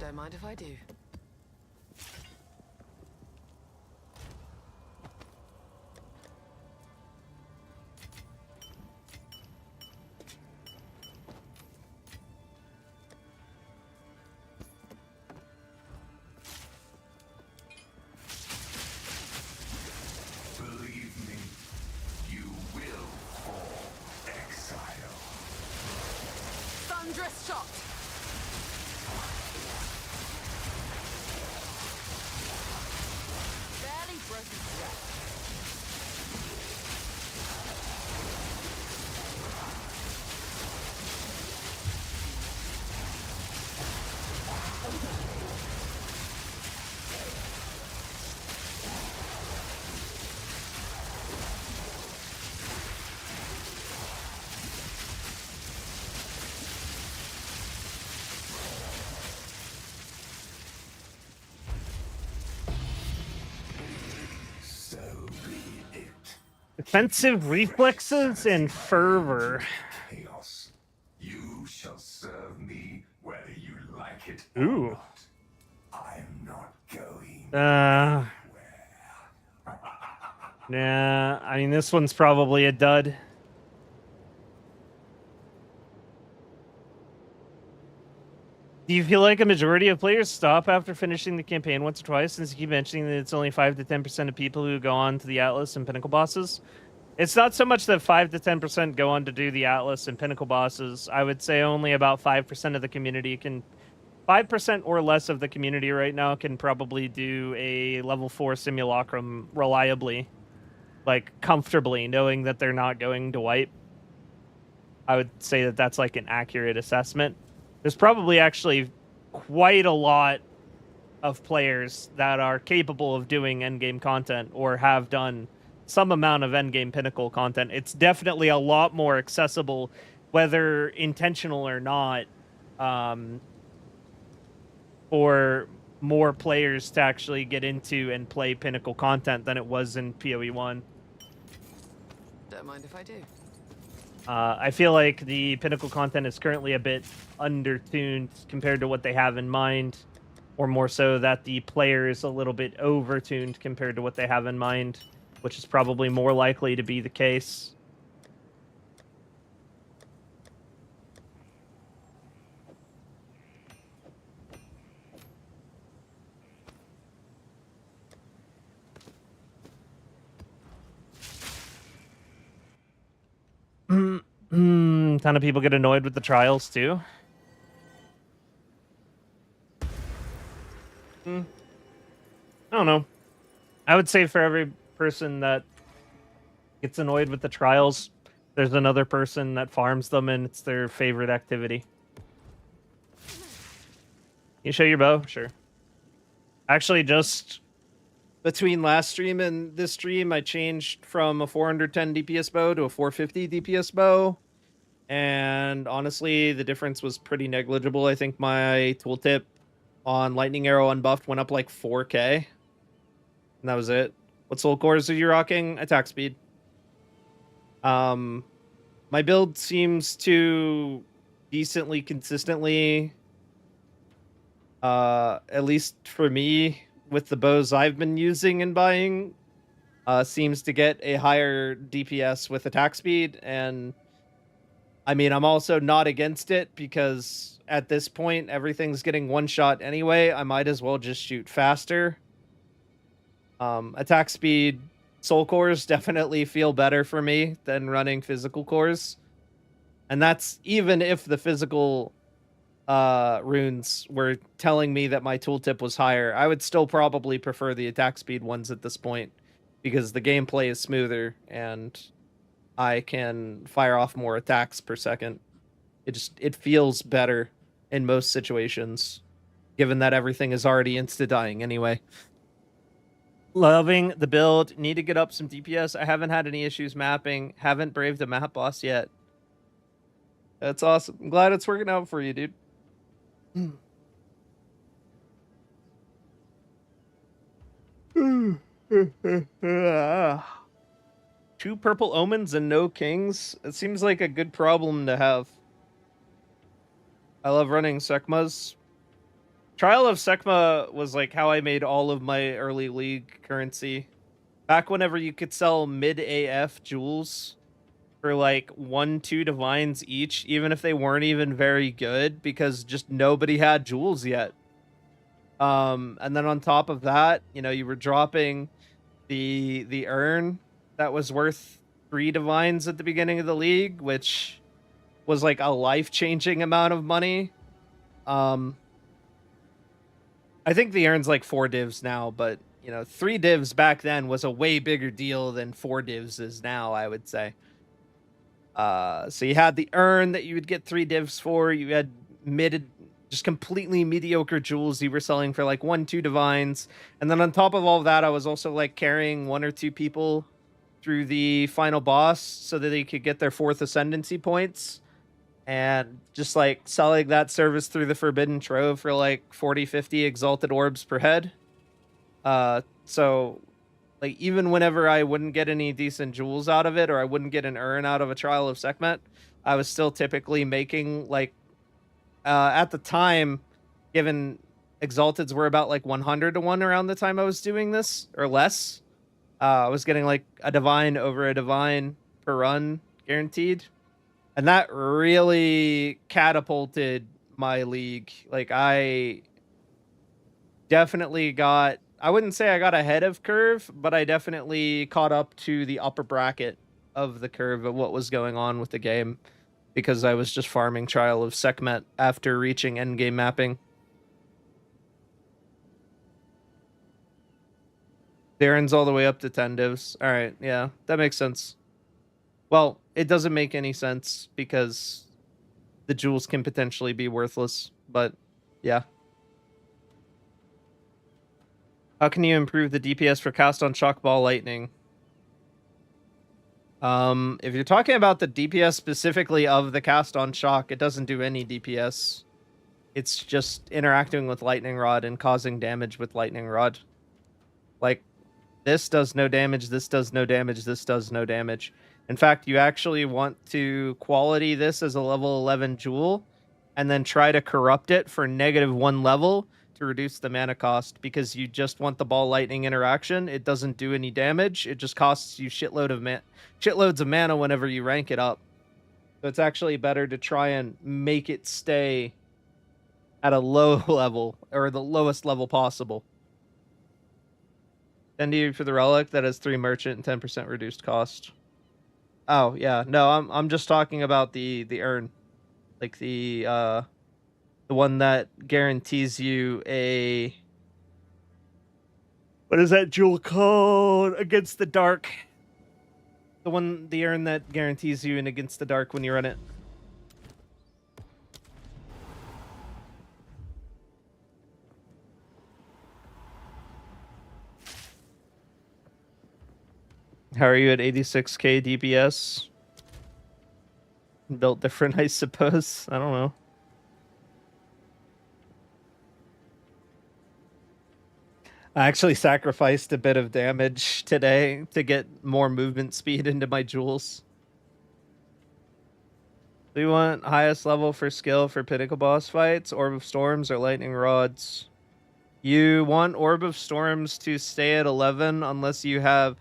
Don't mind if I do. Believe me, you will fall, Exile. Thunderous shot. Barely broke a sweat. So be it. Defensive reflexes and fervor. Chaos. You shall serve me whether you like it Ooh. or not. I'm not going. Nah, I mean, this one's probably a dud. Do you feel like a majority of players stop after finishing the campaign once or twice, since you keep mentioning that it's only 5 to 10% of people who go on to the Atlas and Pinnacle bosses? It's not so much that 5 to 10% go on to do the Atlas and Pinnacle bosses. I would say only about 5% of the community can... 5% or less of the community right now can probably do a level 4 Simulacrum reliably. Like, comfortably, knowing that they're not going to wipe. I would say that that's like an accurate assessment. There's probably actually quite a lot of players that are capable of doing endgame content or have done some amount of endgame Pinnacle content. It's definitely a lot more accessible, whether intentional or not, for more players to actually get into and play Pinnacle content than it was in PoE 1. Don't mind if I do. I feel like the Pinnacle content is currently a bit undertuned compared to what they have in mind, or more so that the player is a little bit overtuned compared to what they have in mind, which is probably more likely to be the case. Ton of people get annoyed with the trials too. I don't know. I would say for every person that gets annoyed with the trials, there's another person that farms them and it's their favorite activity. You show your bow? Sure. Actually, just between last stream and this stream, I changed from a 410 DPS bow to a 450 DPS bow. And honestly, the difference was pretty negligible. I think my tooltip on Lightning Arrow unbuffed went up like 4k. And that was it. What soul cores are you rocking? Attack speed. My build seems to decently consistently, at least for me, with the bows I've been using and buying, seems to get a higher DPS with attack speed. And I mean, I'm also not against it because at this point, everything's getting one shot anyway. I might as well just shoot faster. Attack speed, soul cores definitely feel better for me than running physical cores. And that's even if the physical runes were telling me that my tooltip was higher. I would still probably prefer the attack speed ones at this point because the gameplay is smoother and I can fire off more attacks per second. It feels better in most situations, given that everything is already insta-dying anyway. Loving the build. Need to get up some DPS. I haven't had any issues mapping. Haven't braved a map boss yet. That's awesome. I'm glad it's working out for you, dude. Two purple omens and no kings. It seems like a good problem to have. I love running Sekmas. Trial of Sekma was like how I made all of my early league currency. Back whenever you could sell mid AF jewels for like 1-2 divines each, even if they weren't even very good, because just nobody had jewels yet. And then on top of that, you know, you were dropping the urn that was worth 3 divines at the beginning of the league, which was like a life-changing amount of money. I think the urn's like 4 divs now, but you know, 3 divs back then was a way bigger deal than 4 divs is now, I would say. So you had the urn that you would get 3 divs for. You had just completely mediocre jewels you were selling for like 1-2 divines. And then on top of all of that, I was also like carrying 1 or 2 people through the final boss so that they could get their 4th ascendancy points. And just like selling that service through the Forbidden Trove for like 40-50 exalted orbs per head. So like even whenever I wouldn't get any decent jewels out of it, or I wouldn't get an urn out of a Trial of Sekhmet, I was still typically making like, at the time, given exalteds were about like 100 to 1 around the time I was doing this, or less, I was getting like a divine over a divine per run guaranteed. And that really catapulted my league. Like I definitely I wouldn't say I got ahead of curve, but I definitely caught up to the upper bracket of the curve of what was going on with the game, because I was just farming Trial of Sekhmet after reaching endgame mapping. Darren's all the way up to 10 divs. Alright, yeah, that makes sense. Well, it doesn't make any sense because the jewels can potentially be worthless, but yeah. How can you improve the DPS for cast on shock ball lightning? If you're talking about the DPS specifically of the cast on shock, it doesn't do any DPS. It's just interacting with lightning rod and causing damage with lightning rod. Like, this does no damage, this does no damage, this does no damage. In fact, you actually want to quality this as a level 11 jewel and then try to corrupt it for -1 level to reduce the mana cost, because you just want the ball lightning interaction. It doesn't do any damage. It just costs you shitloads of mana whenever you rank it up. So it's actually better to try and make it stay at a low level, or the lowest level possible. 10 for the relic that has 3 merchant and 10% reduced cost. Oh yeah, no, I'm just talking about the urn, like the one that guarantees you a, what is that jewel called? Against the Dark. The urn that guarantees you an Against the Dark when you run it. How are you at 86k DPS? Built different, I suppose. I don't know. I actually sacrificed a bit of damage today to get more movement speed into my jewels. Do you want highest level for skill for Pinnacle boss fights, Orb of Storms, or Lightning Rods? You want Orb of Storms to stay at 11 unless you have...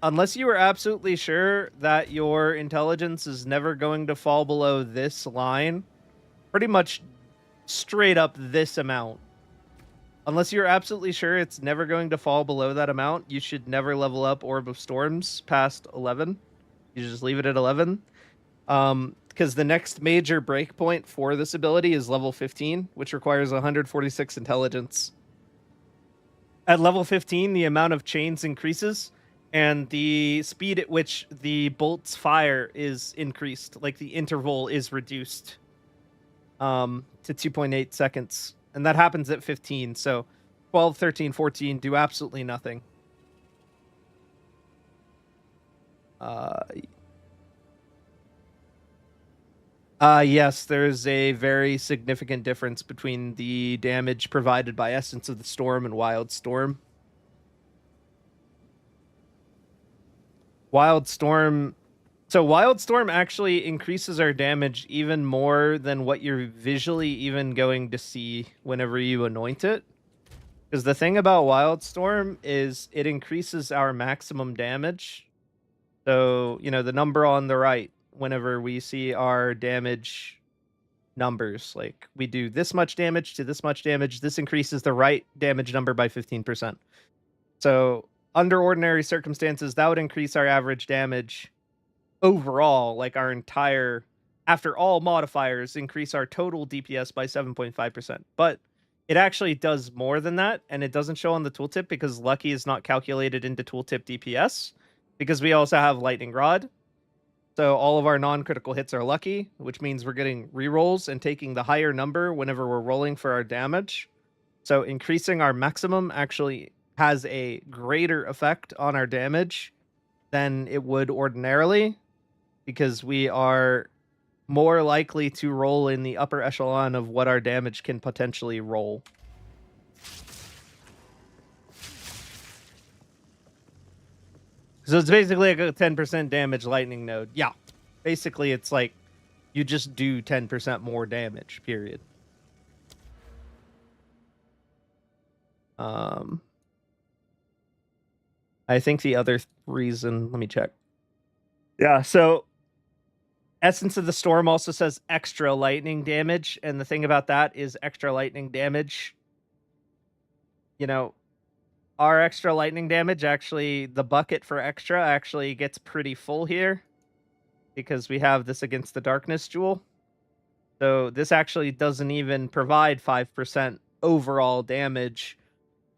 Unless you are absolutely sure that your intelligence is never going to fall below this line. Pretty much straight up this amount. Unless you're absolutely sure it's never going to fall below that amount, you should never level up Orb of Storms past 11. You just leave it at 11. Because the next major breakpoint for this ability is level 15, which requires 146 intelligence. At level 15, the amount of chains increases, and the speed at which the bolts fire is increased. Like, the interval is reduced to 2.8 seconds. And that happens at 15, so 12, 13, 14 do absolutely nothing. Yes, there's a very significant difference between the damage provided by Essence of the Storm and Wild Storm. Wild Storm actually increases our damage even more than what you're visually even going to see whenever you anoint it. Because the thing about Wild Storm is it increases our maximum damage. So, you know, the number on the right, whenever we see our damage numbers, like we do this much damage to this much damage, this increases the right damage number by 15%. So under ordinary circumstances, that would increase our average damage overall, like our entire, after all modifiers, increase our total DPS by 7.5%. But it actually does more than that, and it doesn't show on the tooltip because Lucky is not calculated into tooltip DPS, because we also have Lightning Rod. So all of our non-critical hits are lucky, which means we're getting rerolls and taking the higher number whenever we're rolling for our damage. So increasing our maximum actually has a greater effect on our damage than it would ordinarily, because we are more likely to roll in the upper echelon of what our damage can potentially roll. So it's basically like a 10% damage lightning node. Yeah. Basically, it's like you just do 10% more damage, period. I think the other reason, let me check. Yeah, so Essence of the Storm also says extra lightning damage, and the thing about that is extra lightning damage, you know, our extra lightning damage, actually, the bucket for extra actually gets pretty full here because we have this Against the Darkness jewel. So this actually doesn't even provide 5% overall damage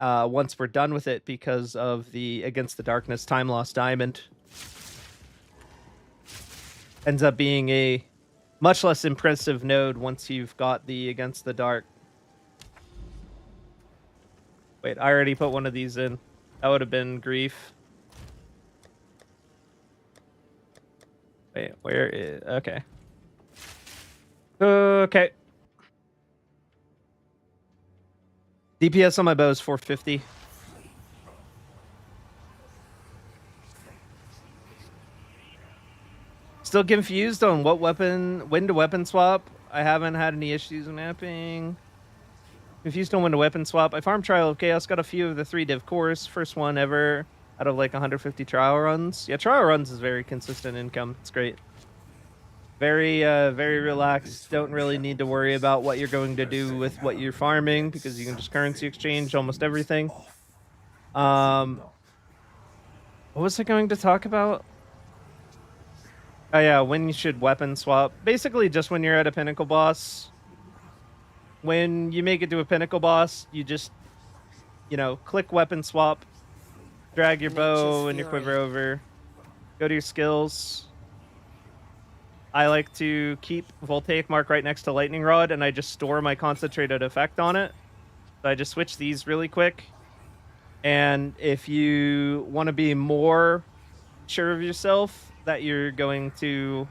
once we're done with it because of the Against the Darkness Time Lost Diamond. Ends up being a much less impressive node once you've got the Against the Dark. Wait, I already put one of these in. That would have been grief. Wait, where is... Okay. Okay. DPS on my bow is 450. Still confused on what weapon, when to weapon swap. I haven't had any issues mapping. Confused on when to weapon swap. I farmed Trial of Chaos, got a few of the 3 div cores. First one ever out of like 150 trial runs. Yeah, trial runs is very consistent income. It's great. Very, very relaxed. Don't really need to worry about what you're going to do with what you're farming because you can just currency exchange almost everything. What was I going to talk about? Oh yeah, when you should weapon swap. Basically just when you're at a Pinnacle boss. When you make it to a Pinnacle boss, you just, you know, click weapon swap, drag your bow and your quiver over, go to your skills. I like to keep Voltaic Mark right next to Lightning Rod, and I just store my concentrated effect on it. So I just switch these really quick. And if you want to be more sure of yourself that you're going to,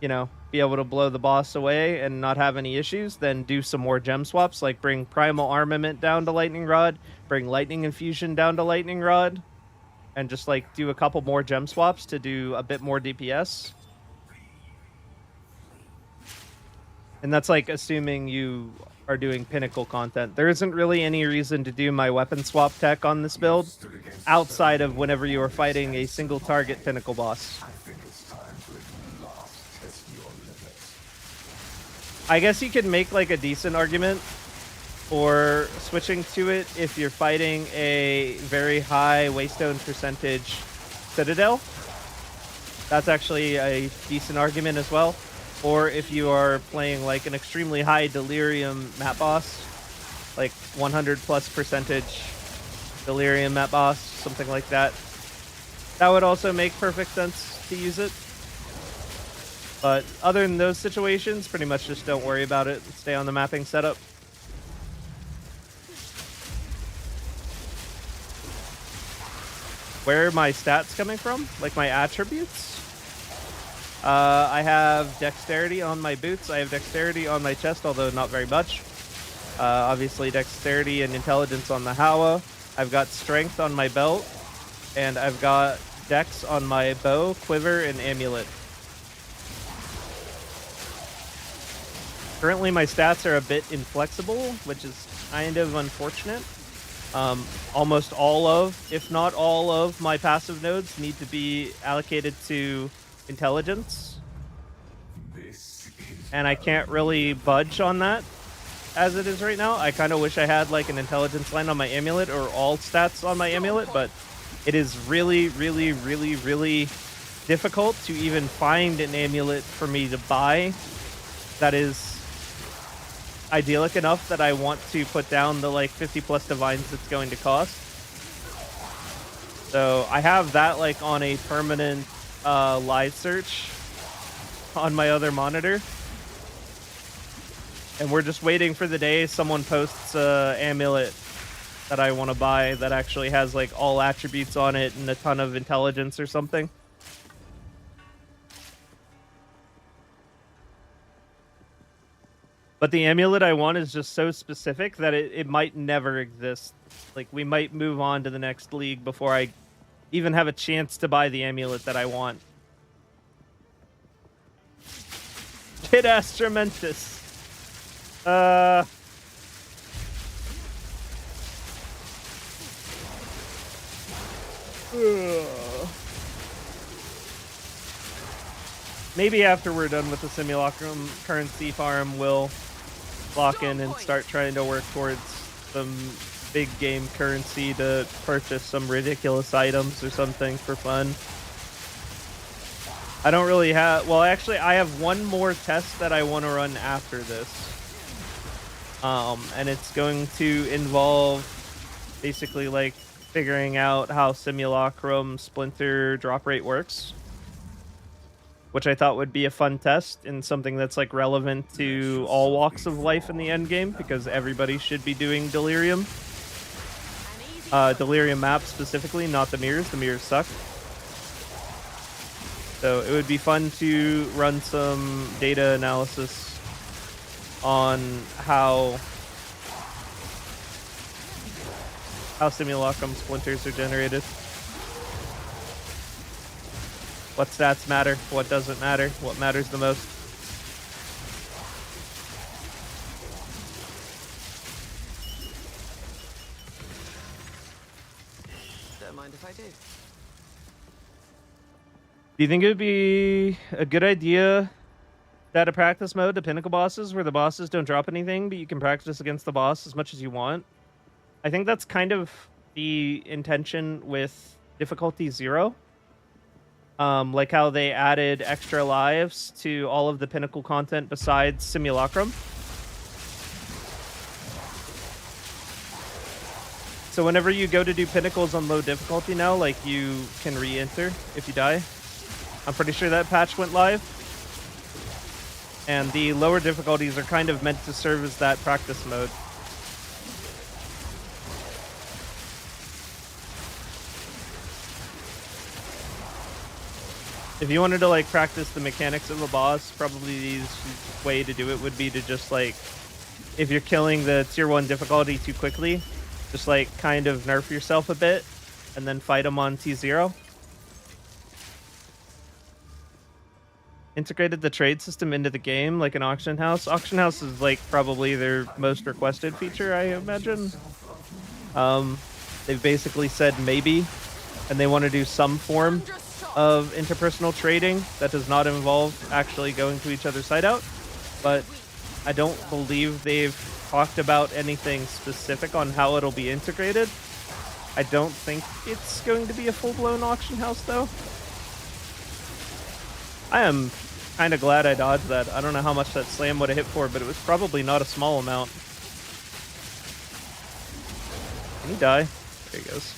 you know, be able to blow the boss away and not have any issues, then do some more gem swaps, like bring Primal Armament down to Lightning Rod, bring Lightning Infusion down to Lightning Rod, and just like do a couple more gem swaps to do a bit more DPS. And that's like assuming you are doing Pinnacle content. There isn't really any reason to do my weapon swap tech on this build outside of whenever you are fighting a single target Pinnacle boss. I guess you could make like a decent argument for switching to it if you're fighting a very high Waystone percentage Citadel. That's actually a decent argument as well. Or if you are playing like an extremely high Delirium map boss, like 100+% Delirium map boss, something like that. That would also make perfect sense to use it. But other than those situations, pretty much just don't worry about it and stay on the mapping setup. Where are my stats coming from? Like my attributes? I have dexterity on my boots. I have dexterity on my chest, although not very much. Obviously dexterity and intelligence on the Hawa. I've got strength on my belt. And I've got dex on my bow, quiver, and amulet. Currently my stats are a bit inflexible, which is kind of unfortunate. Almost all of, if not all of, my passive nodes need to be allocated to intelligence. And I can't really budge on that as it is right now. I kind of wish I had like an intelligence line on my amulet or all stats on my amulet, but it is really, really, really, really difficult to even find an amulet for me to buy that is idyllic enough that I want to put down the like 50+ divines it's going to cost. So I have that like on a permanent live search on my other monitor. And we're just waiting for the day someone posts a amulet that I want to buy that actually has like all attributes on it and a ton of intelligence or something. But the amulet I want is just so specific that it might never exist. Like, we might move on to the next league before I even have a chance to buy the amulet that I want. Kid Astramentus. Maybe after we're done with the Simulacrum currency farm, we'll lock in and start trying to work towards some big game currency to purchase some ridiculous items or something for fun. I don't really have... Well, actually, I have one more test that I want to run after this. And it's going to involve basically, like, figuring out how Simulacrum Splinter drop rate works. Which I thought would be a fun test and something that's, like, relevant to all walks of life in the endgame, because everybody should be doing Delirium. Delirium map specifically, not the mirrors. The mirrors suck. So it would be fun to run some data analysis on how Simulacrum splinters are generated. What stats matter? What doesn't matter? What matters the most? Don't mind if I do. Do you think it would be a good idea to add a practice mode to Pinnacle bosses where the bosses don't drop anything, but you can practice against the boss as much as you want? I think that's kind of the intention with difficulty 0. Like how they added extra lives to all of the Pinnacle content besides Simulacrum. So whenever you go to do Pinnacles on low difficulty now, like, you can re-enter if you die. I'm pretty sure that patch went live. And the lower difficulties are kind of meant to serve as that practice mode. If you wanted to, like, practice the mechanics of a boss, probably the easiest way to do it would be to just, like, if you're killing the tier 1 difficulty too quickly, just, like, kind of nerf yourself a bit and then fight them on T0. Integrated the trade system into the game like an auction house. Auction house is, like, probably their most requested feature, I imagine. They've basically said maybe, and they want to do some form of interpersonal trading that does not involve actually going to each other's hideout, but I don't believe they've talked about anything specific on how it'll be integrated. I don't think it's going to be a full-blown auction house, though. I am kind of glad I dodged that. I don't know how much that slam would have hit for, but it was probably not a small amount. Can he die? There he goes.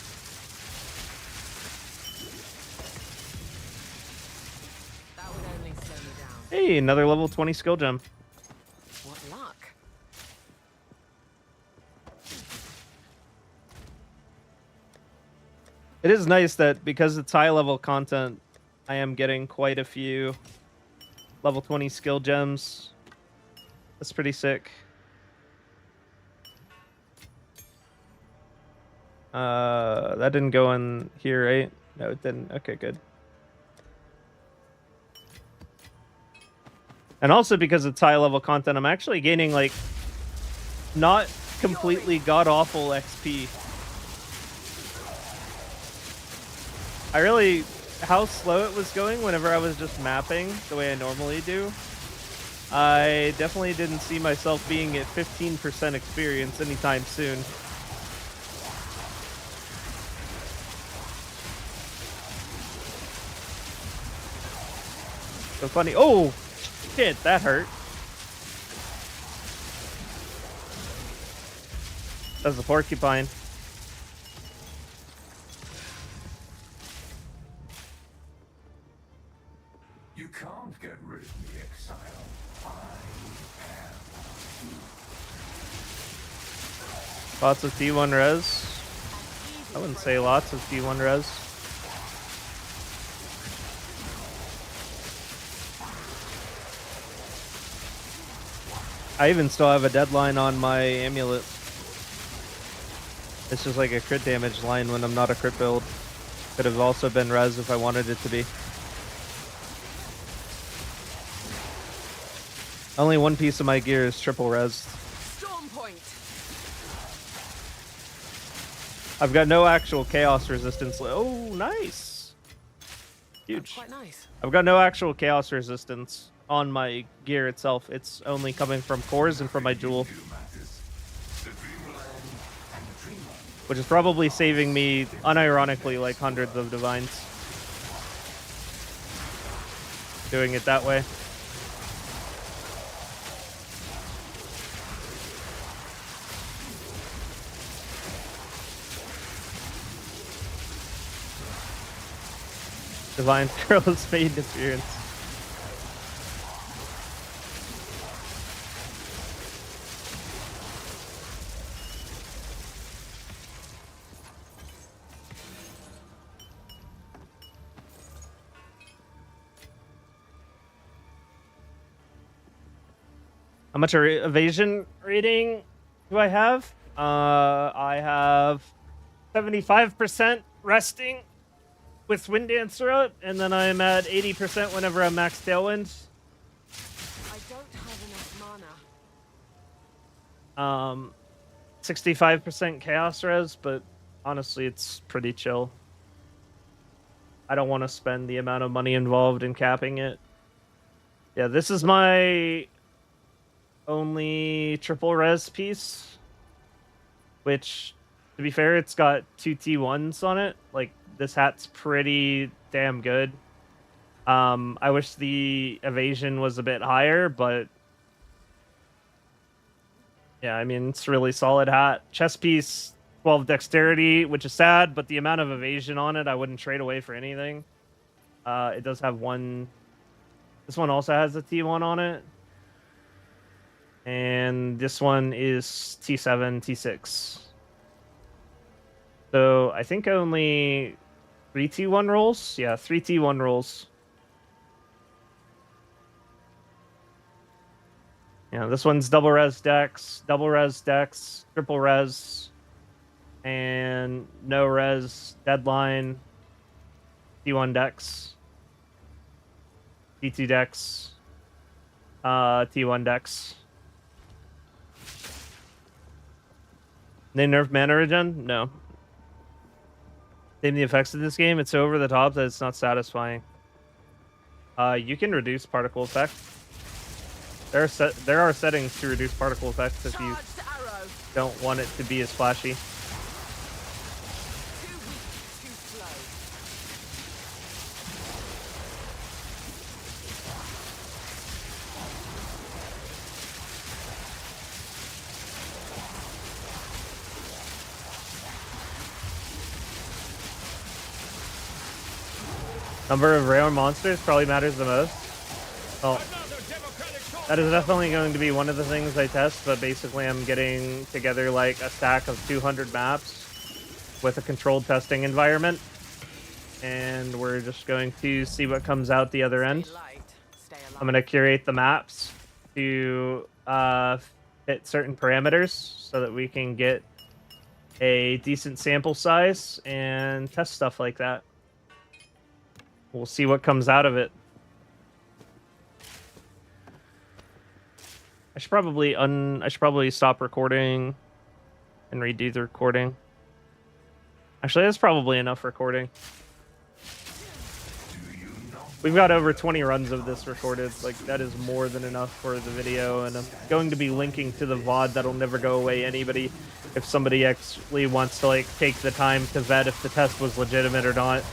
Hey, another level 20 skill gem. What luck. It is nice that because it's high level content, I am getting quite a few level 20 skill gems. That's pretty sick. That didn't go in here, right? No, it didn't. Okay, good. And also because it's high level content, I'm actually gaining, like, not completely god-awful XP. How slow it was going whenever I was just mapping the way I normally do, I definitely didn't see myself being at 15% experience anytime soon. So funny. Oh! Shit, that hurt. That's a porcupine. You can't get rid of me, Exile. Lots of T1 res. I wouldn't say lots of T1 res. I even still have a deadline on my amulet. It's just like a crit damage line when I'm not a crit build. Could have also been res if I wanted it to be. Only one piece of my gear is triple res. Storm point. I've got no actual chaos resistance. Oh, nice. Huge. That's quite nice. I've got no actual chaos resistance on my gear itself. It's only coming from cores and from my jewel. which is probably saving me, unironically, like hundreds of divines. Doing it that way. Divine Throws made appearance. How much evasion rating do I have? I have 75% resting with Wind Dancer out, and then I'm at 80% whenever I'm max Tailwind. I don't have enough mana. 65% Chaos Res, but honestly, it's pretty chill. I don't want to spend the amount of money involved in capping it. Yeah, this is my only triple res piece, which, to be fair, it's got 2 T1s on it. Like, this hat's pretty damn good. I wish the evasion was a bit higher, but yeah, I mean, it's a really solid hat. Chest piece, 12 dexterity, which is sad, but the amount of evasion on it, I wouldn't trade away for anything. It does have one. This one also has a T1 on it. And this one is T7, T6. So I think only 3 T1 rolls? Yeah, 3 T1 rolls. Yeah, this one's double res dex, triple res, and no res deadline, T1 dex, T2 dex, T1 dex. They nerf mana regen? No. Name the effects of this game. It's so over the top that it's not satisfying. You can reduce particle effect. There are settings to reduce particle effects if you don't want it to be as flashy. Too weak, too slow. Number of rare monsters probably matters the most. Well, that is definitely going to be one of the things I test, but basically I'm getting together like a stack of 200 maps with a controlled testing environment, and we're just going to see what comes out the other end. I'm going to curate the maps to hit certain parameters so that we can get a decent sample size and test stuff like that. We'll see what comes out of it. I should probably stop recording and redo the recording. Actually, that's probably enough recording. We've got over 20 runs of this recorded. Like, that is more than enough for the video, and I'm going to be linking to the VOD that'll never go away. Anybody, if somebody actually wants to like take the time to vet if the test was legitimate or not.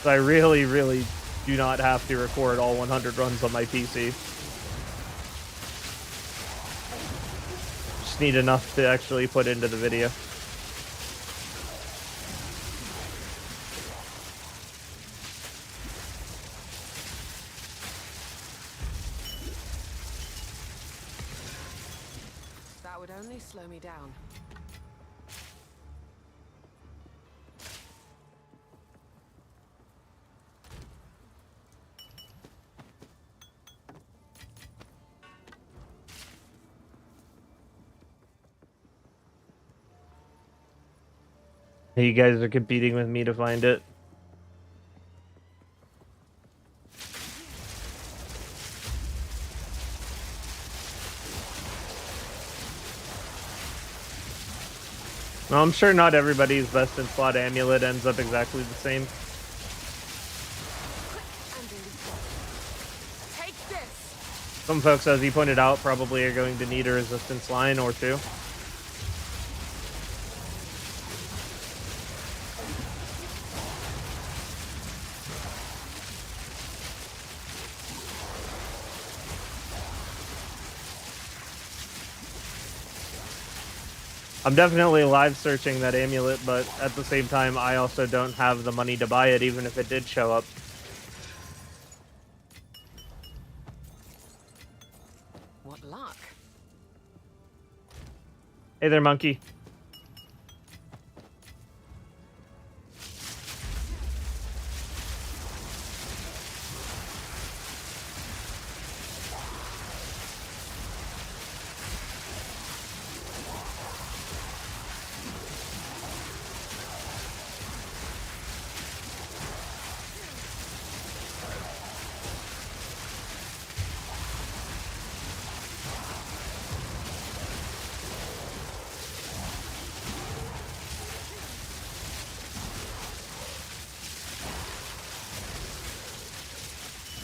I really, really do not have to record all 100 runs on my PC. Just need enough to actually put into the video. That would only slow me down. You guys are competing with me to find it. Well, I'm sure not everybody's best in slot amulet ends up exactly the same. Take this. Some folks, as he pointed out, probably are going to need a resistance line or two. I'm definitely live searching that amulet, but at the same time, I also don't have the money to buy it, even if it did show up. What luck. Hey there, monkey.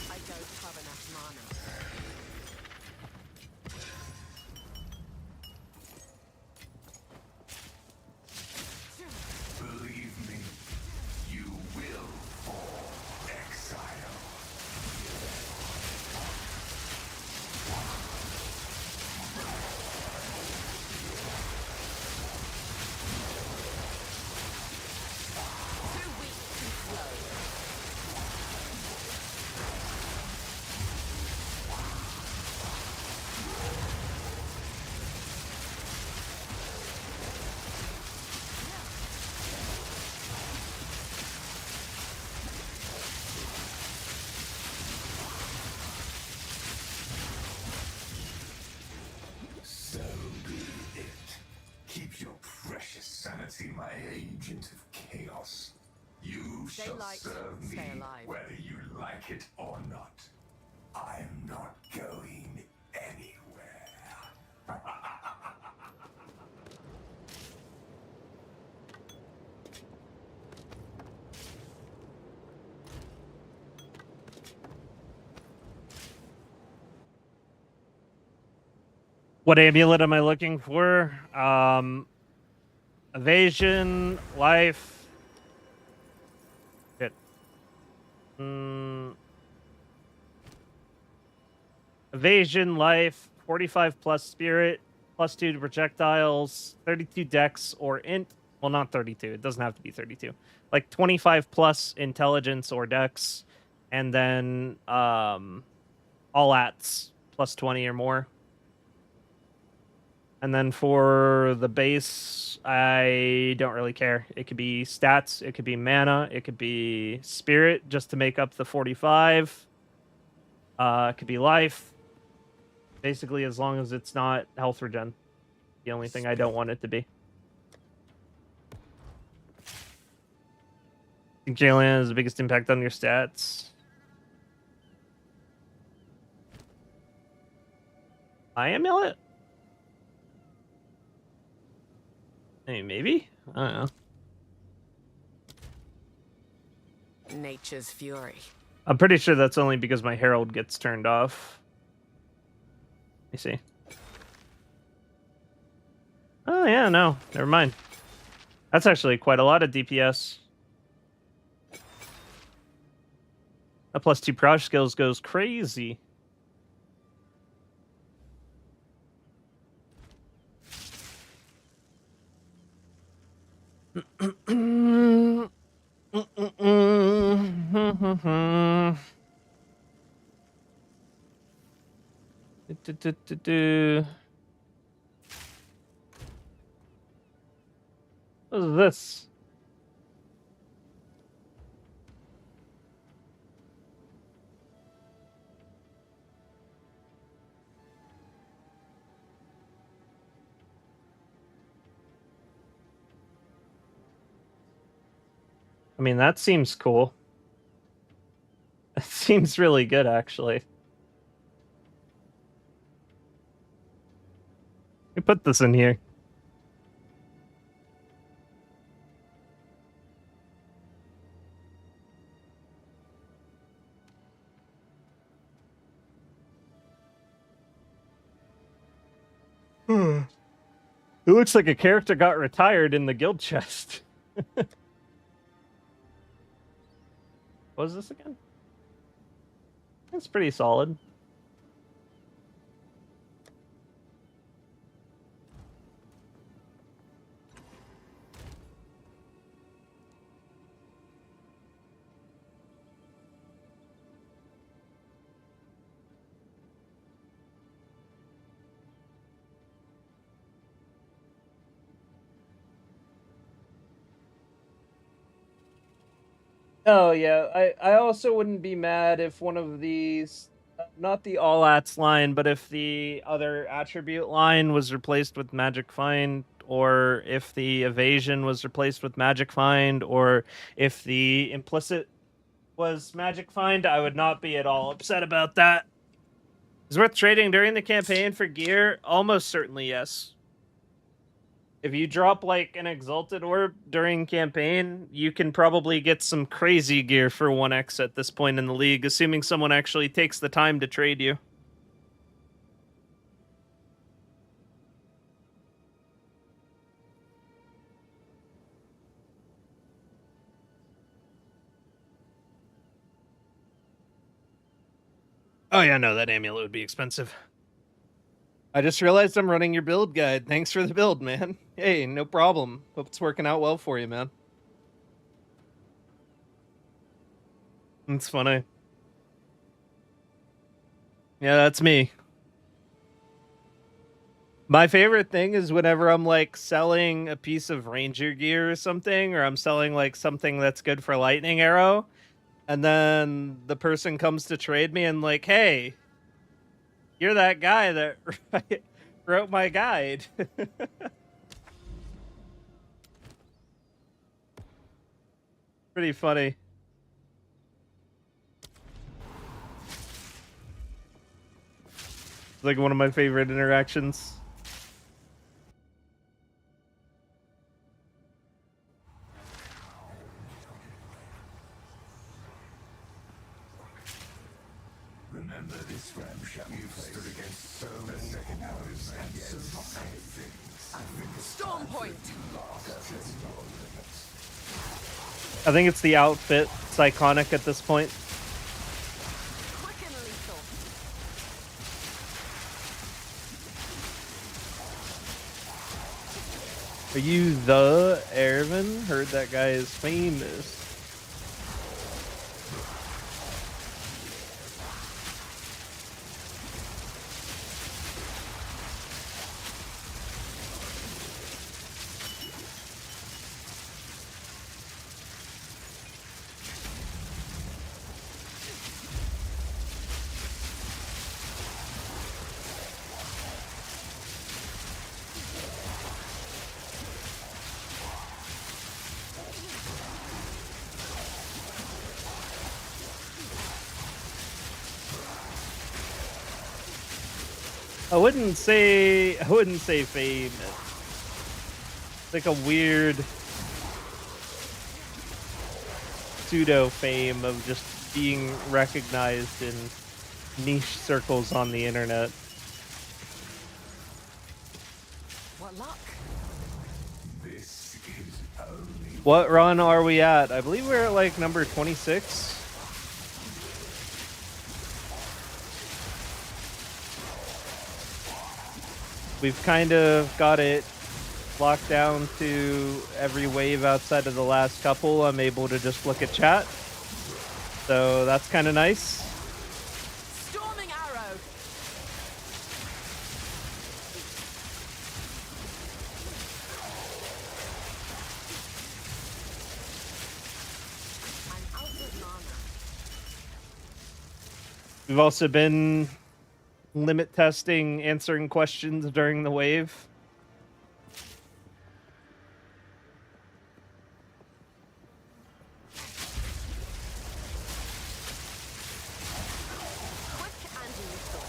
I don't have enough mana. Believe me, you will fall, Exile. Too weak, too slow. So be it. Keep your precious sanity, my agent of chaos. You Stay shall light, serve me stay alive. whether you like it or not. I'm not going anywhere. What amulet am I looking for? Evasion, life. Shit. Evasion, life, 45 plus spirit, plus 2 to projectiles, 32 dex or int. Well, not 32. It doesn't have to be 32. Like 25 plus intelligence or dex, and then all ats plus 20 or more. And then for the base, I don't really care. It could be stats, it could be mana, it could be spirit just to make up the 45. It could be life. Basically, as long as it's not health regen. The only thing I don't want it to be. I think Jalen has the biggest impact on your stats. I amulet? Hey, maybe? I don't know. Nature's fury. I'm pretty sure that's only because my herald gets turned off. Let me see. Oh, yeah, no. Never mind. That's actually quite a lot of DPS. A plus 2 crouch skills goes crazy. What is this? I mean, that seems cool. That seems really good, actually. Let me put this in here. It looks like a character got retired in the guild chest. What was this again? That's pretty solid. Oh yeah, I also wouldn't be mad if one of these, not the all ats line, but if the other attribute line was replaced with magic find, or if the evasion was replaced with magic find, or if the implicit was magic find. I would not be at all upset about that. Is it worth trading during the campaign for gear? Almost certainly yes. If you drop like an exalted orb during campaign, you can probably get some crazy gear for 1x at this point in the league, assuming someone actually takes the time to trade you. Oh yeah, no, that amulet would be expensive. I just realized I'm running your build guide. Thanks for the build, man. Hey, no problem. Hope it's working out well for you, man. It's funny. Yeah, that's me. My favorite thing is whenever I'm like selling a piece of ranger gear or something, or I'm selling like something that's good for lightning arrow, and then the person comes to trade me and like, hey, you're that guy that wrote my guide. Pretty funny. It's like one of my favorite interactions. Remember this ramshackle place stood against so many second hours and yet survived things. Storm point. I think it's the outfit. It's iconic at this point. Quick and lethal. Are you the Ervin? Heard that guy is famous. I wouldn't say fame. It's like a weird pseudo fame of just being recognized in niche circles on the internet. What luck? This is only What run are we at? I believe we're at like number 26. We've kind of got it locked down to every wave outside of the last couple. I'm able to just look at chat. So that's kind of nice. Storming arrow. I'm out of mana. We've also been limit testing, answering questions during the wave. Quick and lethal.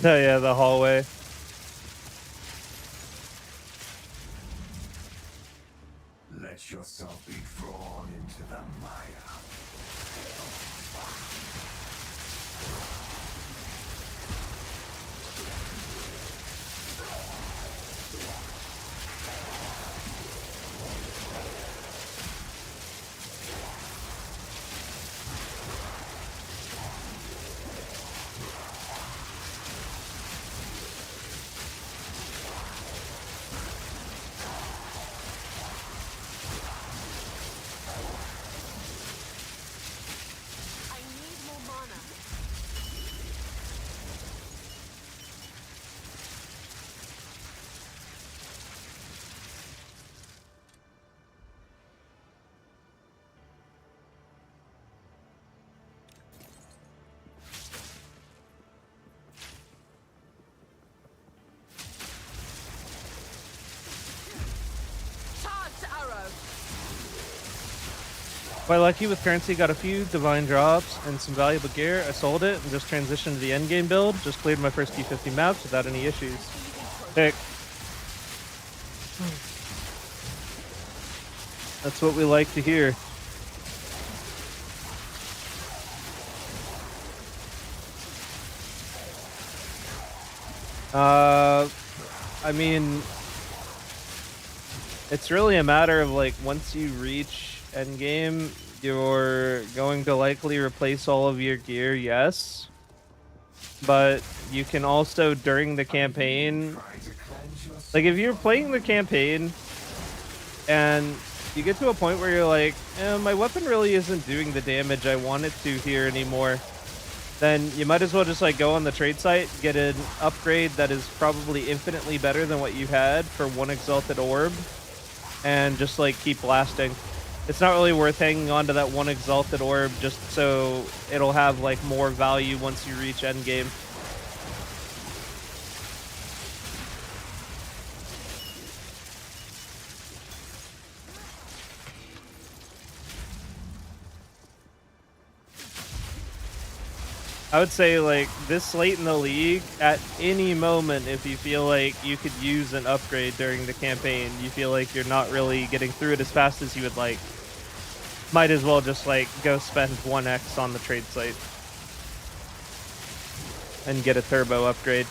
Oh yeah, the hallway. Let yourself be drawn into the mire. I need more mana. Charged arrow. Quite lucky with currency, got a few divine drops and some valuable gear. I sold it and just transitioned to the endgame build. Just cleared my first T50 maps without any issues. Sick. That's what we like to hear. I mean, it's really a matter of like once you reach endgame, you're going to likely replace all of your gear, yes. But you can also during the campaign, like if you're playing the campaign and you get to a point where you're like, my weapon really isn't doing the damage I want it to here anymore, then you might as well just like go on the trade site, get an upgrade that is probably infinitely better than what you had for one exalted orb, and just like keep blasting. It's not really worth hanging on to that one exalted orb just so it'll have like more value once you reach endgame. I would say like this late in the league, at any moment, if you feel like you could use an upgrade during the campaign, you feel like you're not really getting through it as fast as you would like, might as well just like go spend 1x on the trade site and get a turbo upgrade.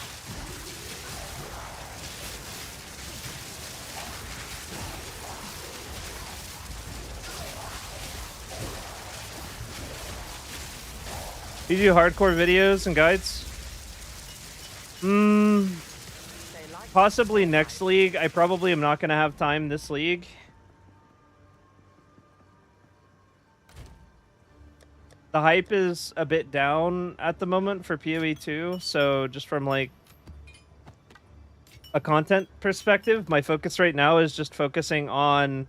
You do hardcore videos and guides? Possibly next league. I probably am not going to have time this league. The hype is a bit down at the moment for PoE 2, so just from like a content perspective, my focus right now is just focusing on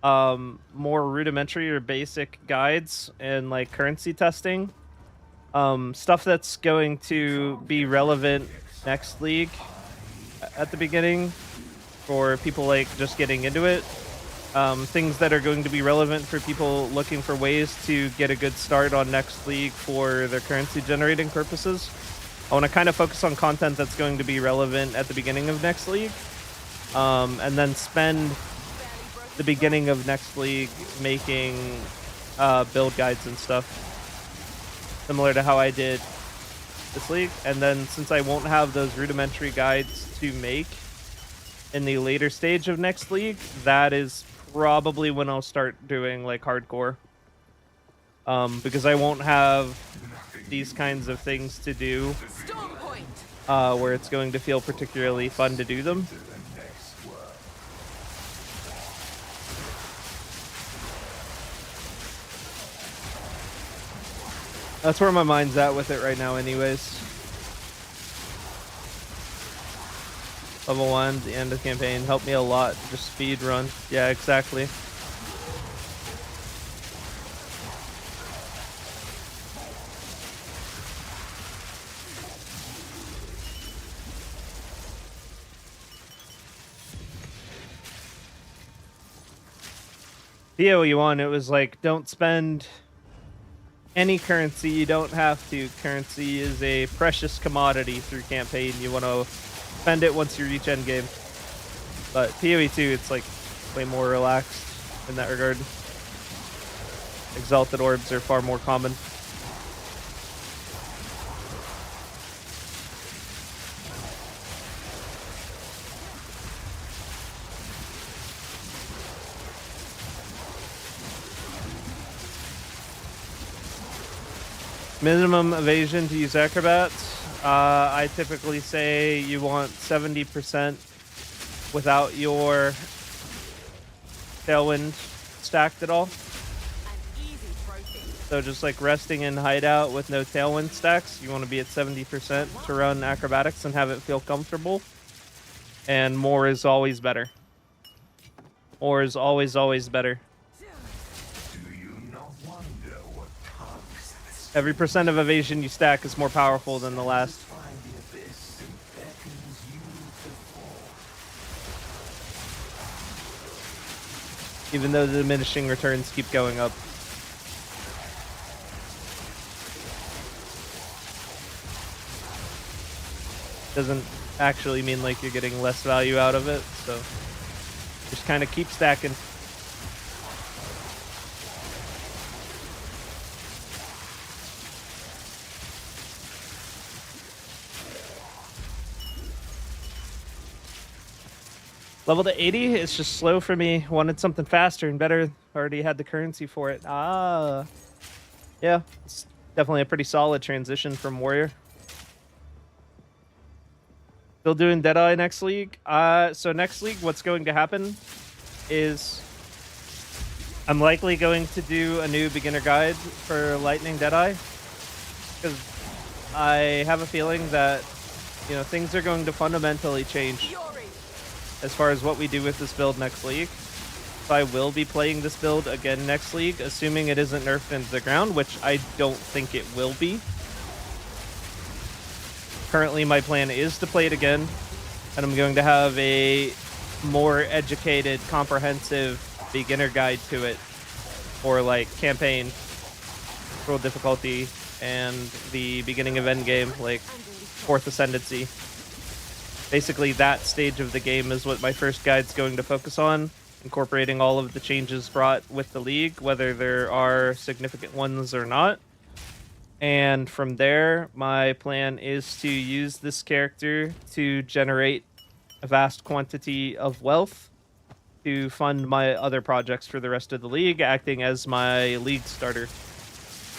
more rudimentary or basic guides and like currency testing. Stuff that's going to be relevant next league at the beginning for people like just getting into it. Things that are going to be relevant for people looking for ways to get a good start on next league for their currency generating purposes. I want to kind of focus on content that's going to be relevant at the beginning of next league, and then spend the beginning of next league making build guides and stuff, similar to how I did this league. And then since I won't have those rudimentary guides to make in the later stage of next league, that is probably when I'll start doing like hardcore, because I won't have these kinds of things to do where it's going to feel particularly fun to do them. That's where my mind's at with it right now anyways. Level 1, the end of the campaign, helped me a lot. Just speed run. Yeah, exactly. Theo, you won. It was like, don't spend any currency. You don't have to. Currency is a precious commodity through campaign. You want to spend it once you reach endgame. But PoE 2, it's like way more relaxed in that regard. Exalted orbs are far more common. Minimum evasion to use acrobats. I typically say you want 70% without your tailwind stacked at all. An easy trophy. So just like resting in hideout with no tailwind stacks, you want to be at 70% to run acrobatics and have it feel comfortable. And more is always better. More is always better. Do you not wonder what tugs at the Every percent of evasion you stack is more powerful than the last. find the abyss and beckons you to fall? Even though the diminishing returns keep going up. Doesn't actually mean like you're getting less value out of it, so just kind of keep stacking. Level to 80, it's just slow for me. Wanted something faster and better. Already had the currency for it. Ah. Yeah, it's definitely a pretty solid transition from Warrior. Still doing Deadeye next league. So next league, what's going to happen is I'm likely going to do a new beginner guide for Lightning Deadeye. Because I have a feeling that, you know, things are going to fundamentally change Fury. as far as what we do with this build next league. So I will be playing this build again next league, assuming it isn't nerfed into the ground, which I don't think it will be. Currently, my plan is to play it again, and I'm going to have a more educated, comprehensive beginner guide to it, or like campaign, world difficulty, and the beginning of endgame, like fourth ascendancy. Basically, that stage of the game is what my first guide's going to focus on, incorporating all of the changes brought with the league, whether there are significant ones or not. And from there, my plan is to use this character to generate a vast quantity of wealth to fund my other projects for the rest of the league, acting as my league starter.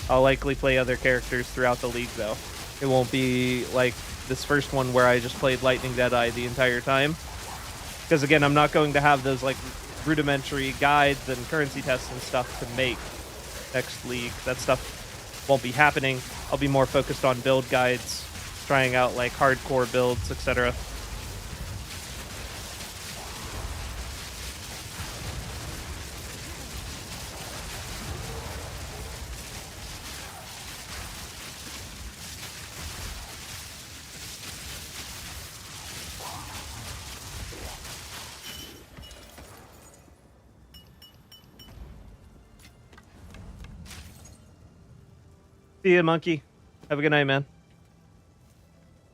I'll likely play other characters throughout the league, though. It won't be like this first one where I just played Lightning Deadeye the entire time. Because again, I'm not going to have those like rudimentary guides and currency tests and stuff to make next league. That stuff won't be happening. I'll be more focused on build guides, trying out like hardcore builds, etc. See ya, monkey. Have a good night, man.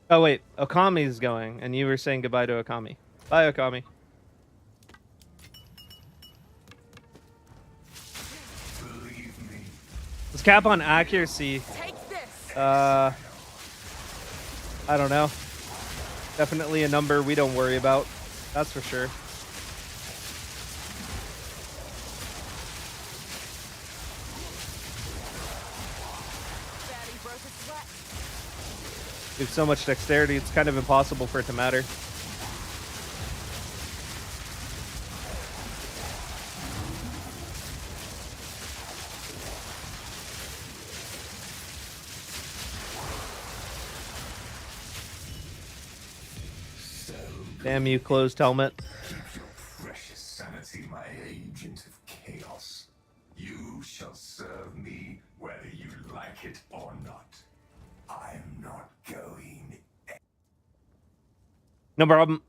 Oh, wait. Okami's going, and you were saying goodbye to Okami. Bye, Okami. Believe me, Let's cap on accuracy. Take this. I don't know. Definitely a number we don't worry about. That's for sure. Barely broke a sweat. We have so much dexterity, it's kind of impossible for it to matter. so Damn you, closed helmet. keep your precious sanity, my agent of chaos. You shall serve me whether you like it or not. I'm not going. No problem.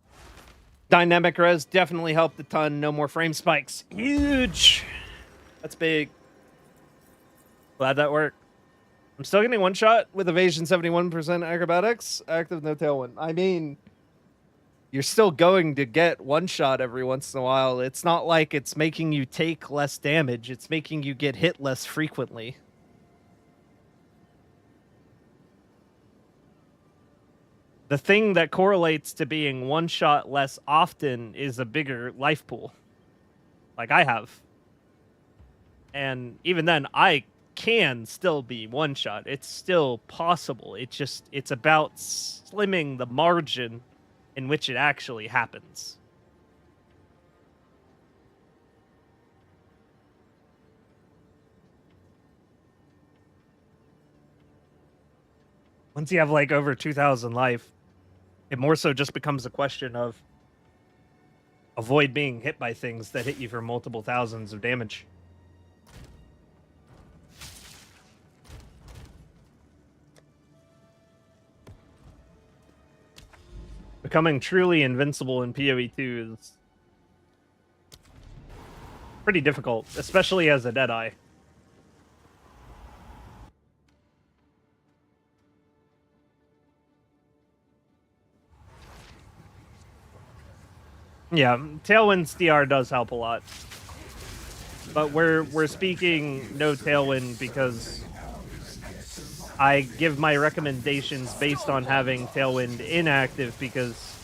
Dynamic res definitely helped a ton. No more frame spikes. Huge. That's big. Glad that worked. I'm still getting one shot with evasion 71% acrobatics, active no tailwind. I mean, you're still going to get one shot every once in a while. It's not like it's making you take less damage. It's making you get hit less frequently. The thing that correlates to being one shot less often is a bigger life pool. Like I have. And even then, I can still be one shot. It's still possible. It's about slimming the margin in which it actually happens. Once you have like over 2,000 life, it more so just becomes a question of avoid being hit by things that hit you for multiple thousands of damage. Becoming truly invincible in PoE2 is pretty difficult, especially as a Deadeye. Yeah, Tailwind's DR does help a lot. But we're speaking no Tailwind because I give my recommendations based on having Tailwind inactive, because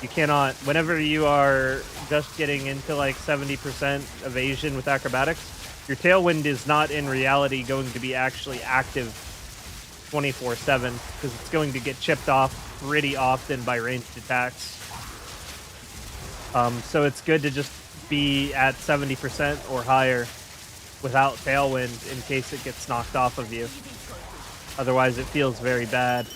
you cannot, whenever you are just getting into like 70% evasion with acrobatics, your Tailwind is not in reality going to be actually active 24/7, because it's going to get chipped off pretty often by ranged attacks. So it's good to just be at 70% or higher without Tailwind in case it gets knocked off of you. Otherwise, it feels very bad.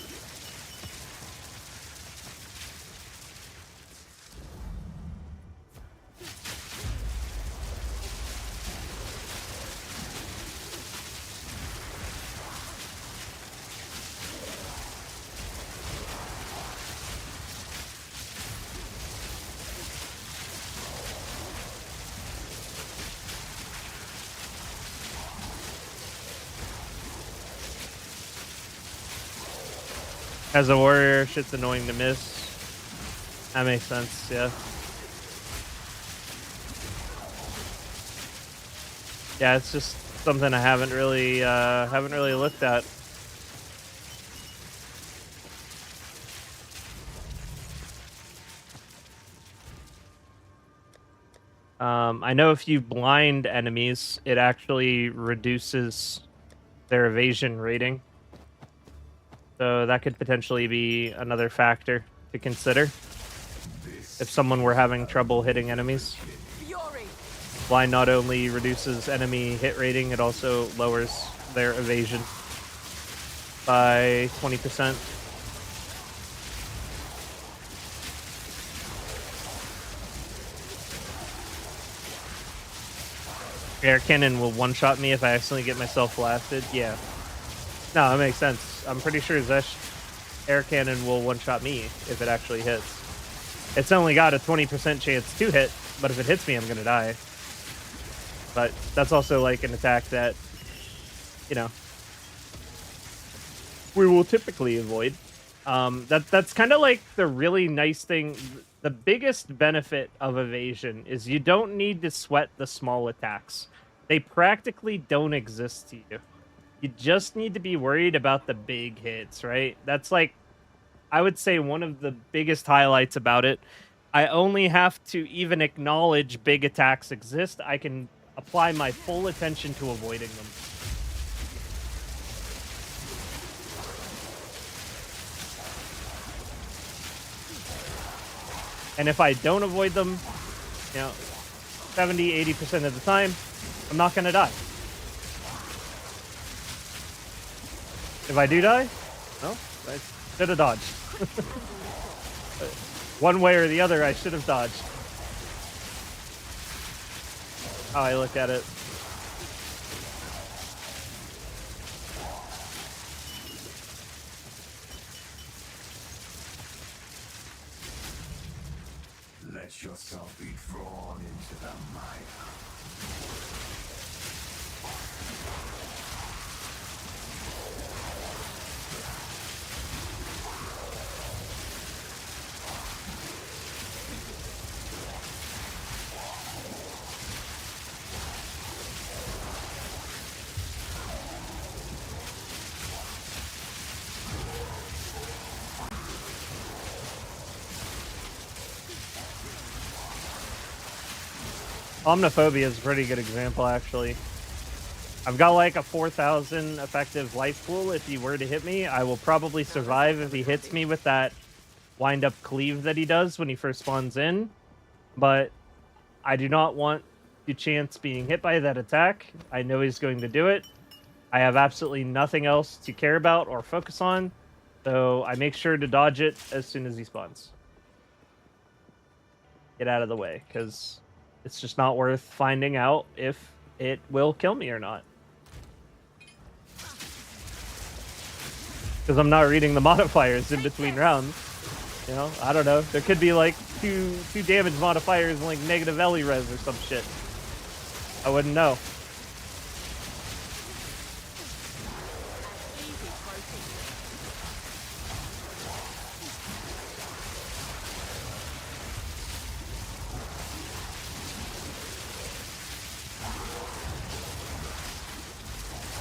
As a warrior, shit's annoying to miss. That makes sense, yeah. Yeah, it's just something I haven't really looked at. I know if you blind enemies, it actually reduces their evasion rating. So that could potentially be another factor to consider if someone were having trouble hitting enemies. Blind not only reduces enemy hit rating, it also lowers their evasion by 20%. Air cannon will one-shot me if I accidentally get myself blasted. Yeah. No, that makes sense. I'm pretty sure Zesh air cannon will one-shot me if it actually hits. It's only got a 20% chance to hit, but if it hits me, I'm gonna die. But that's also like an attack that, you know, we will typically avoid. That's kind of like the really nice thing. The biggest benefit of evasion is you don't need to sweat the small attacks. They practically don't exist to you. You just need to be worried about the big hits, right? That's like, I would say, one of the biggest highlights about it. I only have to even acknowledge big attacks exist. I can apply my full attention to avoiding them. And if I don't avoid them, you know, 70, 80% of the time, I'm not going to die. If I do die, well, I should have dodged. One way or the other, I should have dodged. How I look at it. Let yourself be drawn into the mire. Omniphobia is a pretty good example, actually. I've got like a 4,000 effective life pool. If he were to hit me, I will probably survive if he hits me with that wind-up cleave that he does when he first spawns in. But I do not want to chance being hit by that attack. I know he's going to do it. I have absolutely nothing else to care about or focus on, so I make sure to dodge it as soon as he spawns. Get out of the way, because it's just not worth finding out if it will kill me or not. Because I'm not reading the modifiers in between rounds. You know, I don't know. There could be like two damage modifiers and like negative Ellie res or some shit. I wouldn't know.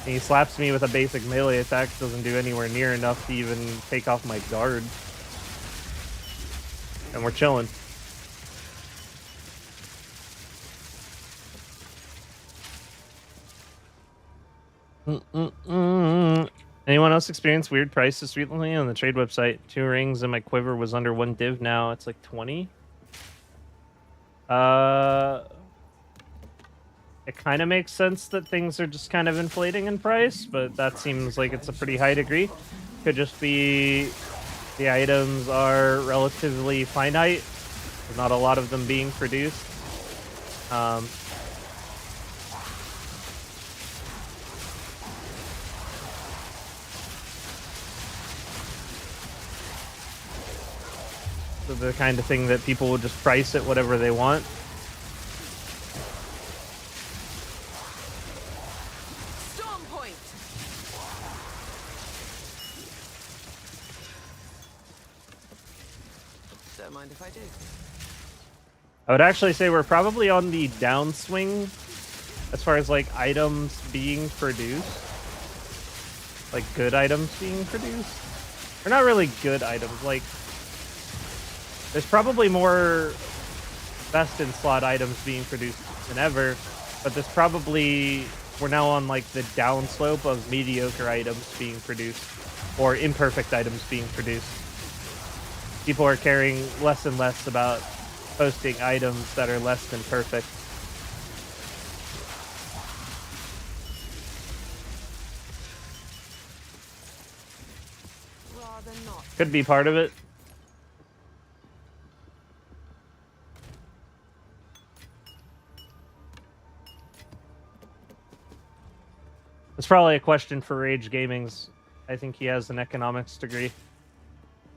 He slaps me with a basic melee attack, doesn't do anywhere near enough to even take off my guard. And we're chilling. Anyone else experience weird prices recently on the trade website? 2 rings and my quiver was under 1 div, now it's like 20. It kind of makes sense that things are just kind of inflating in price, but that seems like it's a pretty high degree. Could just be the items are relatively finite, with not a lot of them being produced. So the kind of thing that people will just price at whatever they want. Mind if I do. I would actually say we're probably on the downswing as far as like items being produced. Like good items being produced. Or not really good items, like there's probably more best in slot items being produced than ever, but there's probably we're now on like the downslope of mediocre items being produced or imperfect items being produced. People are caring less and less about posting items that are less than perfect. Rather not. Could be part of it. It's probably a question for Rage Gaming's. I think he has an economics degree.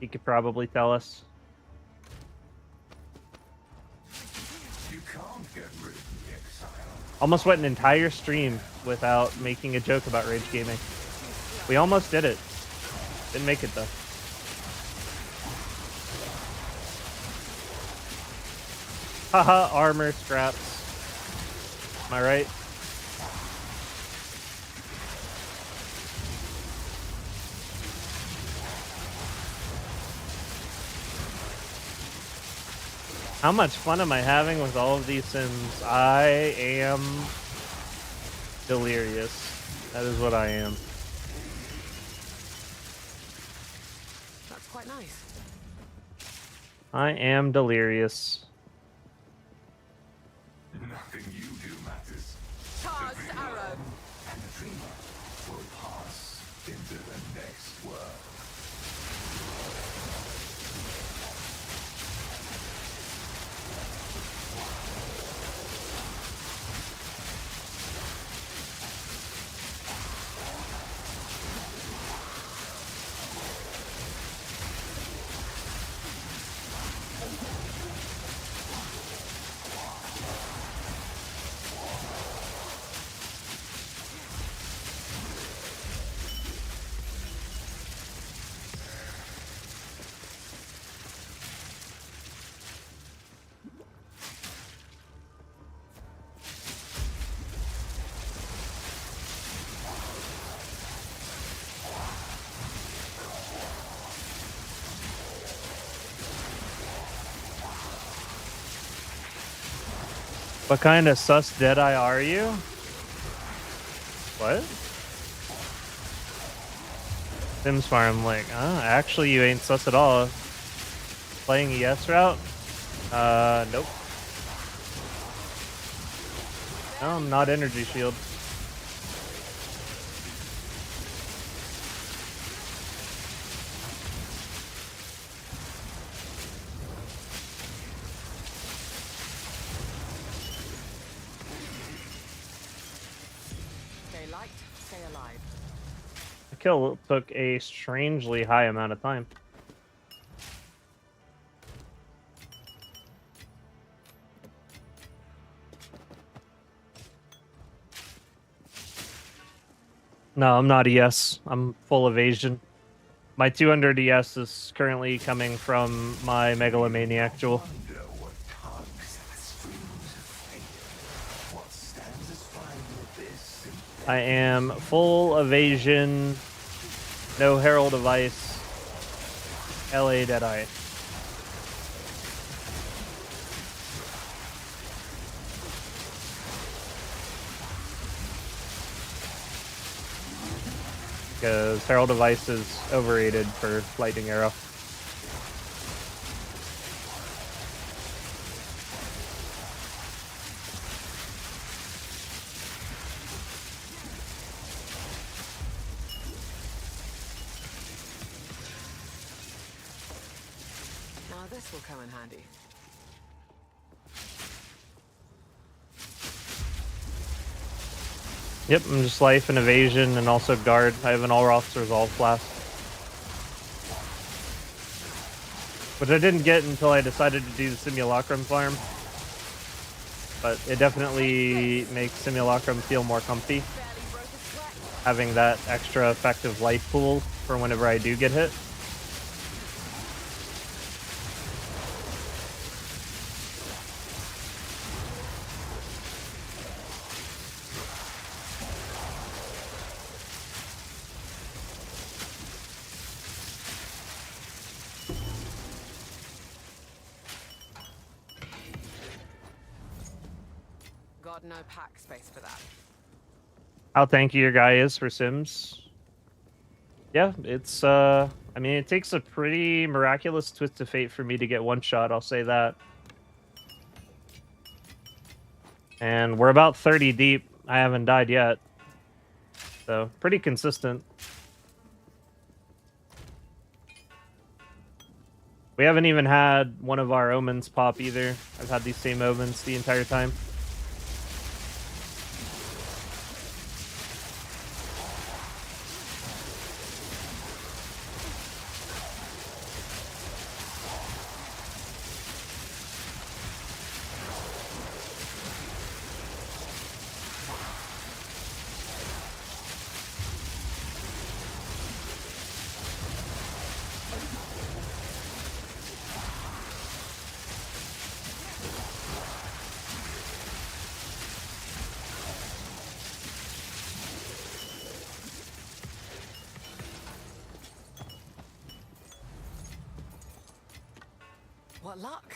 He could probably tell us. You can't get rid of the Exile. Almost went an entire stream without making a joke about Rage Gaming. We almost did it. Didn't make it though. Haha, armor scraps. Am I right? How much fun am I having with all of these sims? I am delirious. That is what I am. That's quite nice. I am delirious. Nothing you do matters. Charged arrow. And the dreamer will pass into the next world. What kind of sus Deadeye are you? What? Sims Farm, like, actually you ain't sus at all. Playing ES route? Nope. No, I'm not Energy Shield. Stay light, stay alive. The kill took a strangely high amount of time. No, I'm not ES. I'm full evasion. My 200 ES is currently coming from my Megalomaniac Jewel. Wonder what tugs at the strings of fate. What stands as fine with this? I am full evasion, no Herald of Ice, LA Deadeye. Because Herald of Ice is overrated for Lightning Arrow. Now this will come in handy. Yep, I'm just life and evasion and also guard. I have an all-rocks resolve flask. Which I didn't get until I decided to do the Simulacrum farm. But it definitely makes Simulacrum feel more comfy. Having that extra effective life pool for whenever I do get hit. Got no pack space for that. How tanky your guy is for Sims. Yeah, it's I mean it takes a pretty miraculous twist of fate for me to get one shot, I'll say that. And we're about 30 deep. I haven't died yet. So pretty consistent. We haven't even had one of our omens pop either. I've had these same omens the entire time. What luck?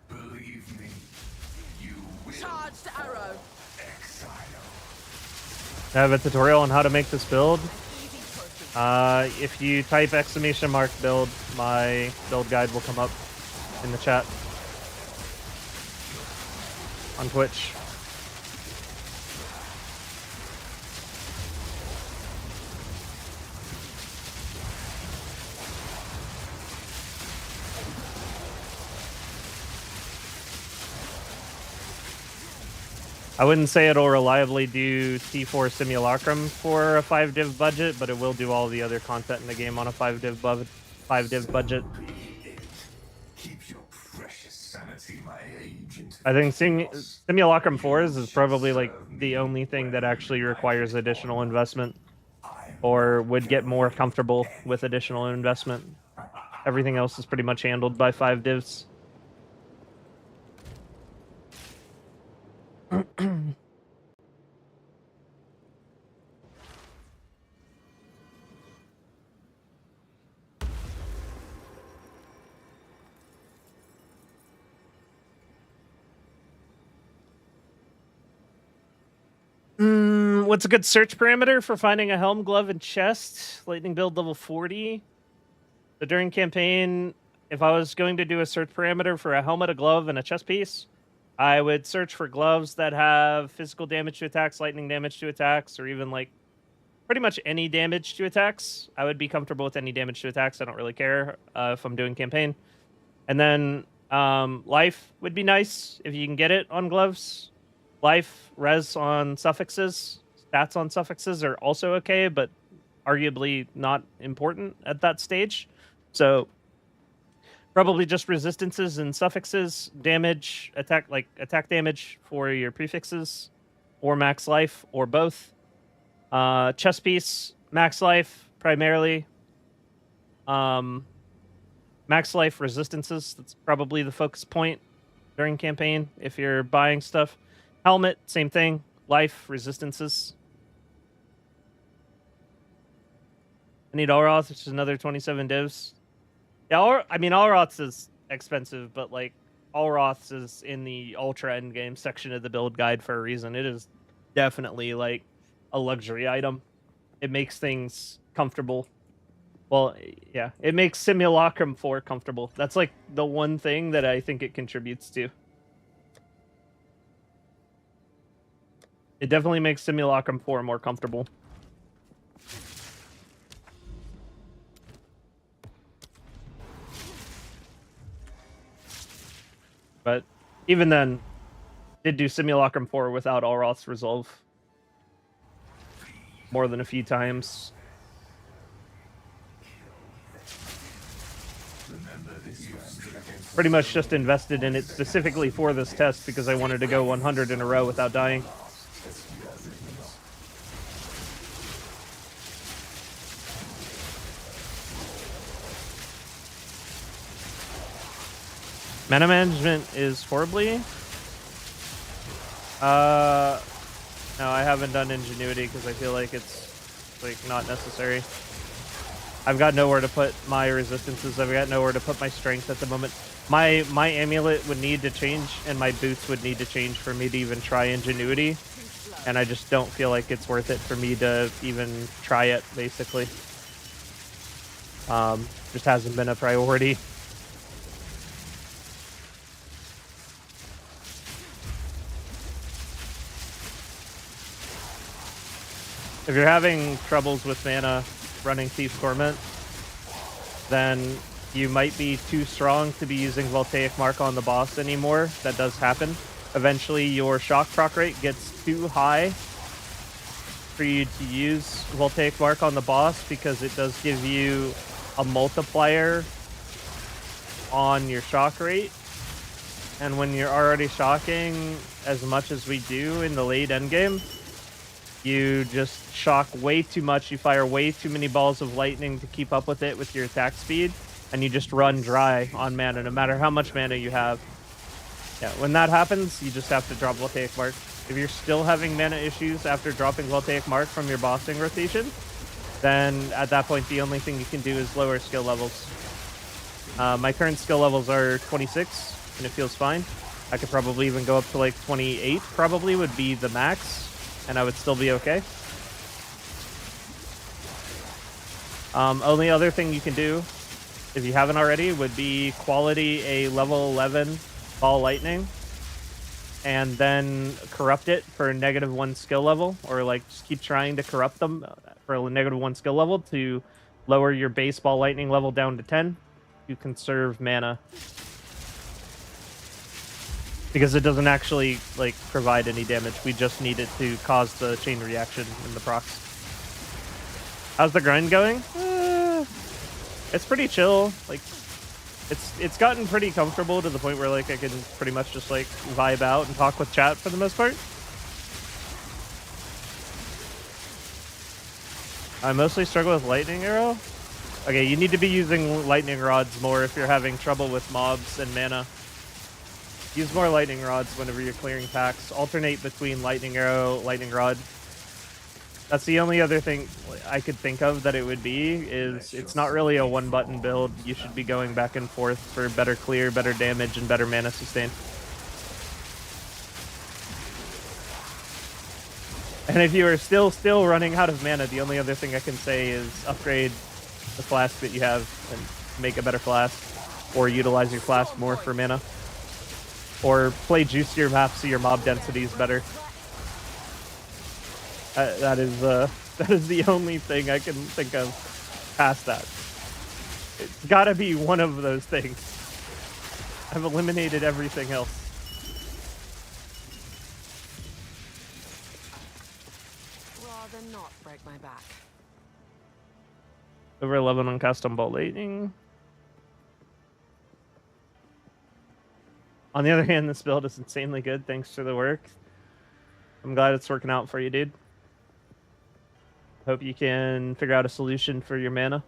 Believe me, you will. Charged arrow. Exile. I have a tutorial on how to make this build. Easy process. If you type !mark build, my build guide will come up in the chat on Twitch. I wouldn't say it'll reliably do T4 Simulacrum for a 5-div budget, but it will do all the other content in the game on a 5-div budget. Keep your precious sanity, my agent. I think Simulacrum 4s is probably like the only thing that actually requires additional investment or would get more comfortable with additional investment. Everything else is pretty much handled by 5-divs. What's a good search parameter for finding a helm, glove, and chest? Lightning build level 40. So during campaign, if I was going to do a search parameter for a helmet, a glove, and a chest piece, I would search for gloves that have physical damage to attacks, lightning damage to attacks, or even like pretty much any damage to attacks. I would be comfortable with any damage to attacks. I don't really care if I'm doing campaign. And then life would be nice if you can get it on gloves. Life, res on suffixes, stats on suffixes are also okay, but arguably not important at that stage. So probably just resistances and suffixes, damage, attack damage for your prefixes, or max life, or both. Chest piece, max life primarily. Max life resistances, that's probably the focus point during campaign if you're buying stuff. Helmet, same thing. Life, resistances. I need Allroth, which is another 27 divs. Yeah, Allroth's is expensive, but like Allroth's is in the ultra endgame section of the build guide for a reason. It is definitely like a luxury item. It makes things comfortable. Well, yeah, it makes Simulacrum 4 comfortable. That's like the one thing that I think it contributes to. It definitely makes Simulacrum 4 more comfortable. But even then, did do Simulacrum 4 without Allroth's Resolve more than a few times. Pretty much just invested in it specifically for this test because I wanted to go 100 in a row without dying. Mana management is horribly. No, I haven't done Ingenuity because I feel like it's like not necessary. I've got nowhere to put my resistances. I've got nowhere to put my strength at the moment. My amulet would need to change, and my boots would need to change for me to even try Ingenuity. And I just don't feel like it's worth it for me to even try it, basically. Just hasn't been a priority. If you're having troubles with mana running Thief's Torment, then you might be too strong to be using Voltaic Mark on the boss anymore. That does happen. Eventually, your shock proc rate gets too high for you to use Voltaic Mark on the boss because it does give you a multiplier on your shock rate. And when you're already shocking as much as we do in the late endgame, you just shock way too much, you fire way too many balls of lightning to keep up with it with your attack speed, and you just run dry on mana, no matter how much mana you have. Yeah, when that happens, you just have to drop Voltaic Mark. If you're still having mana issues after dropping Voltaic Mark from your bossing rotation, then at that point the only thing you can do is lower skill levels. My current skill levels are 26, and it feels fine. I could probably even go up to like 28, probably would be the max, and I would still be okay. Only other thing you can do, if you haven't already, would be quality a level 11 ball lightning, and then corrupt it for a -1 skill level, or like just keep trying to corrupt them for a -1 skill level to lower your base ball lightning level down to 10. You conserve mana. Because it doesn't actually, like, provide any damage. We just need it to cause the chain reaction in the procs. How's the grind going? It's pretty chill. Like, it's gotten pretty comfortable to the point where, like, I can pretty much just, like, vibe out and talk with chat for the most part. I mostly struggle with lightning arrow. Okay, you need to be using lightning rods more if you're having trouble with mobs and mana. Use more lightning rods whenever you're clearing packs. Alternate between lightning arrow, lightning rod. That's the only other thing I could think of that it would be, is it's not really a one-button build. You should be going back and forth for better clear, better damage, and better mana sustain. And if you are still running out of mana, the only other thing I can say is upgrade the flask that you have and make a better flask, or utilize your flask more for mana, or play juicier maps so your mob density is better. That is the only thing I can think of past that. It's got to be one of those things. I've eliminated everything else. Rather not break my back. Over 11 on custom bolt lightning. On the other hand, this build is insanely good thanks to the work. I'm glad it's working out for you, dude. Hope you can figure out a solution for your mana.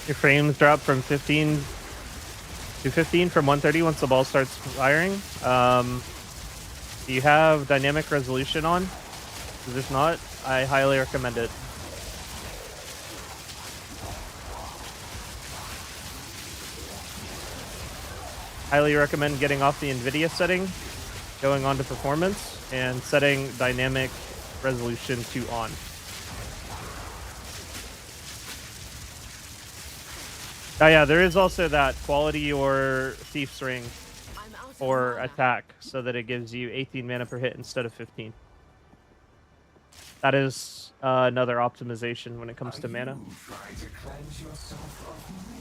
Your frames drop from 15 to 15 from 130 once the ball starts firing. Do you have dynamic resolution on? Because if not, I highly recommend it. Highly recommend getting off the NVIDIA setting, going on to performance, and setting dynamic resolution to on. Oh yeah, there is also that quality or thief's ring I'm out of or mana. attack, so that it gives you 18 mana per hit instead of 15. That is another optimization when it comes to mana. You try to cleanse yourself of me.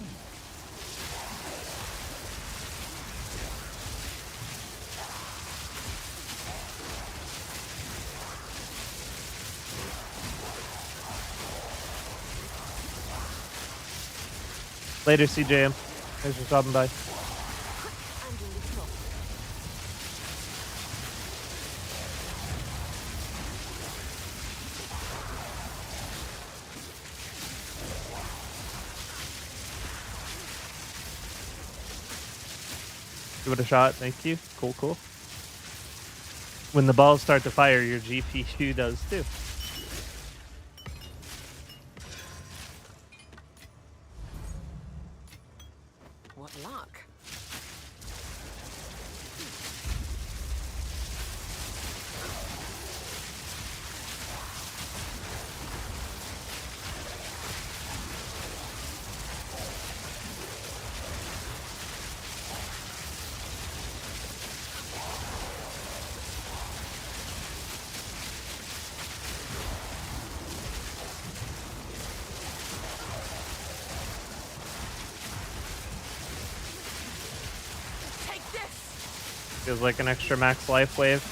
Later, CJM. Thanks for stopping by. And little. Give it a shot. Thank you. Cool, cool. When the balls start to fire, your GPU does too. What luck. Take this. Feels like an extra max life wave.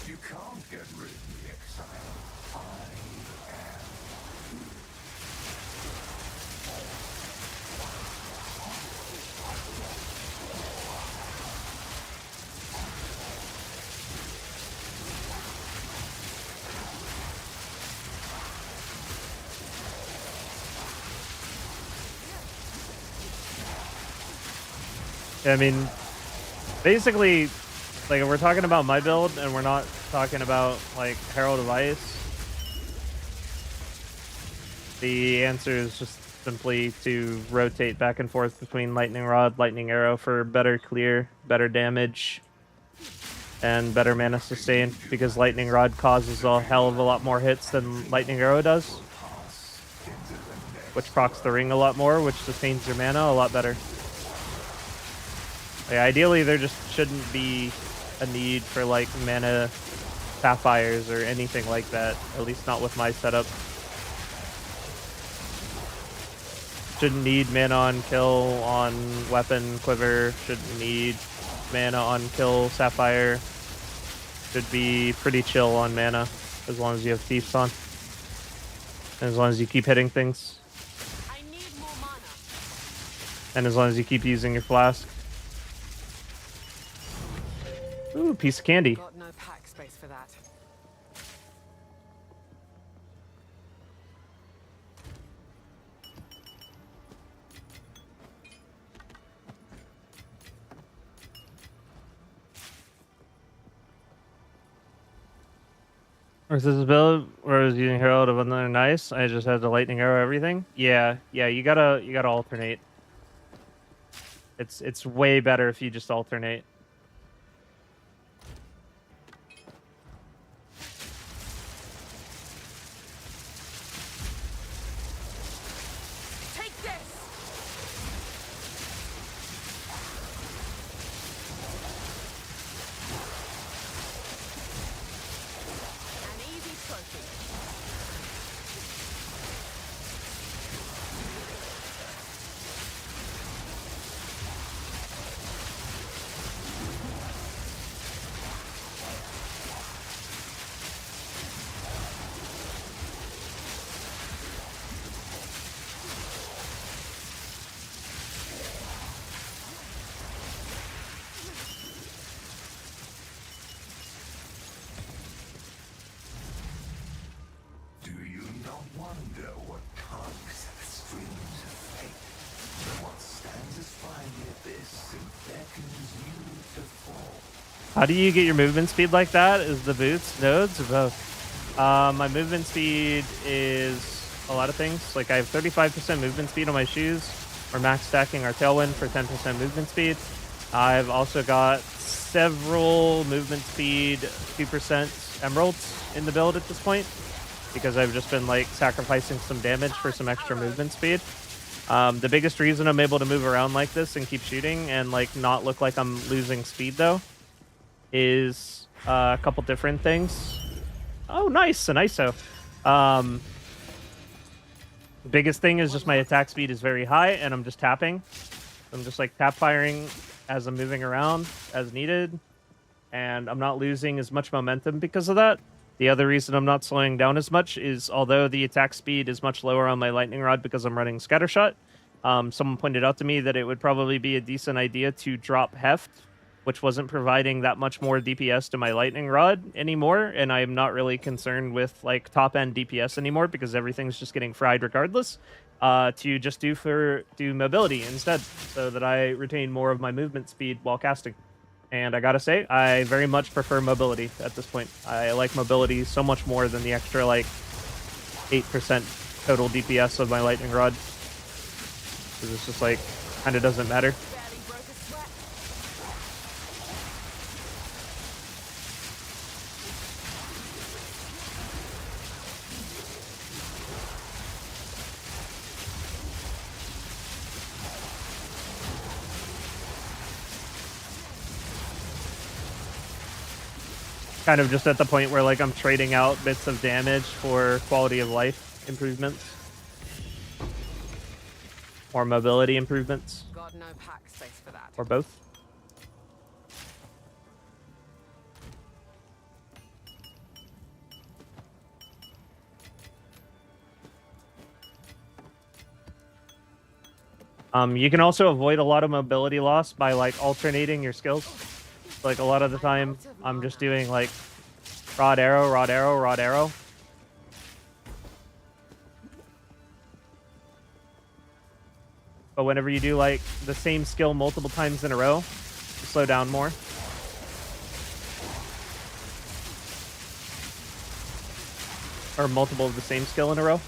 You can't get rid of me, Exile. I am. I mean, basically, like, if we're talking about my build and we're not talking about, like, Herald of Ice, the answer is just simply to rotate back and forth between Lightning Rod, Lightning Arrow for better clear, better damage, and better mana sustain, because Lightning Rod causes a hell of a lot more hits than Lightning Arrow does, which procs the ring a lot more, which sustains your mana a lot better. Like, ideally, there just shouldn't be a need for, like, mana sapphires or anything like that, at least not with my setup. Shouldn't need mana on kill on weapon quiver, shouldn't need mana on kill sapphire. should be pretty chill on mana, as long as you have thieves on. And as long as you keep hitting things. I need more mana. And as long as you keep using your flask. Ooh, piece of candy. Got no pack space for that. Or is this a build where I was using Herald of Another Nice? I just had the lightning arrow everything. Yeah, you gotta alternate. It's way better if you just alternate. Take this. An easy trophy. Do you not wonder what tugs at the strings of fate? What stands as fine the abyss and beckons you to fall? How do you get your movement speed like that? Is the boots, nodes, or both? My movement speed is a lot of things. Like I have 35% movement speed on my shoes. We're max stacking our tailwind for 10% movement speed. I've also got several movement speed 2% emeralds in the build at this point, because I've just been like sacrificing some damage for some extra movement speed. The biggest reason I'm able to move around like this and keep shooting and like not look like I'm losing speed though is a couple different things. Oh, nice, an ISO. The biggest thing is just my attack speed is very high and I'm just tapping. I'm just like tap firing as I'm moving around as needed, and I'm not losing as much momentum because of that. The other reason I'm not slowing down as much is although the attack speed is much lower on my lightning rod because I'm running scattershot, someone pointed out to me that it would probably be a decent idea to drop heft, which wasn't providing that much more DPS to my lightning rod anymore, and I am not really concerned with like top end DPS anymore because everything's just getting fried regardless. To just do mobility instead, so that I retain more of my movement speed while casting. And I gotta say, I very much prefer mobility at this point. I like mobility so much more than the extra like 8% total DPS of my lightning rod, because it's just like kind of doesn't matter. Barely broke a sweat. Kind of just at the point where like I'm trading out bits of damage for quality of life improvements or mobility improvements, Got no pack space for that. or both. You can also avoid a lot of mobility loss by like alternating your skills. Like a lot of the time, I'm just doing like rod arrow, rod arrow, rod arrow. But whenever you do like the same skill multiple times in a row, you slow down more. Or multiple of the same skill in a row.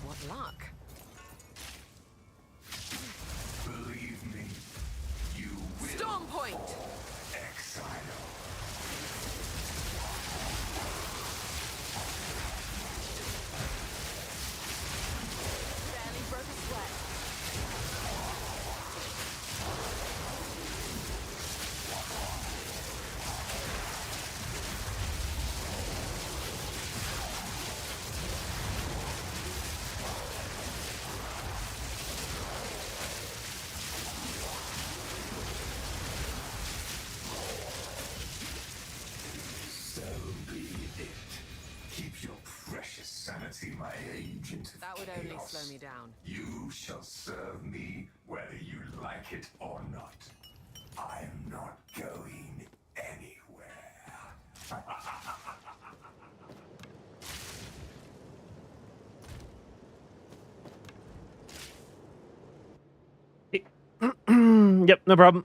What luck. Believe me, you will Storm point. exile. slow me down. You shall serve me whether you like it or not. I'm not going anywhere. Yep, no problem.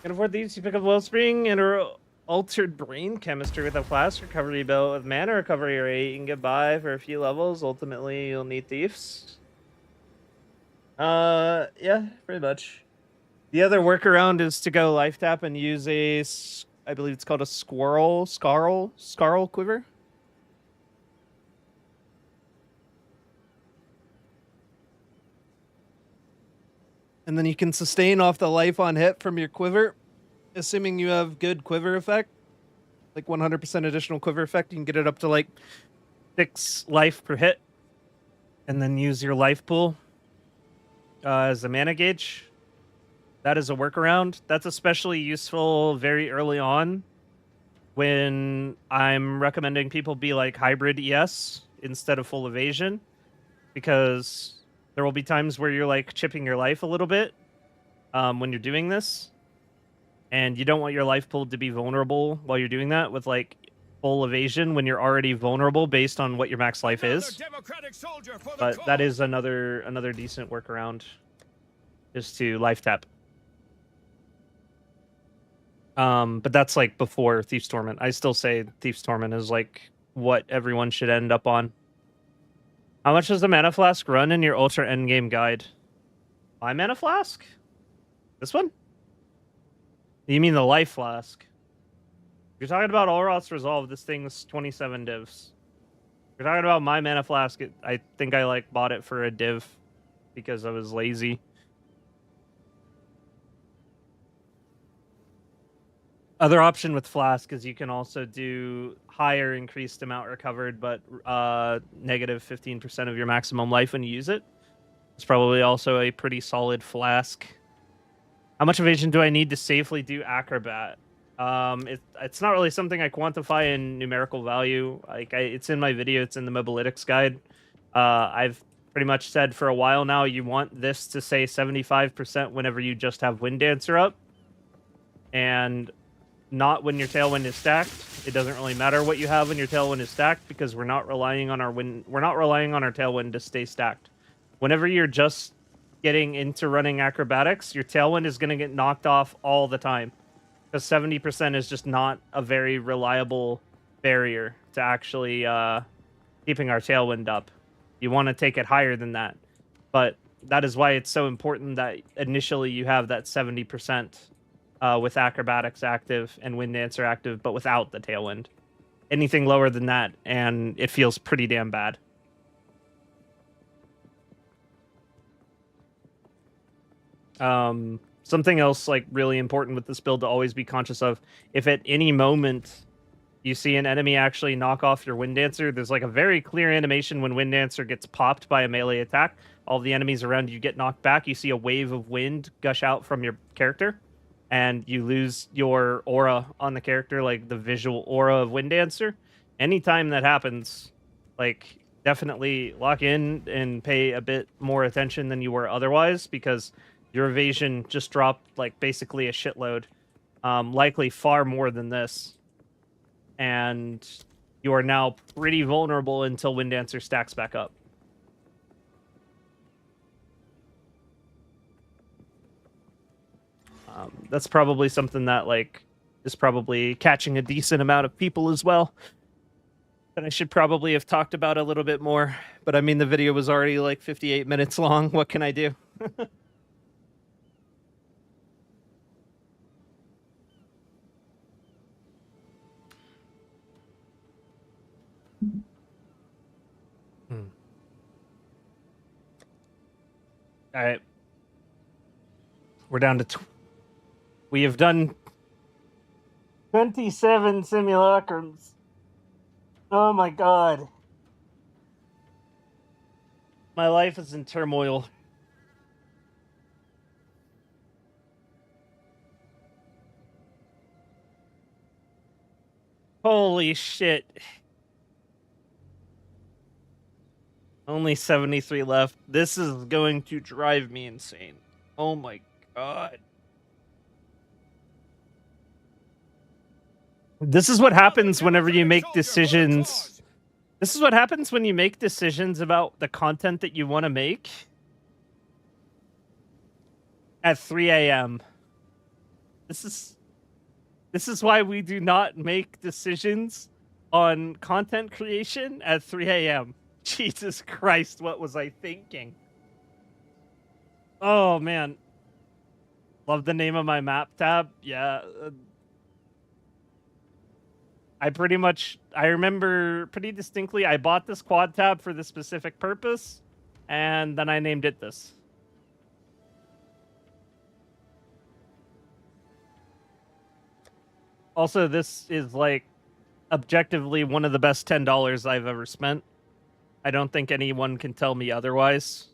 Can afford these. You pick up Wellspring and or altered brain chemistry with a flask recovery belt with mana recovery rate. You can get by for a few levels. Ultimately, you'll need thieves. Yeah, pretty much. The other workaround is to go life tap and use I believe it's called a scarl quiver. And then you can sustain off the life on hit from your quiver, assuming you have good quiver effect. Like 100% additional quiver effect, you can get it up to like 6 life per hit. And then use your life pool as a mana gauge. That is a workaround. That's especially useful very early on when I'm recommending people be like hybrid ES instead of full evasion, because there will be times where you're like chipping your life a little bit when you're doing this, and you don't want your life pool to be vulnerable while you're doing that with like full evasion when you're already vulnerable based on what your max life is. But that is another decent workaround, is to life tap. But that's like before Thief's Torment. I still say Thief's Torment is like what everyone should end up on. How much does the mana flask run in your ultra endgame guide? My mana flask? This one? You mean the life flask? If you're talking about Olroth's Resolve, this thing's 27 divs. If you're talking about my mana flask, I think I like bought it for a div because I was lazy. Other option with Flask is you can also do higher increased amount recovered, but negative 15% of your maximum life when you use it. It's probably also a pretty solid Flask. How much evasion do I need to safely do Acrobat? It's not really something I quantify in numerical value. Like it's in my video, it's in the Mobilytics guide. I've pretty much said for a while now, you want this to say 75% whenever you just have Wind Dancer up. And not when your Tailwind is stacked. It doesn't really matter what you have when your Tailwind is stacked, because we're not relying on our Tailwind to stay stacked. Whenever you're just getting into running acrobatics, your Tailwind is going to get knocked off all the time, because 70% is just not a very reliable barrier to actually keeping our Tailwind up. You want to take it higher than that, but that is why it's so important that initially you have that 70%. With acrobatics active and Wind Dancer active, but without the Tailwind. Anything lower than that, and it feels pretty damn bad. Something else like really important with this build to always be conscious of: if at any moment you see an enemy actually knock off your Wind Dancer, there's like a very clear animation when Wind Dancer gets popped by a melee attack. All the enemies around you get knocked back. You see a wave of wind gush out from your character, and you lose your aura on the character, like the visual aura of Wind Dancer. Anytime that happens, like, definitely lock in and pay a bit more attention than you were otherwise, because your evasion just dropped, like, basically a shitload. Likely far more than this. And you are now pretty vulnerable until Wind Dancer stacks back up. That's probably something that, like, is probably catching a decent amount of people as well. That I should probably have talked about a little bit more. But, I mean, the video was already, like, 58 minutes long. What can I do? All right. We're down to... We have done 27 simulacrums. Oh my god. My life is in turmoil. Holy shit. Only 73 left. This is going to drive me insane. Oh my god. This is what happens whenever you make decisions. This is what happens when you make decisions about the content that you want to make at 3 a.m. This is why we do not make decisions on content creation at 3 a.m. Jesus Christ, what was I thinking? Oh, man. Love the name of my map tab. Yeah. I remember pretty distinctly, I bought this quad tab for this specific purpose, and then I named it this. Also, this is, like, objectively one of the best $10 I've ever spent. I don't think anyone can tell me otherwise.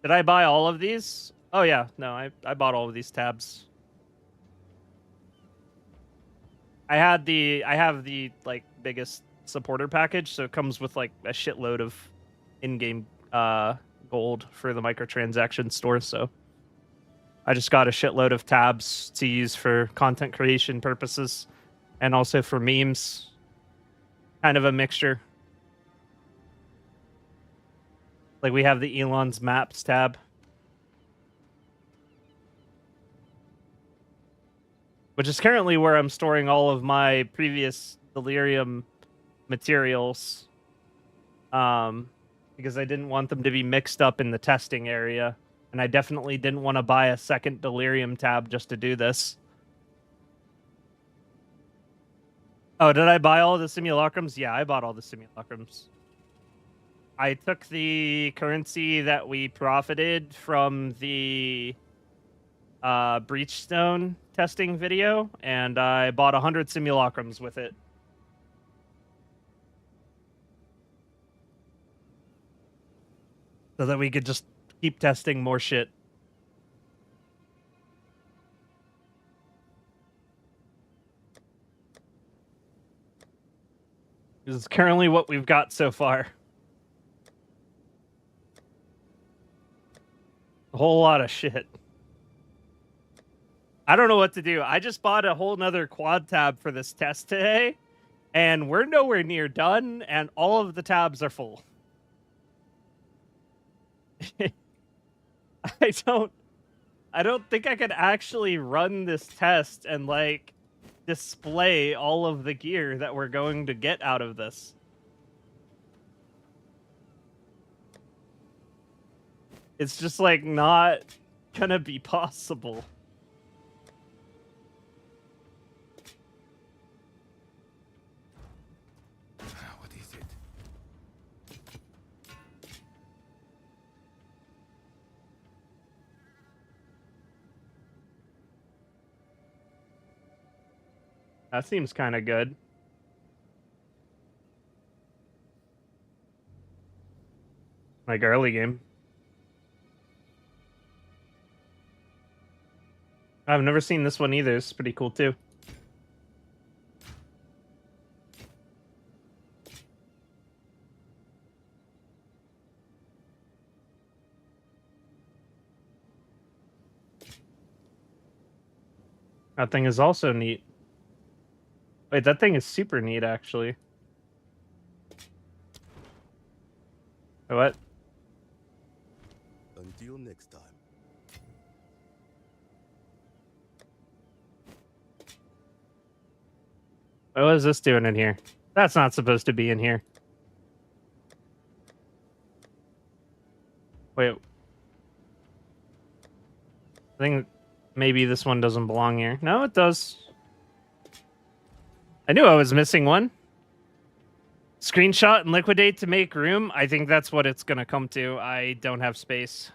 Did I buy all of these? Oh, yeah. No, I bought all of these tabs. I have the like biggest supporter package, so it comes with like a shitload of in-game gold for the microtransaction store, so I just got a shitload of tabs to use for content creation purposes and also for memes. Kind of a mixture. Like we have the Elon's Maps tab. Which is currently where I'm storing all of my previous Delirium materials. Because I didn't want them to be mixed up in the testing area. And I definitely didn't want to buy a second Delirium tab just to do this. Oh, did I buy all the Simulacrums? Yeah, I bought all the Simulacrums. I took the currency that we profited from the Breachstone testing video, and I bought 100 Simulacrums with it. So that we could just keep testing more shit. This is currently what we've got so far. A whole lot of shit. I don't know what to do. I just bought a whole nother quad tab for this test today, and we're nowhere near done, and all of the tabs are full. I don't think I could actually run this test and, like, display all of the gear that we're going to get out of this. It's just, like, not gonna be possible. What is it? That seems kind of good. Like early game. I've never seen this one either. It's pretty cool too. That thing is also neat. Wait, that thing is super neat, actually. What? Until next time. What is this doing in here? That's not supposed to be in here. Wait. I think maybe this one doesn't belong here. No, it does. I knew I was missing one. Screenshot and liquidate to make room. I think that's what it's going to come to. I don't have space.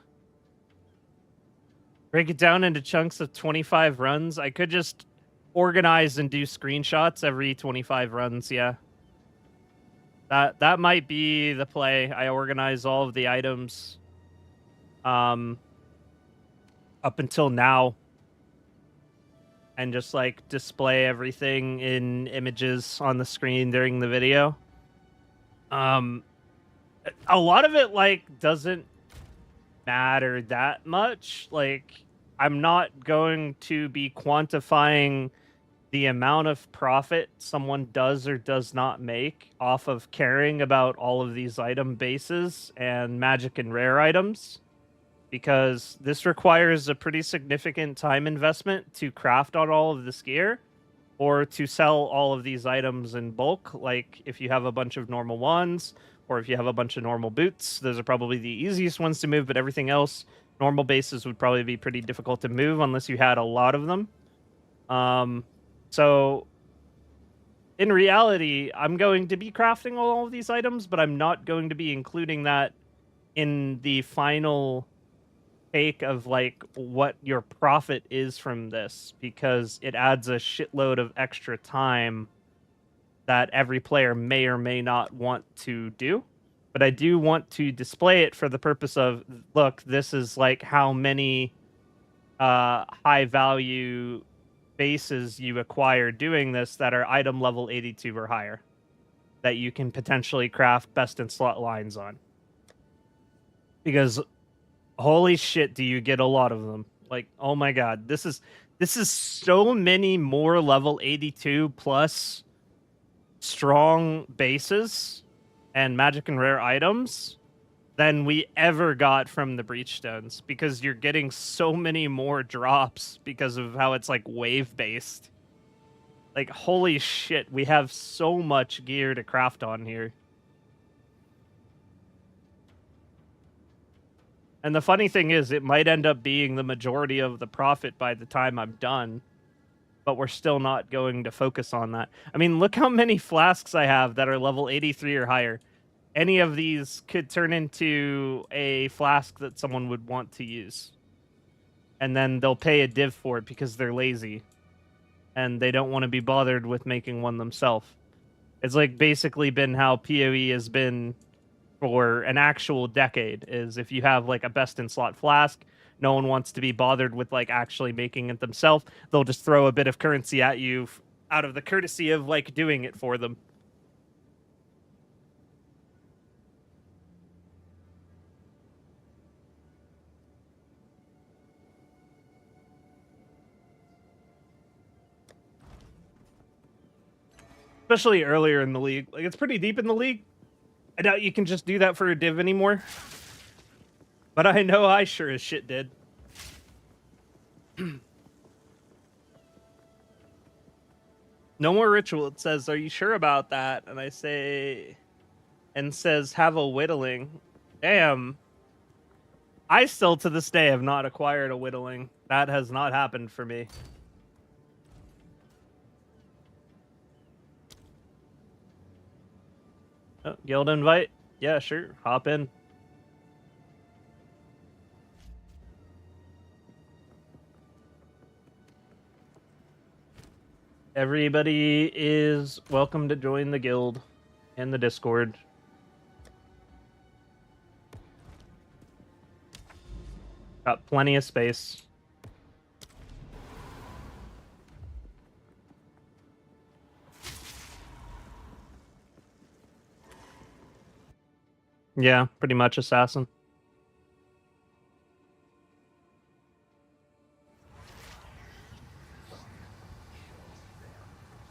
Break it down into chunks of 25 runs. I could just organize and do screenshots every 25 runs, yeah. That might be the play. I organize all of the items up until now. And just, like, display everything in images on the screen during the video. A lot of it, like, doesn't matter that much. Like, I'm not going to be quantifying the amount of profit someone does or does not make off of caring about all of these item bases and magic and rare items, because this requires a pretty significant time investment to craft on all of this gear or to sell all of these items in bulk. Like, if you have a bunch of normal ones or if you have a bunch of normal boots, those are probably the easiest ones to move, but everything else, normal bases would probably be pretty difficult to move unless you had a lot of them. So in reality, I'm going to be crafting all of these items, but I'm not going to be including that in the final take of like what your profit is from this, because it adds a shitload of extra time that every player may or may not want to do. But I do want to display it for the purpose of, look, this is like how many high value bases you acquire doing this that are item level 82 or higher that you can potentially craft best in slot lines on. Because holy shit, do you get a lot of them. Like, oh my god, this is so many more level 82 plus strong bases and magic and rare items than we ever got from the Breachstones, because you're getting so many more drops because of how it's like wave based. Like, holy shit, we have so much gear to craft on here. And the funny thing is, it might end up being the majority of the profit by the time I'm done, but we're still not going to focus on that. I mean, look how many flasks I have that are level 83 or higher. Any of these could turn into a flask that someone would want to use. And then they'll pay a div for it because they're lazy. And they don't want to be bothered with making one themselves. It's like basically been how PoE has been for an actual decade, is if you have like a best in slot flask, no one wants to be bothered with like actually making it themselves. They'll just throw a bit of currency at you out of the courtesy of like doing it for them. Especially earlier in the league. Like, it's pretty deep in the league. I doubt you can just do that for a div anymore. But I know I sure as shit did. No more ritual. It says, are you sure about that? And I say... And says, have a whittling. Damn. I still, to this day, have not acquired a whittling. That has not happened for me. Oh, guild invite? Yeah, sure. Hop in. Everybody is welcome to join the guild and the Discord. Got plenty of space. Yeah, pretty much assassin.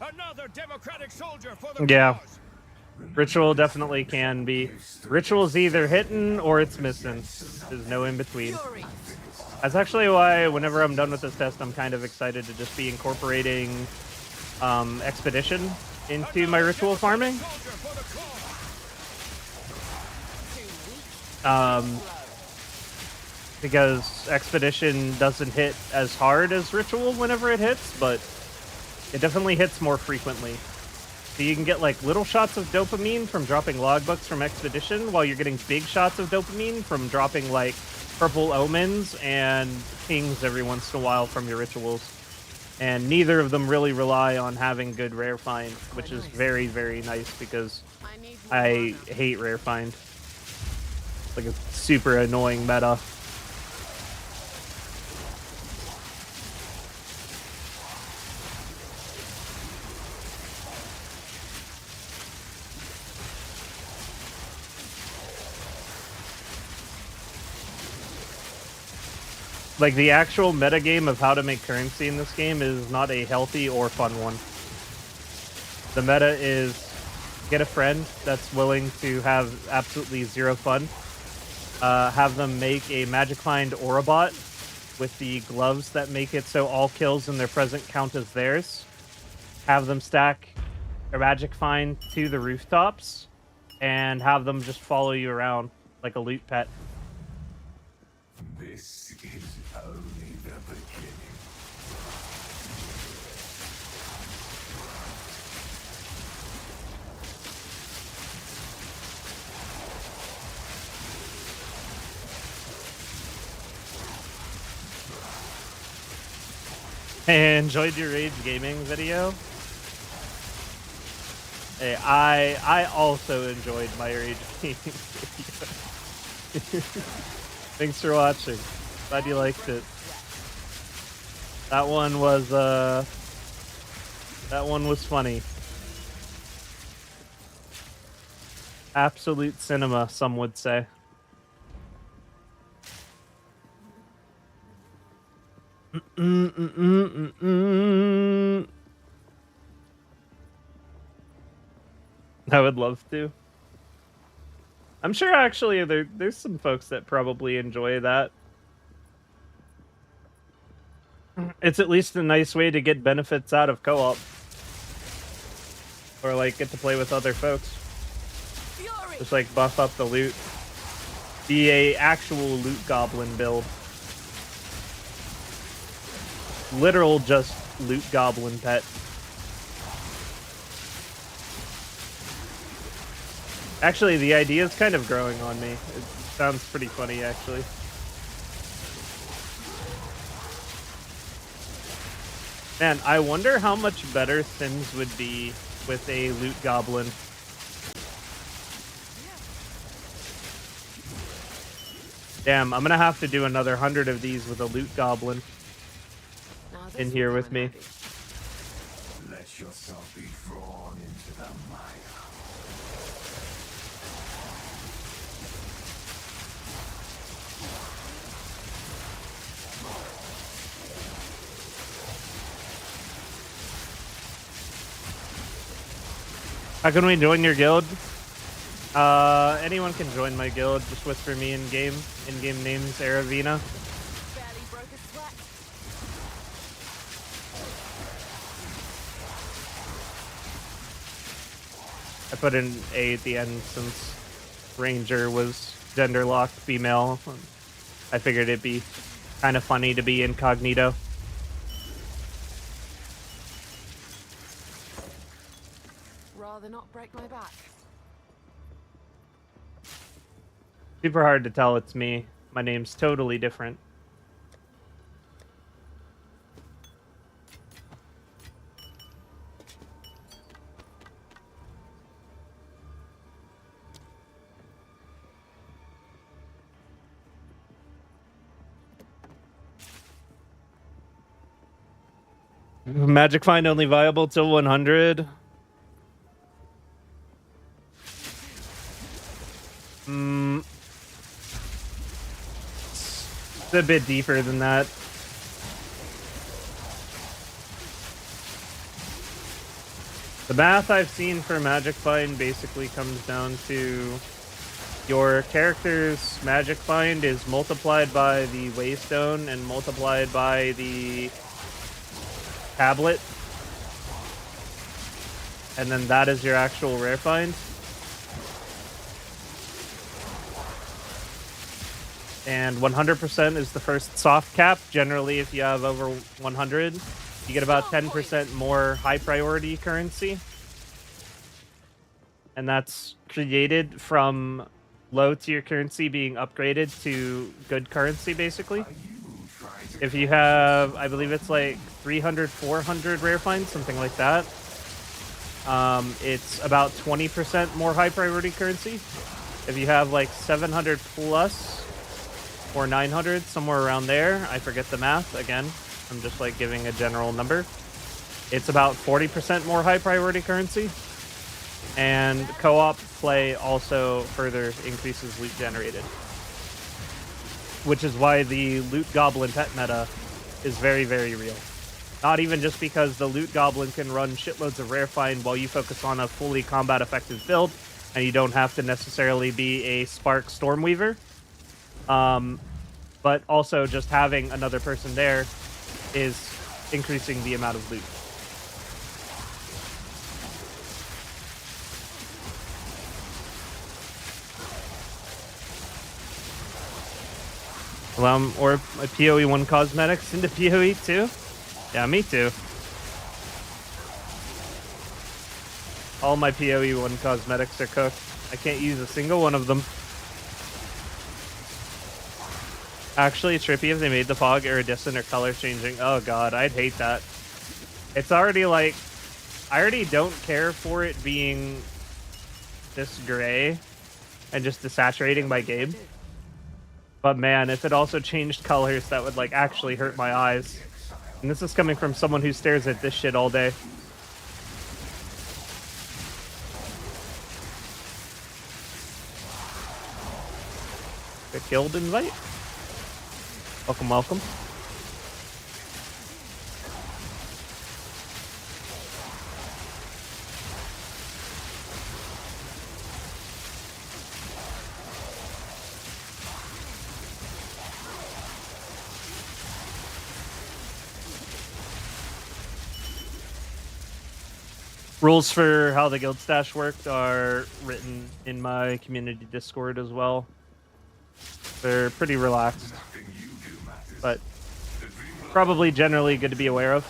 Another democratic soldier for the Yeah. cause. Ritual definitely can be. Ritual's either hitting or it's missing. There's no in between. That's actually why whenever I'm done with this test, I'm kind of excited to just be incorporating Expedition into my ritual farming. Because Expedition doesn't hit as hard as Ritual whenever it hits, but it definitely hits more frequently. So you can get like little shots of dopamine from dropping logbooks from Expedition, while you're getting big shots of dopamine from dropping like purple omens and pings every once in a while from your rituals. And neither of them really rely on having good rare find, which is very, very nice because I hate rare find. Like a super annoying meta. Like, the actual metagame of how to make currency in this game is not a healthy or fun one. The meta is get a friend that's willing to have absolutely zero fun. Have them make a Magic Find Aurabot with the gloves that make it so all kills in their present count as theirs. Have them stack a Magic Find to the rooftops, and have them just follow you around like a loot pet. This is only the beginning. Hey, enjoyed your Rage Gaming video? Hey, I also enjoyed my Rage Gaming video. Thanks for watching. Glad you liked it. That one was funny. Absolute cinema, some would say. I would love to. I'm sure actually there's some folks that probably enjoy that. It's at least a nice way to get benefits out of co-op. Or like get to play with other folks. Fury! Just like buff up the loot. Be a actual loot goblin build. Literal just loot goblin pet. Actually, the idea is kind of growing on me. It sounds pretty funny, actually. Man, I wonder how much better Sims would be with a loot goblin. Damn, I'm gonna have to do another 100 of these with a loot goblin Now this in will here come with in me. handy. Let yourself be drawn into the mire. How can we join your guild? Anyone can join my guild. Just whisper me in game. In-game name's Aravina. Barely broke a sweat. I put an A at the end since Ranger was gender locked female. I figured it'd be kind of funny to be incognito. Rather not break my back. Super hard to tell it's me. My name's totally different. Magic Find only viable till 100. It's a bit deeper than that. The math I've seen for Magic Find basically comes down to your character's Magic Find is multiplied by the Waystone and multiplied by the tablet. And then that is your actual rare find. And 100% is the first soft cap. Generally, if you have over 100, you get about 10% more high priority currency. And that's created from low tier currency being upgraded to good currency, basically. If you have, I believe it's like 300, 400 rare finds, something like that. It's about 20% more high priority currency. If you have like 700 plus or 900, somewhere around there, I forget the math, again, I'm just like giving a general number. It's about 40% more high priority currency. And co-op play also further increases loot generated. which is why the loot goblin pet meta is very, very real. Not even just because the loot goblin can run shitloads of rare find while you focus on a fully combat effective build, and you don't have to necessarily be a Spark Stormweaver. But also just having another person there is increasing the amount of loot. Or my PoE 1 cosmetics into PoE 2? Yeah, me too. All my PoE 1 cosmetics are cooked. I can't use a single one of them. Actually, trippy if they made the fog iridescent or color changing. Oh god, I'd hate that. It's already like, I already don't care for it being this gray and just desaturating my game. But man, if it also changed colors, that would like actually hurt my eyes. And this is coming from someone who stares at this shit all day. Get killed invite. Welcome, welcome. Rules for how the guild stash worked are written in my community Discord as well. They're pretty relaxed, but probably generally good to be aware of.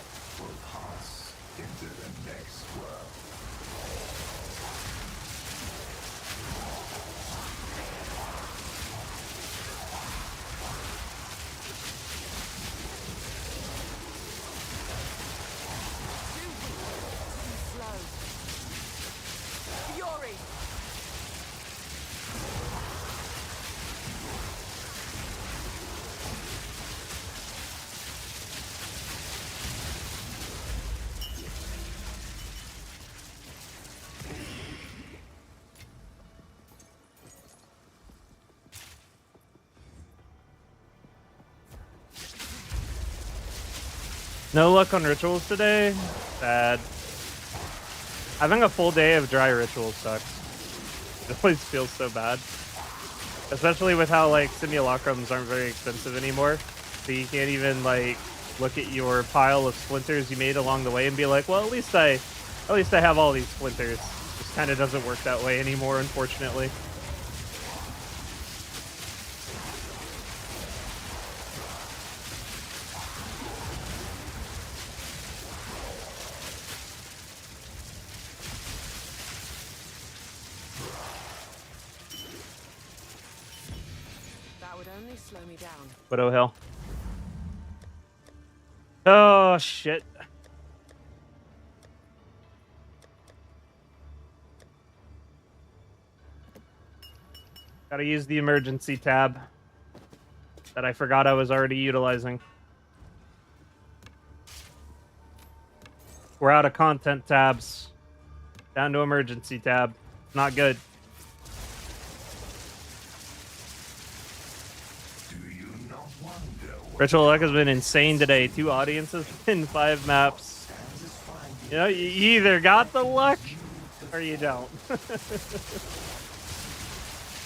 No luck on rituals today? Sad. Having a full day of dry rituals sucks. It always feels so bad. Especially with how, like, simulacrums aren't very expensive anymore. So you can't even, like, look at your pile of splinters you made along the way and be like, well, at least I have all these splinters. Just kind of doesn't work that way anymore, unfortunately. Slow me down. But oh hell. Oh shit. Gotta use the emergency tab that I forgot I was already utilizing. We're out of content tabs. Down to emergency tab. Not good. Ritual luck has been insane today. 2 audiences in 5 maps. You know, you either got the luck or you don't.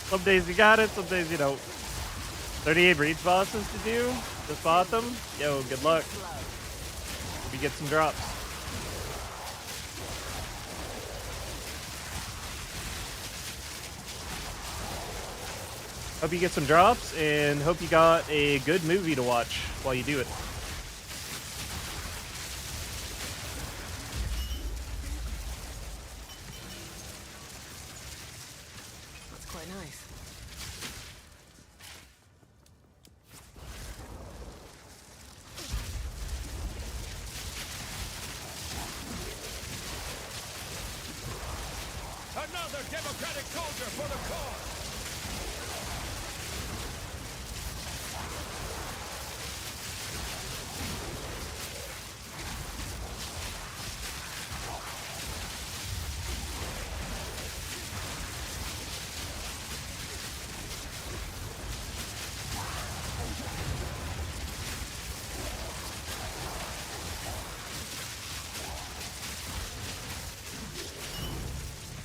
Some days you got it, some days you don't. 38 breach bosses to do. Just bought them. Yo, good luck. Hope you get some drops. Hope you get some drops, and hope you got a good movie to watch while you do it. That's quite nice. Another democratic soldier for the cause!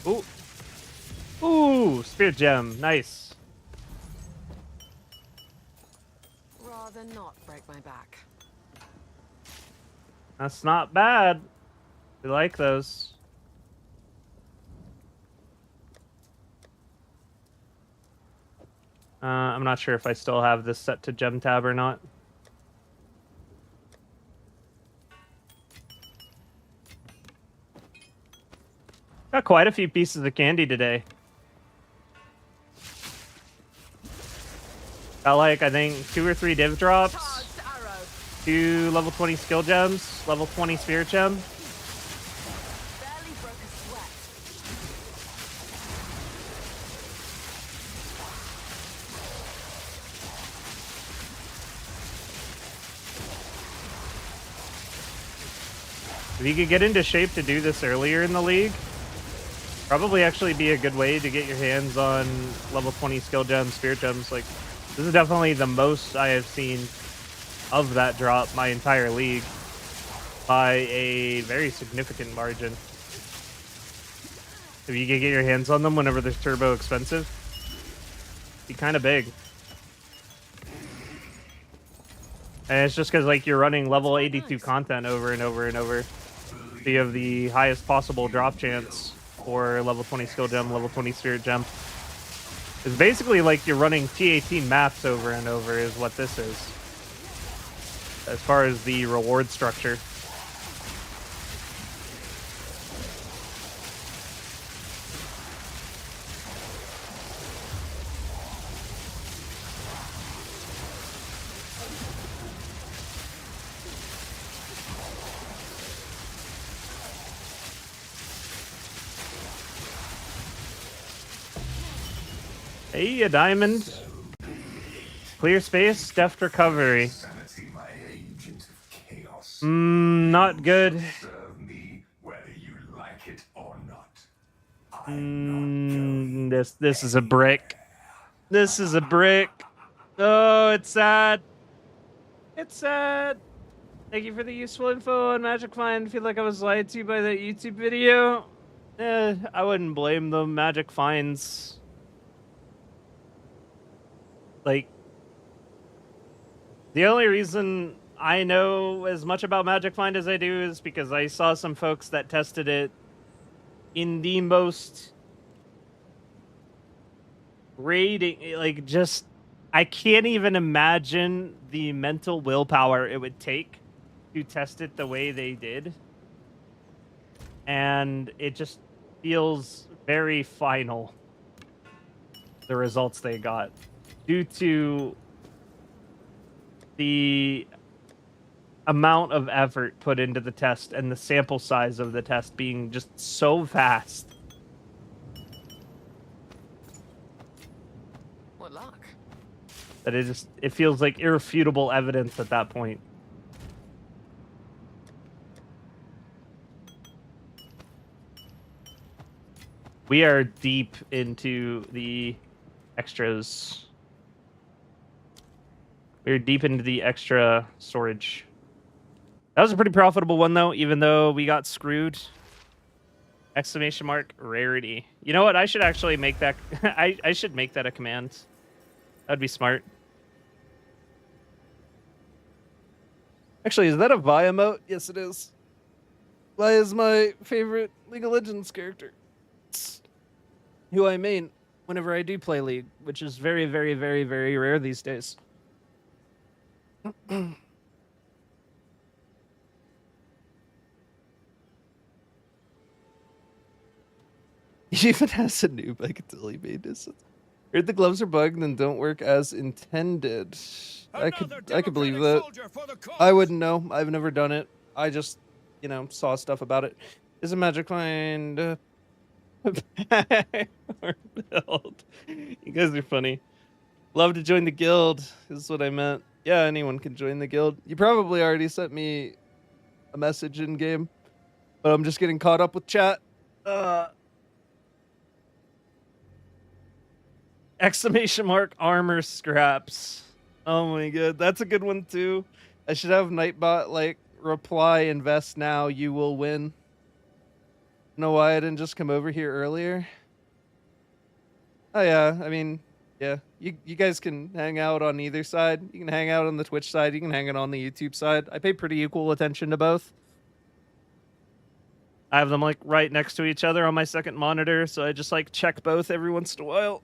Ooh. Ooh, Spirit Gem. Nice. Rather not break my back. That's not bad. We like those. I'm not sure if I still have this set to Gem tab or not. Got quite a few pieces of candy today. Got like, I think, 2 or 3 div drops, Charged arrow. 2 level 20 skill gems, level 20 spirit gem. Barely broke a sweat. If you could get into shape to do this earlier in the league, probably actually be a good way to get your hands on level 20 skill gems, spirit gems. Like, this is definitely the most I have seen of that drop my entire league by a very significant margin. If you could get your hands on them whenever they're turbo expensive, be kind of big. And it's just because like you're running level 82 content over and over and over. So you have the highest possible drop chance for level 20 skill gem, level 20 spirit gem. It's basically like you're running T18 maps over and over is what this is. As far as the reward structure. Hey, a diamond. Clear space, deft recovery. Sanity, my agent of chaos. Not good. Serve me whether you like it or not. I'm not This is a brick. This is a brick. Oh, it's sad. It's sad. Thank you for the useful info on Magic Find. Feel like I was lied to by that YouTube video. I wouldn't blame them. Magic Finds. Like, the only reason I know as much about Magic Find as I do is because I saw some folks that tested it in the most rating, like, just, I can't even imagine the mental willpower it would take to test it the way they did. And it just feels very final, the results they got, due to the amount of effort put into the test and the sample size of the test being just so vast. What luck. That it feels like irrefutable evidence at that point. We are deep into the extras. We're deep into the extra storage. That was a pretty profitable one, though, even though we got screwed. Exclamation mark rarity. You know what? I should actually make that. I should make that a command. That'd be smart. Actually, is that a Vi emote? Yes, it is. Vi is my favorite League of Legends character. It's who I main whenever I do play League, which is very, very, very, very rare these days. He even has a noob. I can tell he made this. Heard the gloves are bugged and don't work as intended. I could believe that. I wouldn't know. I've never done it. I just, saw stuff about it. Is a Magic Find or build? You guys are funny. Love to join the guild is what I meant. Yeah, anyone can join the guild. You probably already sent me a message in game, but I'm just getting caught up with chat. Exclamation mark armor scraps. Oh my god, that's a good one too. I should have Nightbot like reply invest now, you will win. know why I didn't just come over here earlier. Oh yeah, I mean, yeah. You guys can hang out on either side. You can hang out on the Twitch side. You can hang out on the YouTube side. I pay pretty equal attention to both. I have them like right next to each other on my second monitor, so I just like check both every once in a while.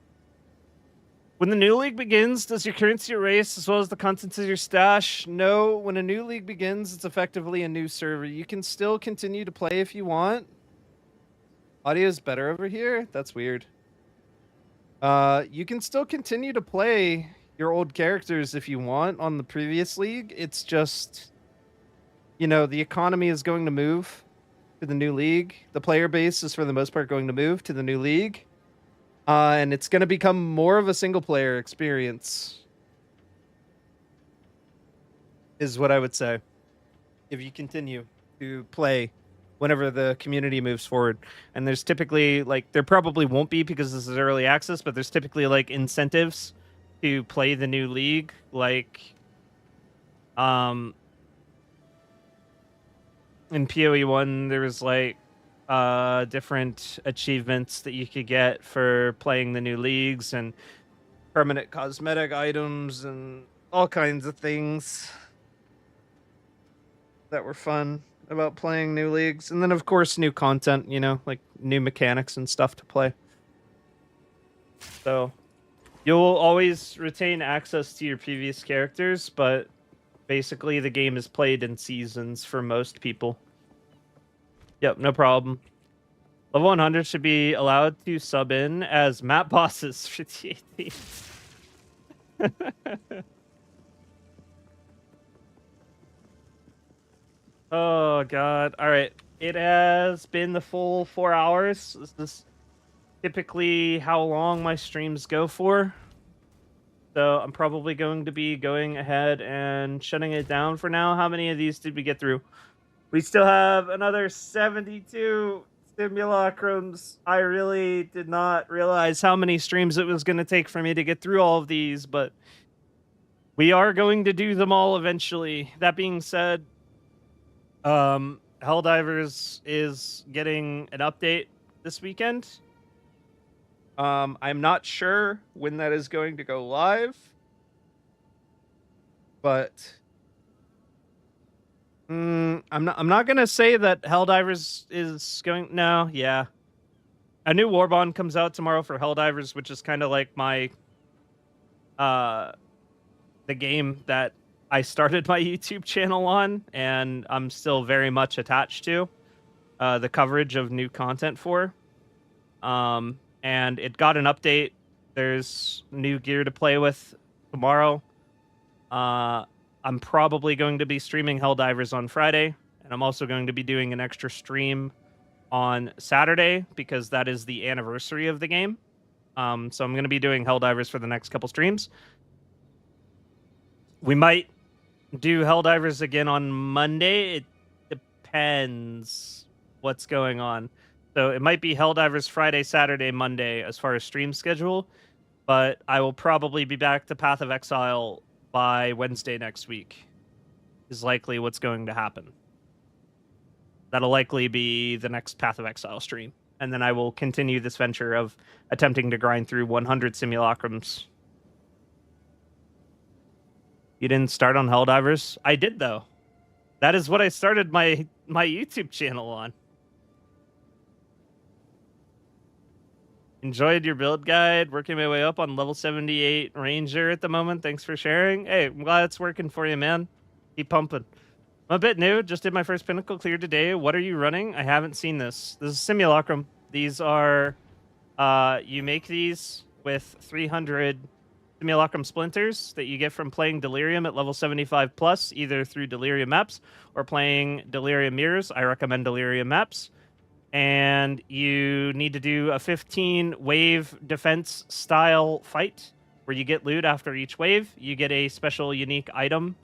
When the new league begins, does your currency erase as well as the contents of your stash? No, when a new league begins, it's effectively a new server. You can still continue to play if you want. Audio's better over here? That's weird. You can still continue to play your old characters if you want on the previous league. It's just, you know, the economy is going to move to the new league. The player base is for the most part going to move to the new league. And it's going to become more of a single player experience, is what I would say, if you continue to play whenever the community moves forward. And there's typically, like, there probably won't be because this is early access, but there's typically, like, incentives to play the new league. Like, in PoE 1, there was, like, different achievements that you could get for playing the new leagues and permanent cosmetic items and all kinds of things that were fun about playing new leagues. And then, of course, new content, you know, like new mechanics and stuff to play. So you'll always retain access to your previous characters, but basically the game is played in seasons for most people. Yep, no problem. Level 100 should be allowed to sub in as map bosses for TAT. Oh, God. All right. It has been the full 4 hours. This is typically how long my streams go for. So I'm probably going to be going ahead and shutting it down for now. How many of these did we get through? We still have another 72 simulacrums. I really did not realize how many streams it was going to take for me to get through all of these, but we are going to do them all eventually. That being said, Helldivers is getting an update this weekend. I'm not sure when that is going to go live, but I'm not gonna say that Helldivers is going. No, yeah, a new Warbond comes out tomorrow for Helldivers, which is kind of like my the game that I started my YouTube channel on, and I'm still very much attached to the coverage of new content for. And it got an update. There's new gear to play with tomorrow. I'm probably going to be streaming Helldivers on Friday, and I'm also going to be doing an extra stream on Saturday because that is the anniversary of the game. So I'm going to be doing Helldivers for the next couple streams. We might do Helldivers again on Monday. It depends what's going on. So it might be Helldivers Friday, Saturday, Monday as far as stream schedule, but I will probably be back to Path of Exile by Wednesday next week, is likely what's going to happen. That'll likely be the next Path of Exile stream. And then I will continue this venture of attempting to grind through 100 simulacrums. You didn't start on Helldivers? I did, though. That is what I started my YouTube channel on. Enjoyed your build guide. Working my way up on level 78 Ranger at the moment. Thanks for sharing. Hey, I'm glad it's working for you, man. Keep pumping. I'm a bit new. Just did my first Pinnacle clear today. What are you running? I haven't seen this. This is Simulacrum. These are... you make these with 300 Simulacrum splinters that you get from playing Delirium at level 75 plus, either through Delirium maps or playing Delirium mirrors. I recommend Delirium maps. And you need to do a 15 wave defense style fight where you get loot after each wave. You get a special unique item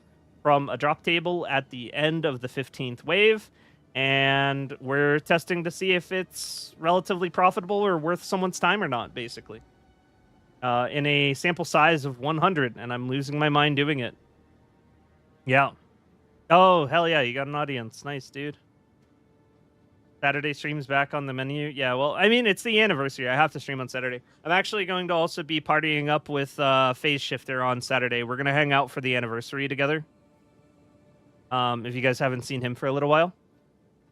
from a drop table at the end of the 15th wave. And we're testing to see if it's relatively profitable or worth someone's time or not, basically. In a sample size of 100, and I'm losing my mind doing it. Yeah. Oh, hell yeah, you got an audience. Nice, dude. Saturday streams back on the menu. Yeah, well, I mean, it's the anniversary. I have to stream on Saturday. I'm actually going to also be partying up with Phase Shifter on Saturday. We're going to hang out for the anniversary together. If you guys haven't seen him for a little while.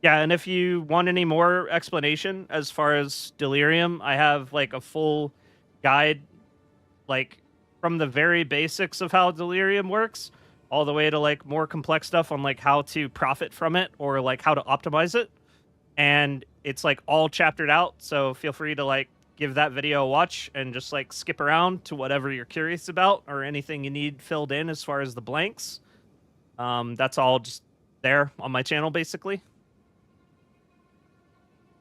Yeah, and if you want any more explanation as far as Delirium, I have like a full guide, like from the very basics of how Delirium works, all the way to like more complex stuff on like how to profit from it or like how to optimize it. And it's like all chaptered out, so feel free to like give that video a watch and just like skip around to whatever you're curious about or anything you need filled in as far as the blanks. That's all just there on my channel basically.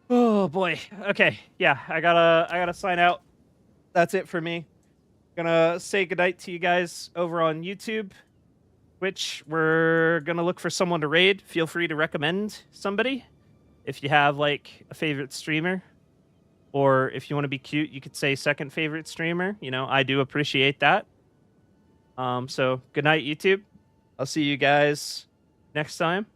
Oh boy. Okay, yeah, I gotta sign out. That's it for me. Gonna say goodnight to you guys over on YouTube, which we're gonna look for someone to raid. Feel free to recommend somebody. If you have, like, a favorite streamer, or if you want to be cute, you could say second favorite streamer. You know, I do appreciate that. So, good night, YouTube. I'll see you guys next time.